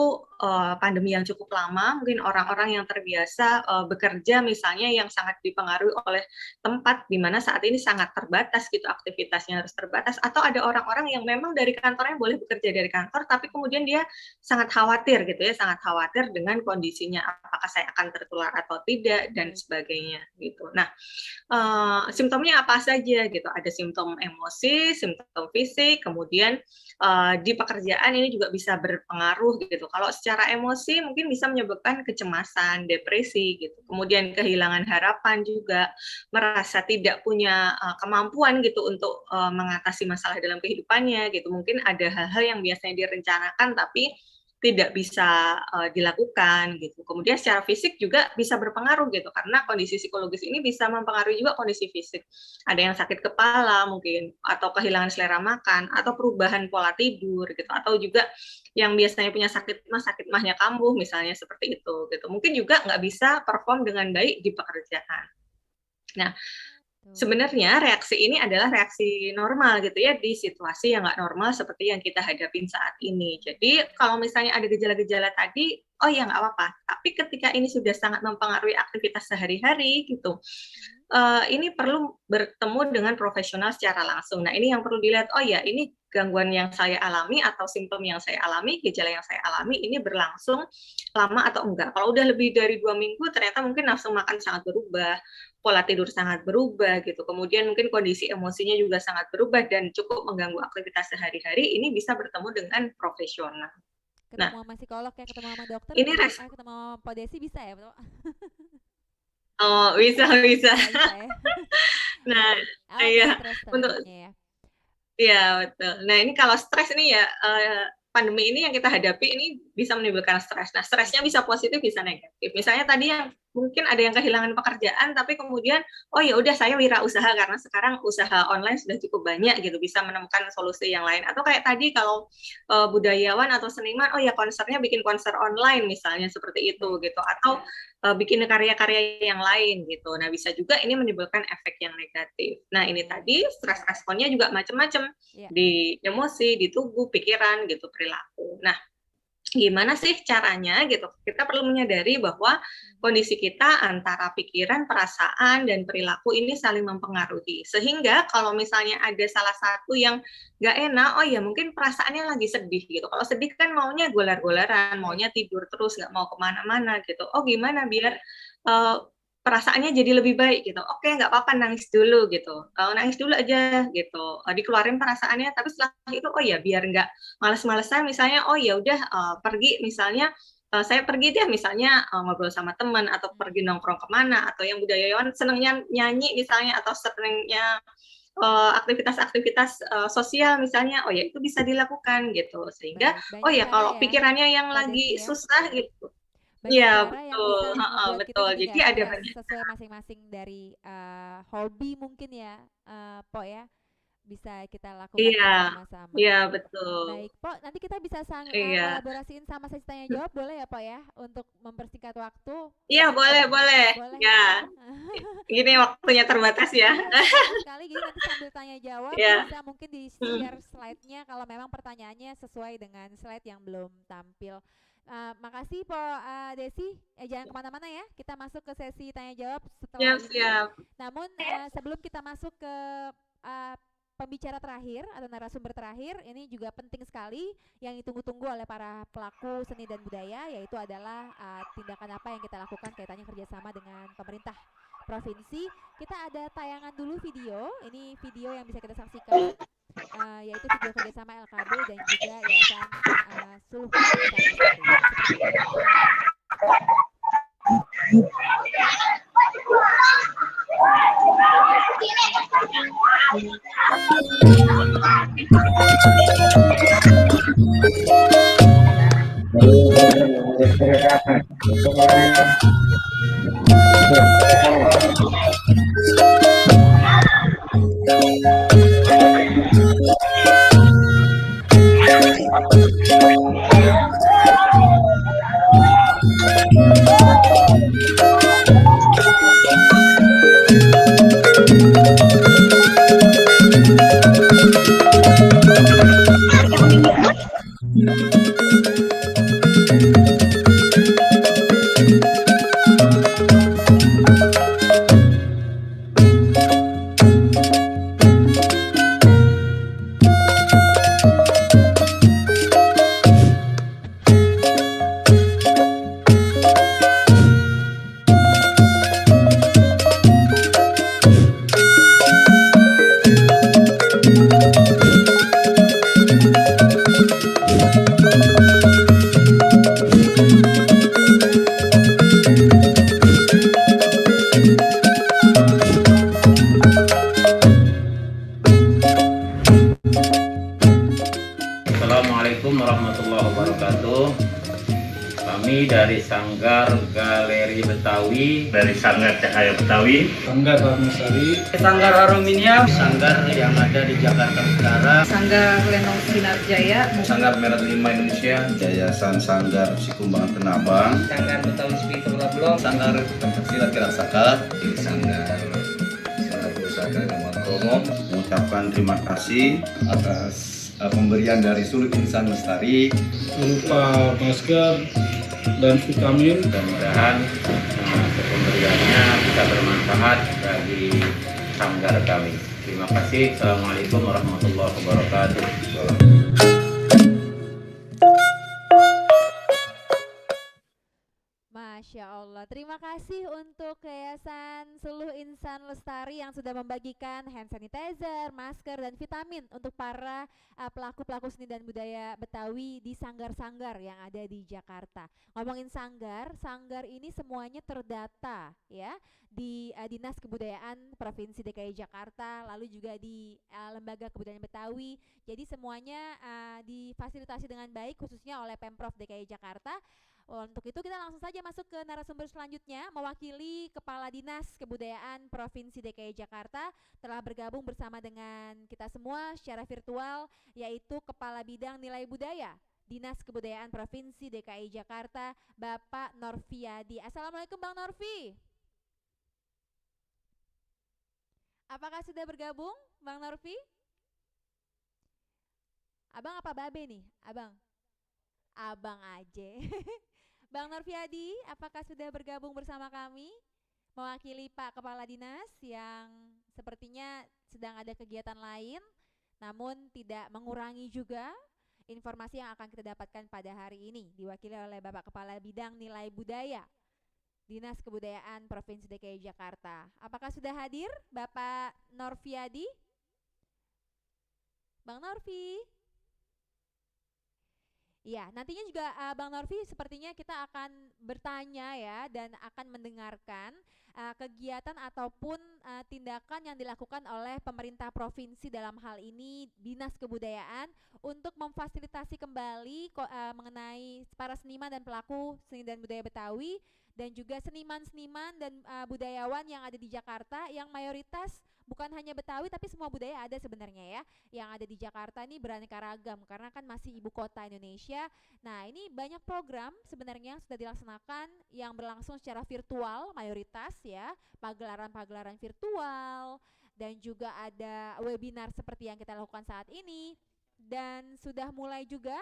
pandemi yang cukup lama, mungkin orang-orang yang terbiasa bekerja misalnya yang sangat dipengaruhi oleh tempat di mana saat ini sangat terbatas gitu, aktivitasnya harus terbatas, atau ada orang-orang yang memang dari kantornya boleh bekerja dari kantor, tapi kemudian dia sangat khawatir gitu ya, sangat khawatir dengan kondisinya, apakah saya akan tertular atau tidak, dan sebagainya gitu. Nah, simptomnya apa saja gitu, ada simptom emosi, simptom fisik, kemudian di pekerjaan ini juga bisa berpengaruh gitu. Kalau secara emosi mungkin bisa menyebabkan kecemasan, depresi gitu. Kemudian kehilangan harapan juga, merasa tidak punya kemampuan gitu untuk mengatasi masalah dalam kehidupannya gitu. Mungkin ada hal-hal yang biasanya direncanakan tapi tidak bisa dilakukan gitu. Kemudian secara fisik juga bisa berpengaruh gitu karena kondisi psikologis ini bisa mempengaruhi juga kondisi fisik. Ada yang sakit kepala mungkin atau kehilangan selera makan atau perubahan pola tidur gitu atau juga yang biasanya punya sakit mahnya kambuh misalnya seperti itu gitu. Mungkin juga nggak bisa perform dengan baik di pekerjaan. Nah, sebenarnya reaksi ini adalah reaksi normal gitu ya di situasi yang nggak normal seperti yang kita hadapin saat ini. Jadi kalau misalnya ada gejala-gejala tadi, oh ya nggak apa-apa. Tapi ketika ini sudah sangat mempengaruhi aktivitas sehari-hari gitu, ini perlu bertemu dengan profesional secara langsung. Nah ini yang perlu dilihat, oh ya ini gangguan yang saya alami atau simptom yang saya alami, gejala yang saya alami ini berlangsung lama atau enggak. Kalau udah lebih dari 2 minggu ternyata mungkin nafsu makan sangat berubah, pola tidur sangat berubah gitu. Kemudian mungkin kondisi emosinya juga sangat berubah dan cukup mengganggu aktivitas sehari-hari, ini bisa bertemu dengan profesional.
Ketemu sama psikolog ya, ketemu sama dokter,
ini
ketemu sama Pak Desi bisa ya, Pak?
Oh, bisa.
Ya?
Nah, iya untuk Iya, betul. Nah, ini kalau stres ini ya pandemi ini yang kita hadapi ini bisa menimbulkan stres. Nah, stresnya bisa positif, bisa negatif. Misalnya tadi yang mungkin ada yang kehilangan pekerjaan, tapi kemudian, oh ya udah saya wirausaha karena sekarang usaha online sudah cukup banyak gitu, bisa menemukan solusi yang lain. Atau kayak tadi kalau budayawan atau seniman, oh ya konsernya bikin konser online misalnya seperti itu gitu. Atau bikin karya-karya yang lain gitu. Nah, bisa juga ini menimbulkan efek yang negatif. Nah, ini tadi stres responnya juga macam-macam di emosi, di tubuh, pikiran gitu, perilaku. Nah, gimana sih caranya gitu? Kita perlu menyadari bahwa kondisi kita antara pikiran, perasaan, dan perilaku ini saling mempengaruhi. Sehingga kalau misalnya ada salah satu yang nggak enak, oh ya mungkin perasaannya lagi sedih gitu. Kalau sedih kan maunya golar-golaran, maunya tidur terus, nggak mau kemana-mana gitu. Oh gimana biar perasaannya jadi lebih baik gitu. Oke, nggak apa-apa nangis dulu gitu. Nangis dulu aja gitu. Dikeluarin perasaannya, tapi setelah itu oh ya biar nggak males-malesan misalnya oh ya udah pergi misalnya saya pergi deh misalnya ngobrol sama teman atau pergi nongkrong kemana atau yang budayawan senengnya nyanyi misalnya atau senengnya aktivitas-aktivitas sosial misalnya oh ya itu bisa dilakukan gitu. Sehingga oh ya kalau pikirannya yang lagi susah gitu. Iya betul, betul. Jadi ada banyak
sesuai masing-masing dari hobi mungkin ya, Po ya, bisa kita lakukan bersama-sama.
Iya betul.
Baik, Po, nanti kita bisa kolaborasiin sama sesi tanya jawab boleh ya, Po ya, untuk mempersingkat waktu.
Iya boleh. Ya, gini waktunya terbatas ya.
Sekali gini nanti sambil tanya jawab bisa mungkin di share slide-nya kalau memang pertanyaannya sesuai dengan slide yang belum tampil. Makasih Po Desi, jangan kemana-mana ya, kita masuk ke sesi tanya jawab setelah ini. Namun sebelum kita masuk ke pembicara terakhir atau narasumber terakhir ini juga penting sekali yang ditunggu-tunggu oleh para pelaku seni dan budaya, yaitu adalah tindakan apa yang kita lakukan kaitannya kerjasama dengan pemerintah provinsi. Kita ada tayangan dulu video, ini video yang bisa kita saksikan, yaitu video kerjasama LKB dan juga Yayasan Suluh Insan Lestari.
Assalamualaikum warahmatullahi wabarakatuh. Kami dari Sanggar Galeri Betawi,
dari Sanggar Cahaya Betawi,
Sanggar Harmosari,
Sanggar Aluminium, Sanggar yang ada di Jakarta Utara,
Sanggar Lenong Sinar Jaya,
Sanggar Merah 5 Indonesia, Yayasan Sanggar Sikumbangan Tenabang,
Sanggar Betawi Speaker Blok,
Sanggar Pencaksilat Kiraksaka, Sanggar Pusaka Gamal Romo, mengucapkan terima kasih atas pemberian dari Suluh Insan Lestari
berupa masker dan vitamin.
Mudah-mudahan pemberiannya bisa bermanfaat bagi sanggar kami. Terima kasih. Assalamualaikum warahmatullahi wabarakatuh.
Masya Allah, terima kasih untuk Yayasan Suluh Insan Lestari yang sudah membagikan hand sanitizer, masker, dan vitamin untuk para pelaku-pelaku seni dan budaya Betawi di sanggar-sanggar yang ada di Jakarta. Ngomongin sanggar, sanggar ini semuanya terdata ya di Dinas Kebudayaan Provinsi DKI Jakarta, lalu juga di Lembaga Kebudayaan Betawi. Jadi semuanya difasilitasi dengan baik khususnya oleh Pemprov DKI Jakarta. Untuk itu kita langsung saja masuk ke narasumber selanjutnya. Mewakili Kepala Dinas Kebudayaan Provinsi DKI Jakarta telah bergabung bersama dengan kita semua secara virtual, yaitu Kepala Bidang Nilai Budaya Dinas Kebudayaan Provinsi DKI Jakarta, Bapak Norviadi. Assalamualaikum Bang Norvi. Apakah sudah bergabung Bang Norvi? Abang apa babe nih? Abang aja. Bang Norviadi, apakah sudah bergabung bersama kami mewakili Pak Kepala Dinas yang sepertinya sedang ada kegiatan lain, namun tidak mengurangi juga informasi yang akan kita dapatkan pada hari ini, diwakili oleh Bapak Kepala Bidang Nilai Budaya Dinas Kebudayaan Provinsi DKI Jakarta. Apakah sudah hadir Bapak Norviadi? Bang Norvi? Iya, nantinya juga Bang Norvi sepertinya kita akan bertanya ya dan akan mendengarkan kegiatan ataupun tindakan yang dilakukan oleh pemerintah provinsi, dalam hal ini Dinas Kebudayaan, untuk memfasilitasi kembali mengenai para seniman dan pelaku seni dan budaya Betawi, dan juga seniman-seniman dan budayawan yang ada di Jakarta yang mayoritas bukan hanya Betawi tapi semua budaya ada sebenarnya ya. Yang ada di Jakarta ini beraneka ragam karena kan masih ibu kota Indonesia. Nah, ini banyak program sebenarnya yang sudah dilaksanakan yang berlangsung secara virtual mayoritas ya, pagelaran-pagelaran virtual, dan juga ada webinar seperti yang kita lakukan saat ini. Dan sudah mulai juga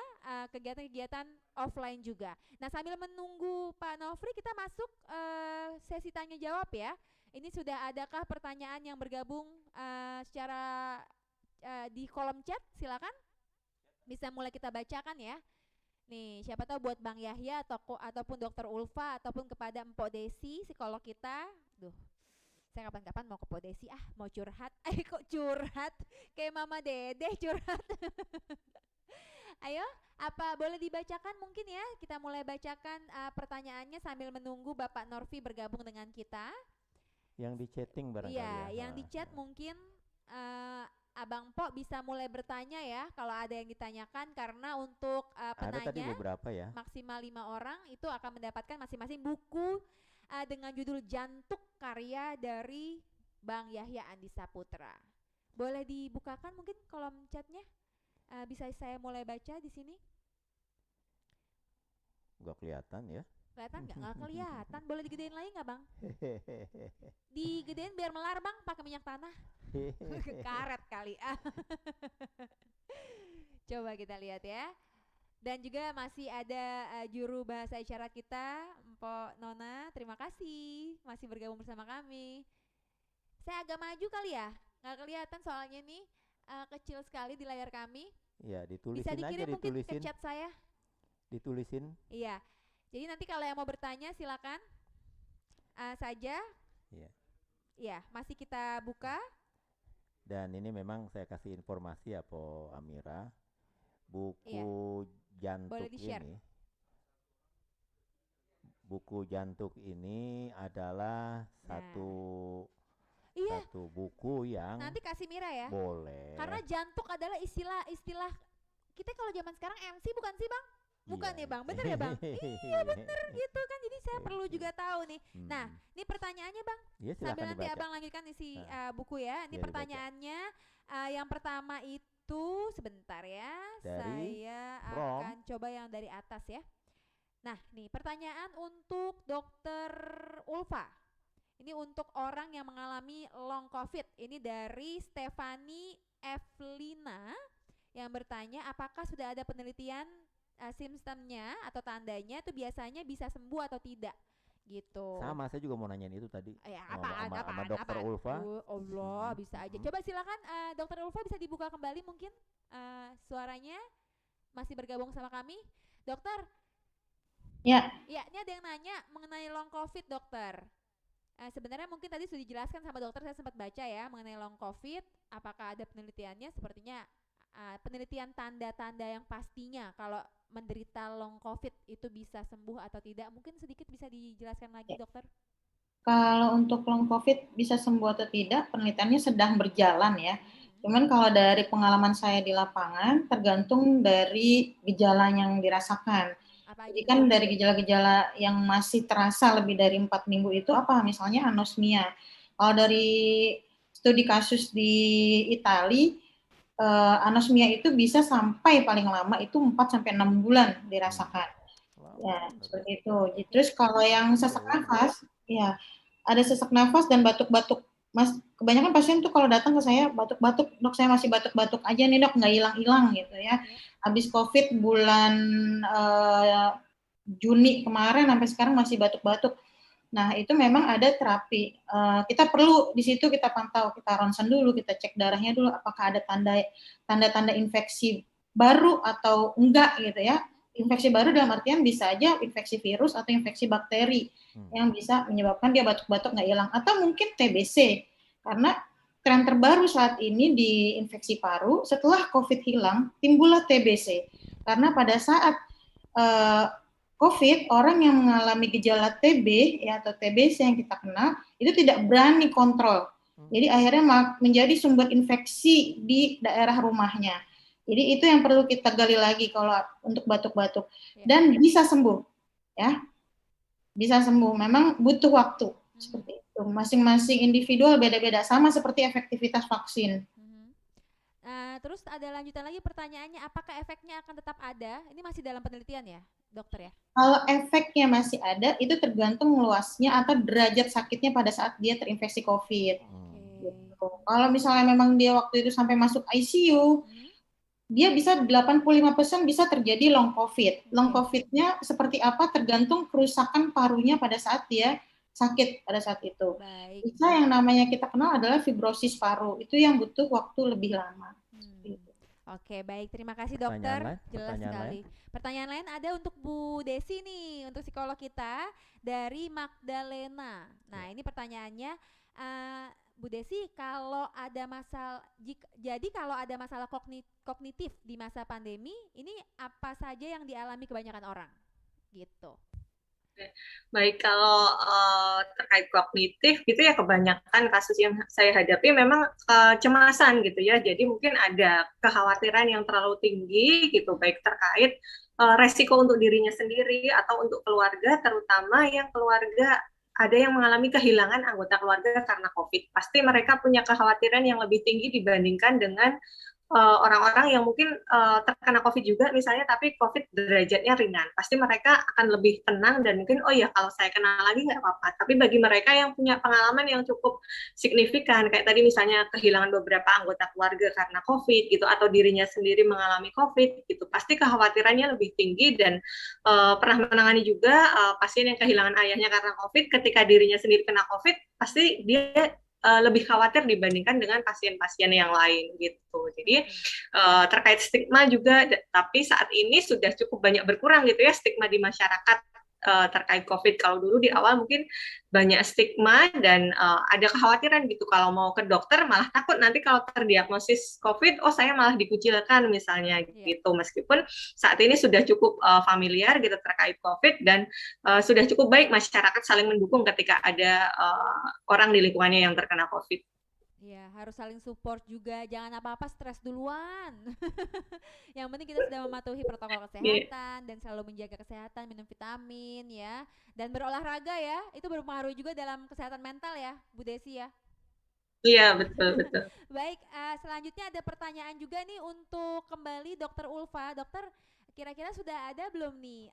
kegiatan-kegiatan offline juga. Nah, sambil menunggu Pak Nofri, kita masuk sesi tanya jawab ya. Ini sudah adakah pertanyaan yang bergabung secara di kolom chat, silakan bisa mulai kita bacakan ya. Nih, siapa tahu buat Bang Yahya ataupun Dokter Ulfa ataupun kepada Mpok Desi, psikolog kita. Duh, saya kapan-kapan mau ke Mpok Desi, mau curhat. Kok curhat? Kayak Mama Dede curhat. Ayo, apa boleh dibacakan mungkin ya? Kita mulai bacakan pertanyaannya sambil menunggu Bapak Norvi bergabung dengan kita.
Yang di chatting barangkali ya.
Iya, yang di chat mungkin Abang Po bisa mulai bertanya ya kalau ada yang ditanyakan, karena untuk penanya
Ada tadi beberapa ya.
maksimal 5 orang itu akan mendapatkan masing-masing buku dengan judul Jantuk karya dari Bang Yahya Andi Saputra. Boleh dibukakan mungkin kolom chatnya? Bisa saya mulai baca di sini?
Gak kelihatan ya.
Kelihatan nggak? Nggak kelihatan. Boleh digedein lagi nggak Bang? Digedein biar melar Bang, pakai minyak tanah. Karet kali. Coba kita lihat ya. Dan juga masih ada juru bahasa isyarat kita, Mpok Nona. Terima kasih masih bergabung bersama kami. Saya agak maju kali ya, nggak kelihatan soalnya nih kecil sekali di layar kami.
Iya, ditulisin
Bisa dikirim
aja,
mungkin
ditulisin.
ke chat saya.
Ditulisin.
Iya. Jadi nanti kalau yang mau bertanya silakan saja.
Iya.
Iya, masih kita buka.
Dan ini memang saya kasih informasi ya Po Amira. Buku Jantuk
Boleh di-share.
ini. Buku Jantuk ini adalah satu buku yang
Nanti kasih Mira ya.
boleh.
Karena jantuk adalah istilah kita kalau zaman sekarang MC bukan sih Bang? Bukan ya Bang, bener ya Bang? Iya bener gitu kan, jadi saya perlu juga tahu nih. Nah, ini pertanyaannya Bang,
Ya,
sambil
silakan
nanti
dibaca.
Abang lanjutkan isi buku ya. Ini
Ya,
pertanyaannya yang pertama itu sebentar ya,
Dari
saya
from.
akan coba yang dari atas ya. Nah, nih pertanyaan untuk Dokter Ulfa. Ini untuk orang yang mengalami long COVID. Ini dari Stefani Evelina yang bertanya, apakah sudah ada penelitian simptomnya atau tandanya itu biasanya bisa sembuh atau tidak gitu.
Sama, saya juga mau nanyain itu tadi.
Ya,
sama Dokter Ulfa.
Allah, bisa aja. Coba silakan Dokter Ulfa bisa dibuka kembali mungkin suaranya, masih bergabung sama kami. Dokter.
Ya.
Ya, ini ada yang nanya mengenai long COVID, Dokter. Sebenarnya mungkin tadi sudah dijelaskan sama dokter, saya sempat baca ya mengenai long COVID. Apakah ada penelitiannya? Sepertinya penelitian tanda-tanda yang pastinya kalau menderita long COVID itu bisa sembuh atau tidak. Mungkin sedikit bisa dijelaskan lagi, dokter.
Kalau untuk long COVID bisa sembuh atau tidak, penelitiannya sedang berjalan ya. Cuman kalau dari pengalaman saya di lapangan, tergantung dari gejala yang dirasakan. Jadi kan dari gejala-gejala yang masih terasa lebih dari 4 minggu itu apa? Misalnya anosmia. Kalau dari studi kasus di Italia, anosmia itu bisa sampai paling lama itu 4-6 bulan dirasakan. Ya, seperti itu. Terus kalau yang sesak nafas, ya ada sesak nafas dan batuk-batuk. Mas, kebanyakan pasien tuh kalau datang ke saya batuk-batuk, dok saya masih batuk-batuk aja nih dok, nggak hilang-hilang gitu ya. Habis COVID bulan Juni kemarin sampai sekarang masih batuk-batuk. Nah itu memang ada terapi. Kita perlu di situ kita pantau, kita ronsen dulu, kita cek darahnya dulu, apakah ada tanda-tanda infeksi baru atau enggak gitu ya. Infeksi baru dalam artian bisa aja infeksi virus atau infeksi bakteri yang bisa menyebabkan dia batuk-batuk nggak hilang, atau mungkin TBC, karena tren terbaru saat ini di infeksi paru setelah COVID hilang timbullah TBC, karena pada saat COVID orang yang mengalami gejala TB ya atau TBC yang kita kenal itu tidak berani kontrol, jadi akhirnya menjadi sumber infeksi di daerah rumahnya. Jadi itu yang perlu kita gali lagi kalau untuk batuk-batuk. Dan bisa sembuh, ya. Bisa sembuh, memang butuh waktu. Seperti itu. Masing-masing individual beda-beda, sama seperti efektivitas vaksin.
Terus ada lanjutan lagi pertanyaannya, apakah efeknya akan tetap ada? Ini masih dalam penelitian ya, dokter ya?
Kalau efeknya masih ada, itu tergantung luasnya atau derajat sakitnya pada saat dia terinfeksi COVID. Gitu. Kalau misalnya memang dia waktu itu sampai masuk ICU, dia bisa 85% bisa terjadi long COVID. Long COVID-nya seperti apa tergantung kerusakan parunya pada saat dia sakit pada saat itu. Bisa yang namanya kita kenal adalah fibrosis paru. Itu yang butuh waktu lebih lama.
Oke, baik. Terima kasih
Pertanyaan
dokter.
lain?
Jelas
Pertanyaan
sekali. Pertanyaan lain ada untuk Bu Desi nih, untuk psikolog kita dari Magdalena. Nah, ini pertanyaannya, Bu Desi, kalau ada kalau ada masalah kognitif di masa pandemi, ini apa saja yang dialami kebanyakan orang? Gitu.
Baik, kalau terkait kognitif gitu ya, kebanyakan kasus yang saya hadapi memang kecemasan gitu ya. Jadi mungkin ada kekhawatiran yang terlalu tinggi gitu, baik terkait resiko untuk dirinya sendiri atau untuk keluarga, terutama yang keluarga ada yang mengalami kehilangan anggota keluarga karena COVID. Pasti mereka punya kekhawatiran yang lebih tinggi dibandingkan dengan orang-orang yang mungkin terkena COVID juga misalnya, tapi COVID derajatnya ringan. Pasti mereka akan lebih tenang dan mungkin, oh ya kalau saya kena lagi nggak apa-apa. Tapi bagi mereka yang punya pengalaman yang cukup signifikan, kayak tadi misalnya kehilangan beberapa anggota keluarga karena COVID gitu, atau dirinya sendiri mengalami COVID gitu, pasti kekhawatirannya lebih tinggi. Dan pernah menangani juga pasien yang kehilangan ayahnya karena COVID, ketika dirinya sendiri kena COVID, pasti dia lebih khawatir dibandingkan dengan pasien-pasien yang lain gitu. Jadi terkait stigma juga, tapi saat ini sudah cukup banyak berkurang gitu ya stigma di masyarakat terkait COVID. Kalau dulu di awal mungkin banyak stigma dan ada kekhawatiran gitu, kalau mau ke dokter malah takut nanti kalau terdiagnosis COVID, oh saya malah dikucilkan misalnya gitu. Meskipun saat ini sudah cukup familiar gitu terkait COVID dan sudah cukup baik masyarakat saling mendukung ketika ada orang di lingkungannya yang terkena COVID.
Iya, harus saling support juga, jangan apa-apa stres duluan. Yang penting kita sudah mematuhi protokol kesehatan dan selalu menjaga kesehatan, minum vitamin ya, dan berolahraga ya, itu berpengaruh juga dalam kesehatan mental ya, Bu Desi ya.
Iya, betul.
Baik, selanjutnya ada pertanyaan juga nih untuk kembali Dokter Ulfa. Dokter, kira-kira sudah ada belum nih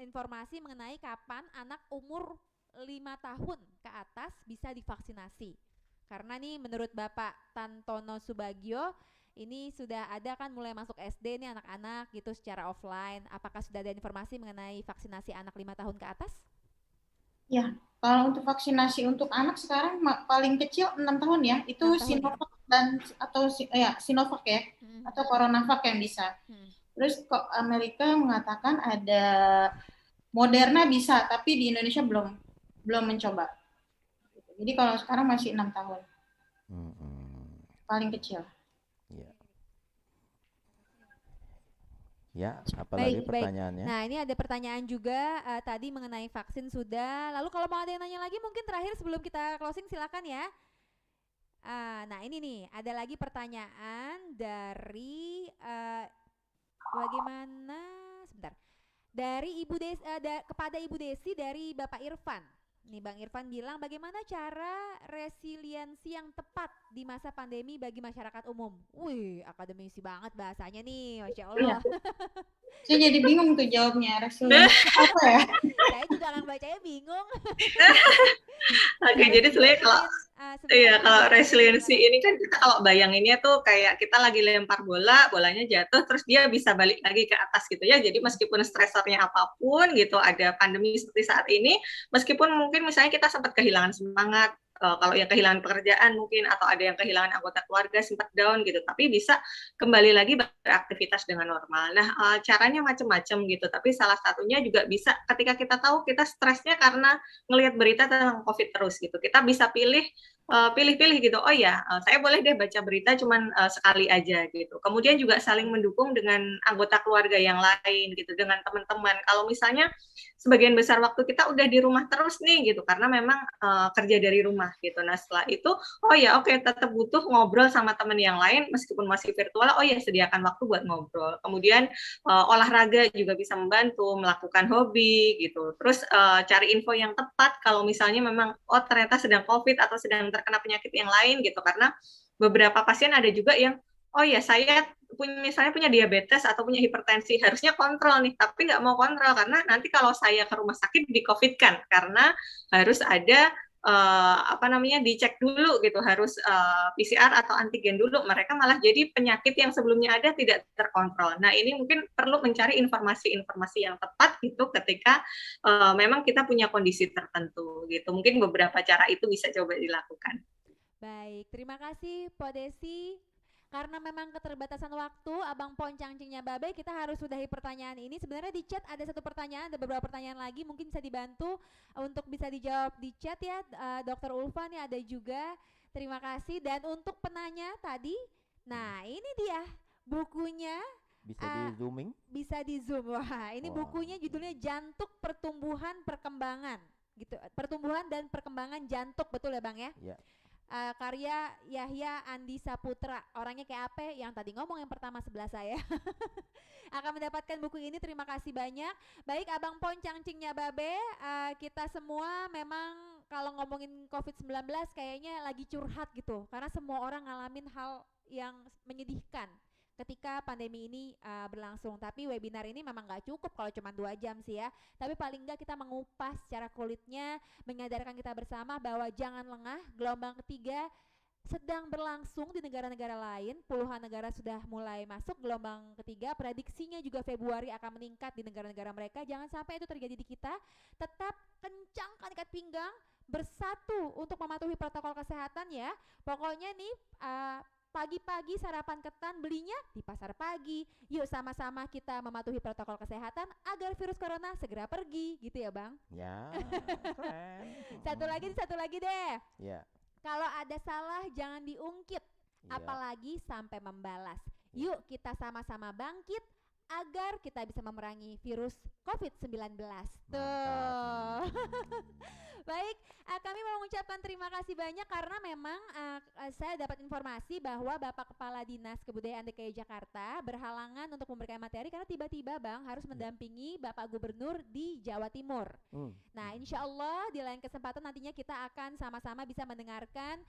informasi mengenai kapan anak umur 5 tahun ke atas bisa divaksinasi? Karena nih menurut Bapak Tantono Subagio, ini sudah ada kan mulai masuk SD nih anak-anak gitu secara offline. Apakah sudah ada informasi mengenai vaksinasi anak 5 tahun ke atas?
Ya, kalau untuk vaksinasi untuk anak sekarang paling kecil 6 tahun ya, itu Sinovac dan atau Sinovac ya, atau Coronavac yang bisa. Terus kok Amerika mengatakan ada Moderna bisa, tapi di Indonesia belum mencoba. Jadi kalau sekarang masih 6 tahun. Paling kecil.
Ya, apalagi pertanyaannya?
Nah, ini ada pertanyaan juga tadi mengenai vaksin sudah. Lalu kalau mau ada yang nanya lagi mungkin terakhir sebelum kita closing silakan ya. Nah, ini nih, ada lagi pertanyaan dari bagaimana sebentar. Dari Ibu Desi kepada Ibu Desi dari Bapak Irfan. Nih Bang Irfan bilang, bagaimana cara resiliensi yang tepat di masa pandemi bagi masyarakat umum? Wih, akademisi banget bahasanya nih, Masya Allah.
Saya jadi bingung tuh jawabnya, resiliensi apa ya?
Saya juga orang bacanya bingung.
Oke, jadi sebenarnya kalau resiliensi ini kan kita kalau bayanginnya tuh kayak kita lagi lempar bola, bolanya jatuh, terus dia bisa balik lagi ke atas gitu ya. Jadi meskipun stresornya apapun gitu, ada pandemi seperti saat ini, meskipun mungkin misalnya kita sempat kehilangan semangat, kalau yang kehilangan pekerjaan mungkin, atau ada yang kehilangan anggota keluarga sempat down gitu, tapi bisa kembali lagi beraktivitas dengan normal. Nah, caranya macam-macam gitu, tapi salah satunya juga bisa ketika kita tahu kita stresnya karena ngelihat berita tentang COVID terus gitu, kita bisa pilih-pilih gitu, oh ya saya boleh deh baca berita cuman sekali aja gitu. Kemudian juga saling mendukung dengan anggota keluarga yang lain gitu, dengan teman-teman. Kalau misalnya sebagian besar waktu kita udah di rumah terus nih gitu, karena memang kerja dari rumah gitu. Nah setelah itu, oh ya oke, tetap butuh ngobrol sama teman yang lain meskipun masih virtual, oh ya sediakan waktu buat ngobrol. Kemudian olahraga juga bisa membantu, melakukan hobi gitu. Terus cari info yang tepat kalau misalnya memang oh ternyata sedang COVID atau sedang terkena penyakit yang lain gitu, karena beberapa pasien ada juga yang oh ya saya misalnya punya diabetes atau punya hipertensi, harusnya kontrol nih, tapi nggak mau kontrol karena nanti kalau saya ke rumah sakit di COVID kan, karena harus ada dicek dulu gitu, harus PCR atau antigen dulu, mereka malah jadi penyakit yang sebelumnya ada tidak terkontrol. Nah ini mungkin perlu mencari informasi-informasi yang tepat gitu ketika memang kita punya kondisi tertentu gitu. Mungkin beberapa cara itu bisa coba dilakukan.
Baik, terima kasih Po Desi. Karena memang keterbatasan waktu, Abang Poncangcingnya Babe, kita harus sudahi pertanyaan ini. Sebenarnya di chat ada satu pertanyaan, ada beberapa pertanyaan lagi, mungkin bisa dibantu untuk bisa dijawab di chat ya. Dr. Ulfa nih ada juga, terima kasih. Dan untuk penanya tadi, nah ini dia bukunya.
Bisa di zooming?
Bisa di zoom. Wah, ini bukunya judulnya Jantung Pertumbuhan Perkembangan, gitu. Pertumbuhan dan Perkembangan Jantung, betul ya Bang ya?
Iya.
Karya Yahya Andi Saputra. Orangnya kayak apa? Yang tadi ngomong yang pertama sebelah saya. Akan mendapatkan buku ini, terima kasih banyak. Baik Abang Poncangcingnya Babe, kita semua memang kalau ngomongin COVID-19 kayaknya lagi curhat gitu. Karena semua orang ngalamin hal yang menyedihkan ketika pandemi ini berlangsung. Tapi webinar ini memang nggak cukup kalau cuma 2 jam sih ya. Tapi paling nggak kita mengupas secara kulitnya, menyadarkan kita bersama bahwa jangan lengah. Gelombang ketiga sedang berlangsung di negara-negara lain. Puluhan negara sudah mulai masuk gelombang ketiga. Prediksinya juga Februari akan meningkat di negara-negara mereka. Jangan sampai itu terjadi di kita. Tetap kencangkan ikat pinggang, bersatu untuk mematuhi protokol kesehatan ya. Pokoknya nih pagi-pagi sarapan ketan belinya di pasar pagi. Yuk sama-sama kita mematuhi protokol kesehatan agar virus corona segera pergi, gitu ya Bang?
Ya, keren.
Satu lagi deh.
Ya.
Kalau ada salah jangan diungkit, apalagi sampai membalas. Yuk kita sama-sama bangkit agar kita bisa memerangi virus COVID-19. Tuh. Baik, kami mau mengucapkan terima kasih banyak karena memang saya dapat informasi bahwa Bapak Kepala Dinas Kebudayaan DKI Jakarta berhalangan untuk memberikan materi karena tiba-tiba Bang harus mendampingi Bapak Gubernur di Jawa Timur. Nah, insya Allah di lain kesempatan nantinya kita akan sama-sama bisa mendengarkan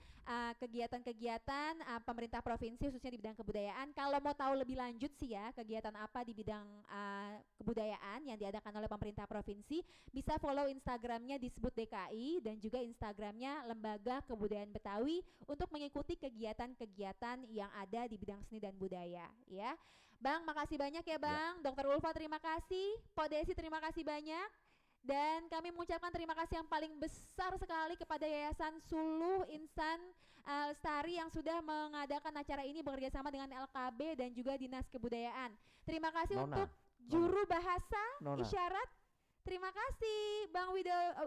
kegiatan-kegiatan pemerintah provinsi khususnya di bidang kebudayaan. Kalau mau tahu lebih lanjut sih ya kegiatan apa di bidang kebudayaan yang diadakan oleh pemerintah provinsi, bisa follow Instagramnya disebut DKI dan juga Instagramnya Lembaga Kebudayaan Betawi untuk mengikuti kegiatan-kegiatan yang ada di bidang seni dan budaya ya. Bang, makasih banyak ya Bang. Dr. Ulfa terima kasih, Pak Desi terima kasih banyak. Dan kami mengucapkan terima kasih yang paling besar sekali kepada Yayasan Suluh Insan Lestari yang sudah mengadakan acara ini bekerja sama dengan LKB dan juga Dinas Kebudayaan. Terima kasih untuk juru bahasa isyarat. Terima kasih Bang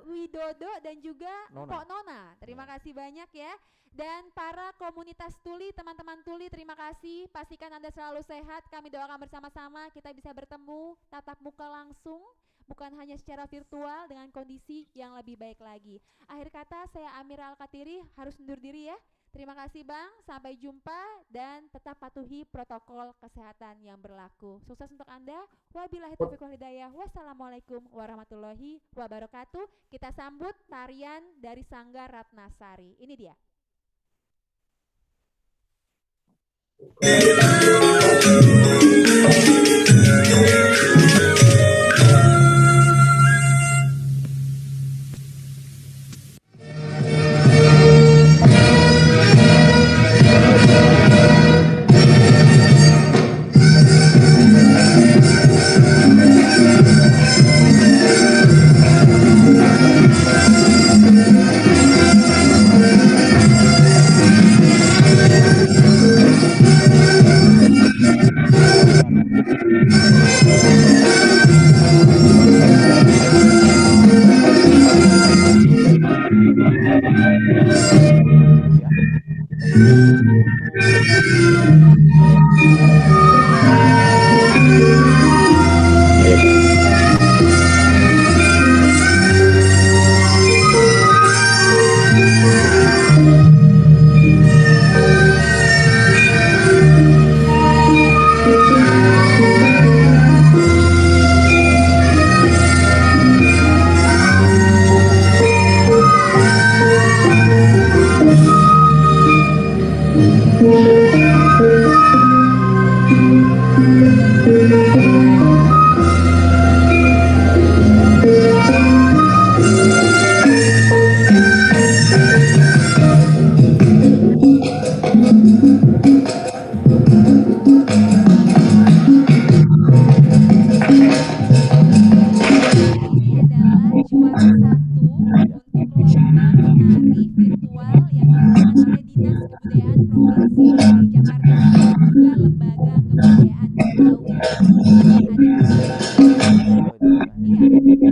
Widodo dan juga Pok Nona. Terima kasih banyak ya. Dan para komunitas tuli, teman-teman tuli, terima kasih. Pastikan Anda selalu sehat. Kami doakan bersama-sama kita bisa bertemu tatap muka langsung, bukan hanya secara virtual dengan kondisi yang lebih baik lagi. Akhir kata saya Amira Al-Katiri harus undur diri ya. Terima kasih Bang, sampai jumpa dan tetap patuhi protokol kesehatan yang berlaku. Sukses untuk Anda. Wabillahi taufiq wal hidayah. Wassalamualaikum warahmatullahi wabarakatuh. Kita sambut tarian dari Sanggar Ratnasari. Ini dia.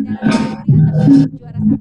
kategori anak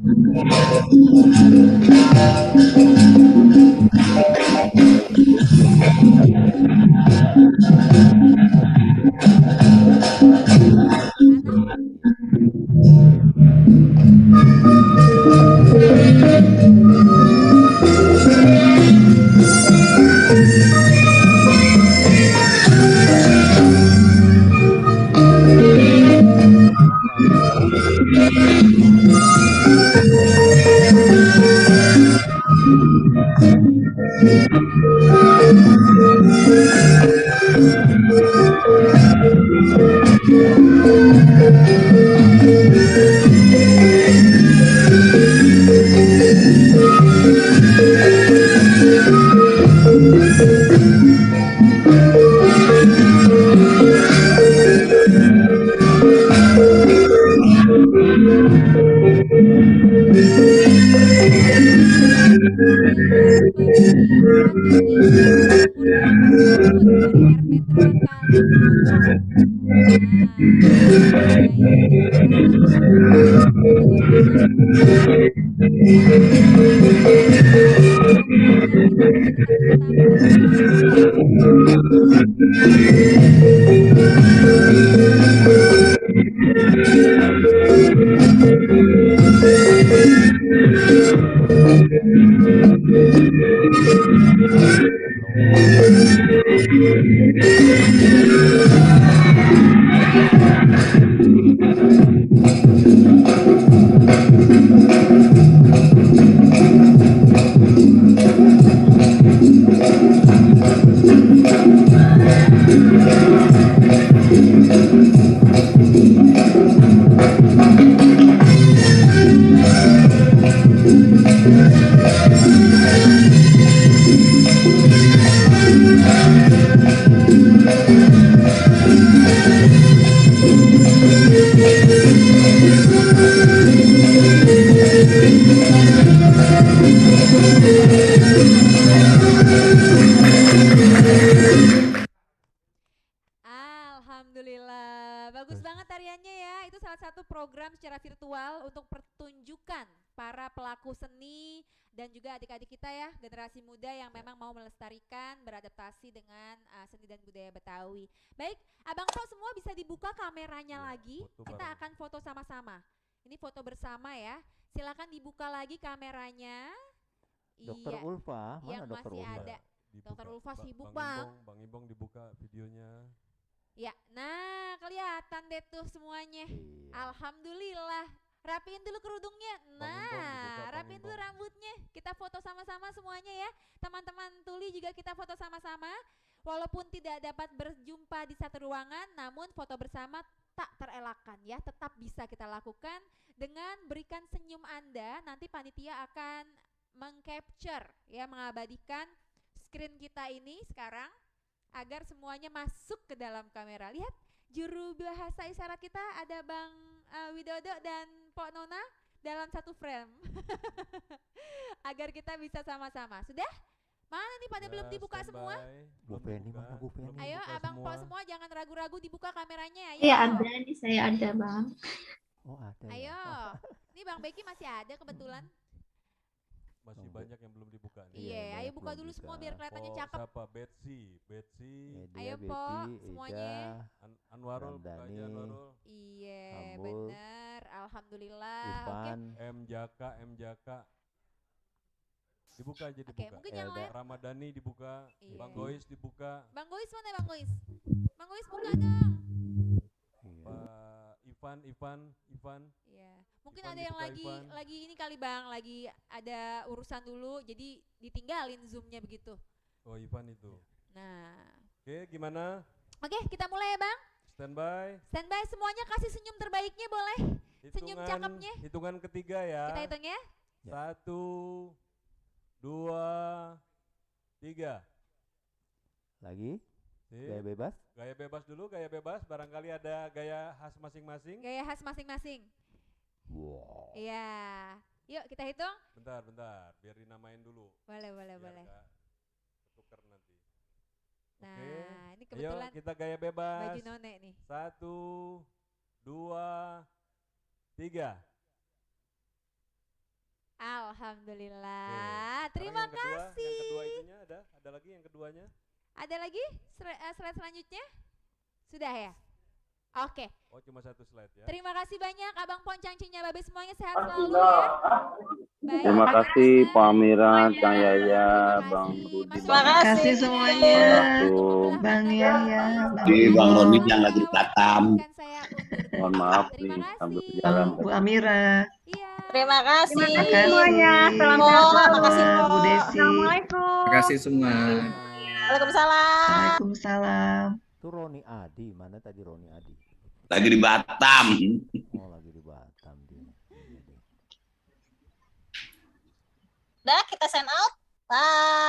Alhamdulillah, bagus banget tariannya ya. Itu salah satu program secara virtual untuk pertunjukan para pelaku seni dan juga adik-adik kita ya, generasi muda yang memang mau melestarikan, beradaptasi dengan seni dan budaya Betawi. Baik, Abang Po semua bisa dibuka kameranya lagi. Kita akan foto sama-sama. Ini foto bersama ya. Silakan dibuka lagi kameranya.
Dokter
Iya,
Ulfa, mana
yang
Dokter
masih
Ulfa?
ada. Dokter Ulfa sibuk
Bang
bang.
Bang Ibong dibuka videonya.
Ya, nah kelihatan deh tuh semuanya. Alhamdulillah. Rapiin dulu kerudungnya. Nah, rapiin dulu rambutnya. Kita foto sama-sama semuanya ya. Teman-teman tuli juga kita foto sama-sama. Walaupun tidak dapat berjumpa di satu ruangan, namun foto bersama tak terelakkan ya. Tetap bisa kita lakukan dengan berikan senyum Anda. Nanti panitia akan mengcapture ya, mengabadikan screen kita ini sekarang agar semuanya masuk ke dalam kamera. Lihat juru bahasa isyarat kita ada Bang Widodo dan Pok Nona dalam satu frame. Agar kita bisa sama-sama. Sudah? Mana nih pada belum dibuka semua?
Bu Penny mana Bu Penny?
Ayo Abang Pok semua jangan ragu-ragu dibuka kameranya. Ayo.
Iya ada nih, saya ada bang.
Oh ada.
Ayo. Ini Bang Becky masih ada kebetulan.
Masih banyak yang belum dibuka nih.
Iya, ayo buka dulu semua biar kelihatannya cakep.
Siapa? Betsy.
Ayo Po, semuanya.
Anwarul, buka aja Anwarul.
Iya, benar. Alhamdulillah.
Ivan.
M Jaka. Dibuka aja, dibuka.
Oke, mungkin yang lain.
Ramadhani dibuka. Bang Gois dibuka.
Bang Gois mana Bang Gois? Bang Gois buka dong. Ivan. Iya. Mungkin
Ivan
ada yang
dibuka,
lagi ini kali Bang, lagi ada urusan dulu jadi ditinggalin Zoom-nya begitu.
Oh, Ivan itu.
Nah.
Oke, gimana?
Oke, kita mulai ya Bang.
Standby.
Standby semuanya, kasih senyum terbaiknya boleh. Senyum cakepnya.
Hitungan ketiga ya.
Kita hitung ya.
1, 2, 3.
Lagi?
Sip.
Gaya bebas?
Gaya bebas dulu, gaya bebas. Barangkali ada gaya khas masing-masing.
Gaya khas masing-masing.
Wow.
Iya. Yuk kita hitung.
Bentar. Biar dinamain dulu.
Boleh.
Biar ketuker nanti.
Nah,
Oke.
ini kebetulan
Ayo kita gaya bebas.
baju none nih.
1, 2, 3.
Alhamdulillah.
Sekarang
Terima
yang kedua,
kasih.
Yang kedua itunya ada lagi yang keduanya?
Ada lagi slide selanjutnya? Sudah ya? Oke.
Oh, cuma 1 slide ya.
Terima kasih banyak Abang Poncang Cinya Babe, semuanya sehat selalu ya. Baik.
Terima kasih Pak Amiran, Kang Yaya, Bang Rudi.
Terima kasih semuanya, Bang Yaya,
Bang Roni yang lagi di Batam.
Mohon maaf nih sambil berjalan.
Bu Amira.
Terima kasih.
Terima kasih
semuanya. Salam sehat. Terima kasih
Bu Desi.
Assalamualaikum.
Terima kasih semua.
Waalaikumsalam.
Waalaikumsalam.
Itu Roni Adi, mana tadi Roni Adi?
Lagi di Batam.
Oh, lagi di Batam dia.
Udah, kita sign out. Bye.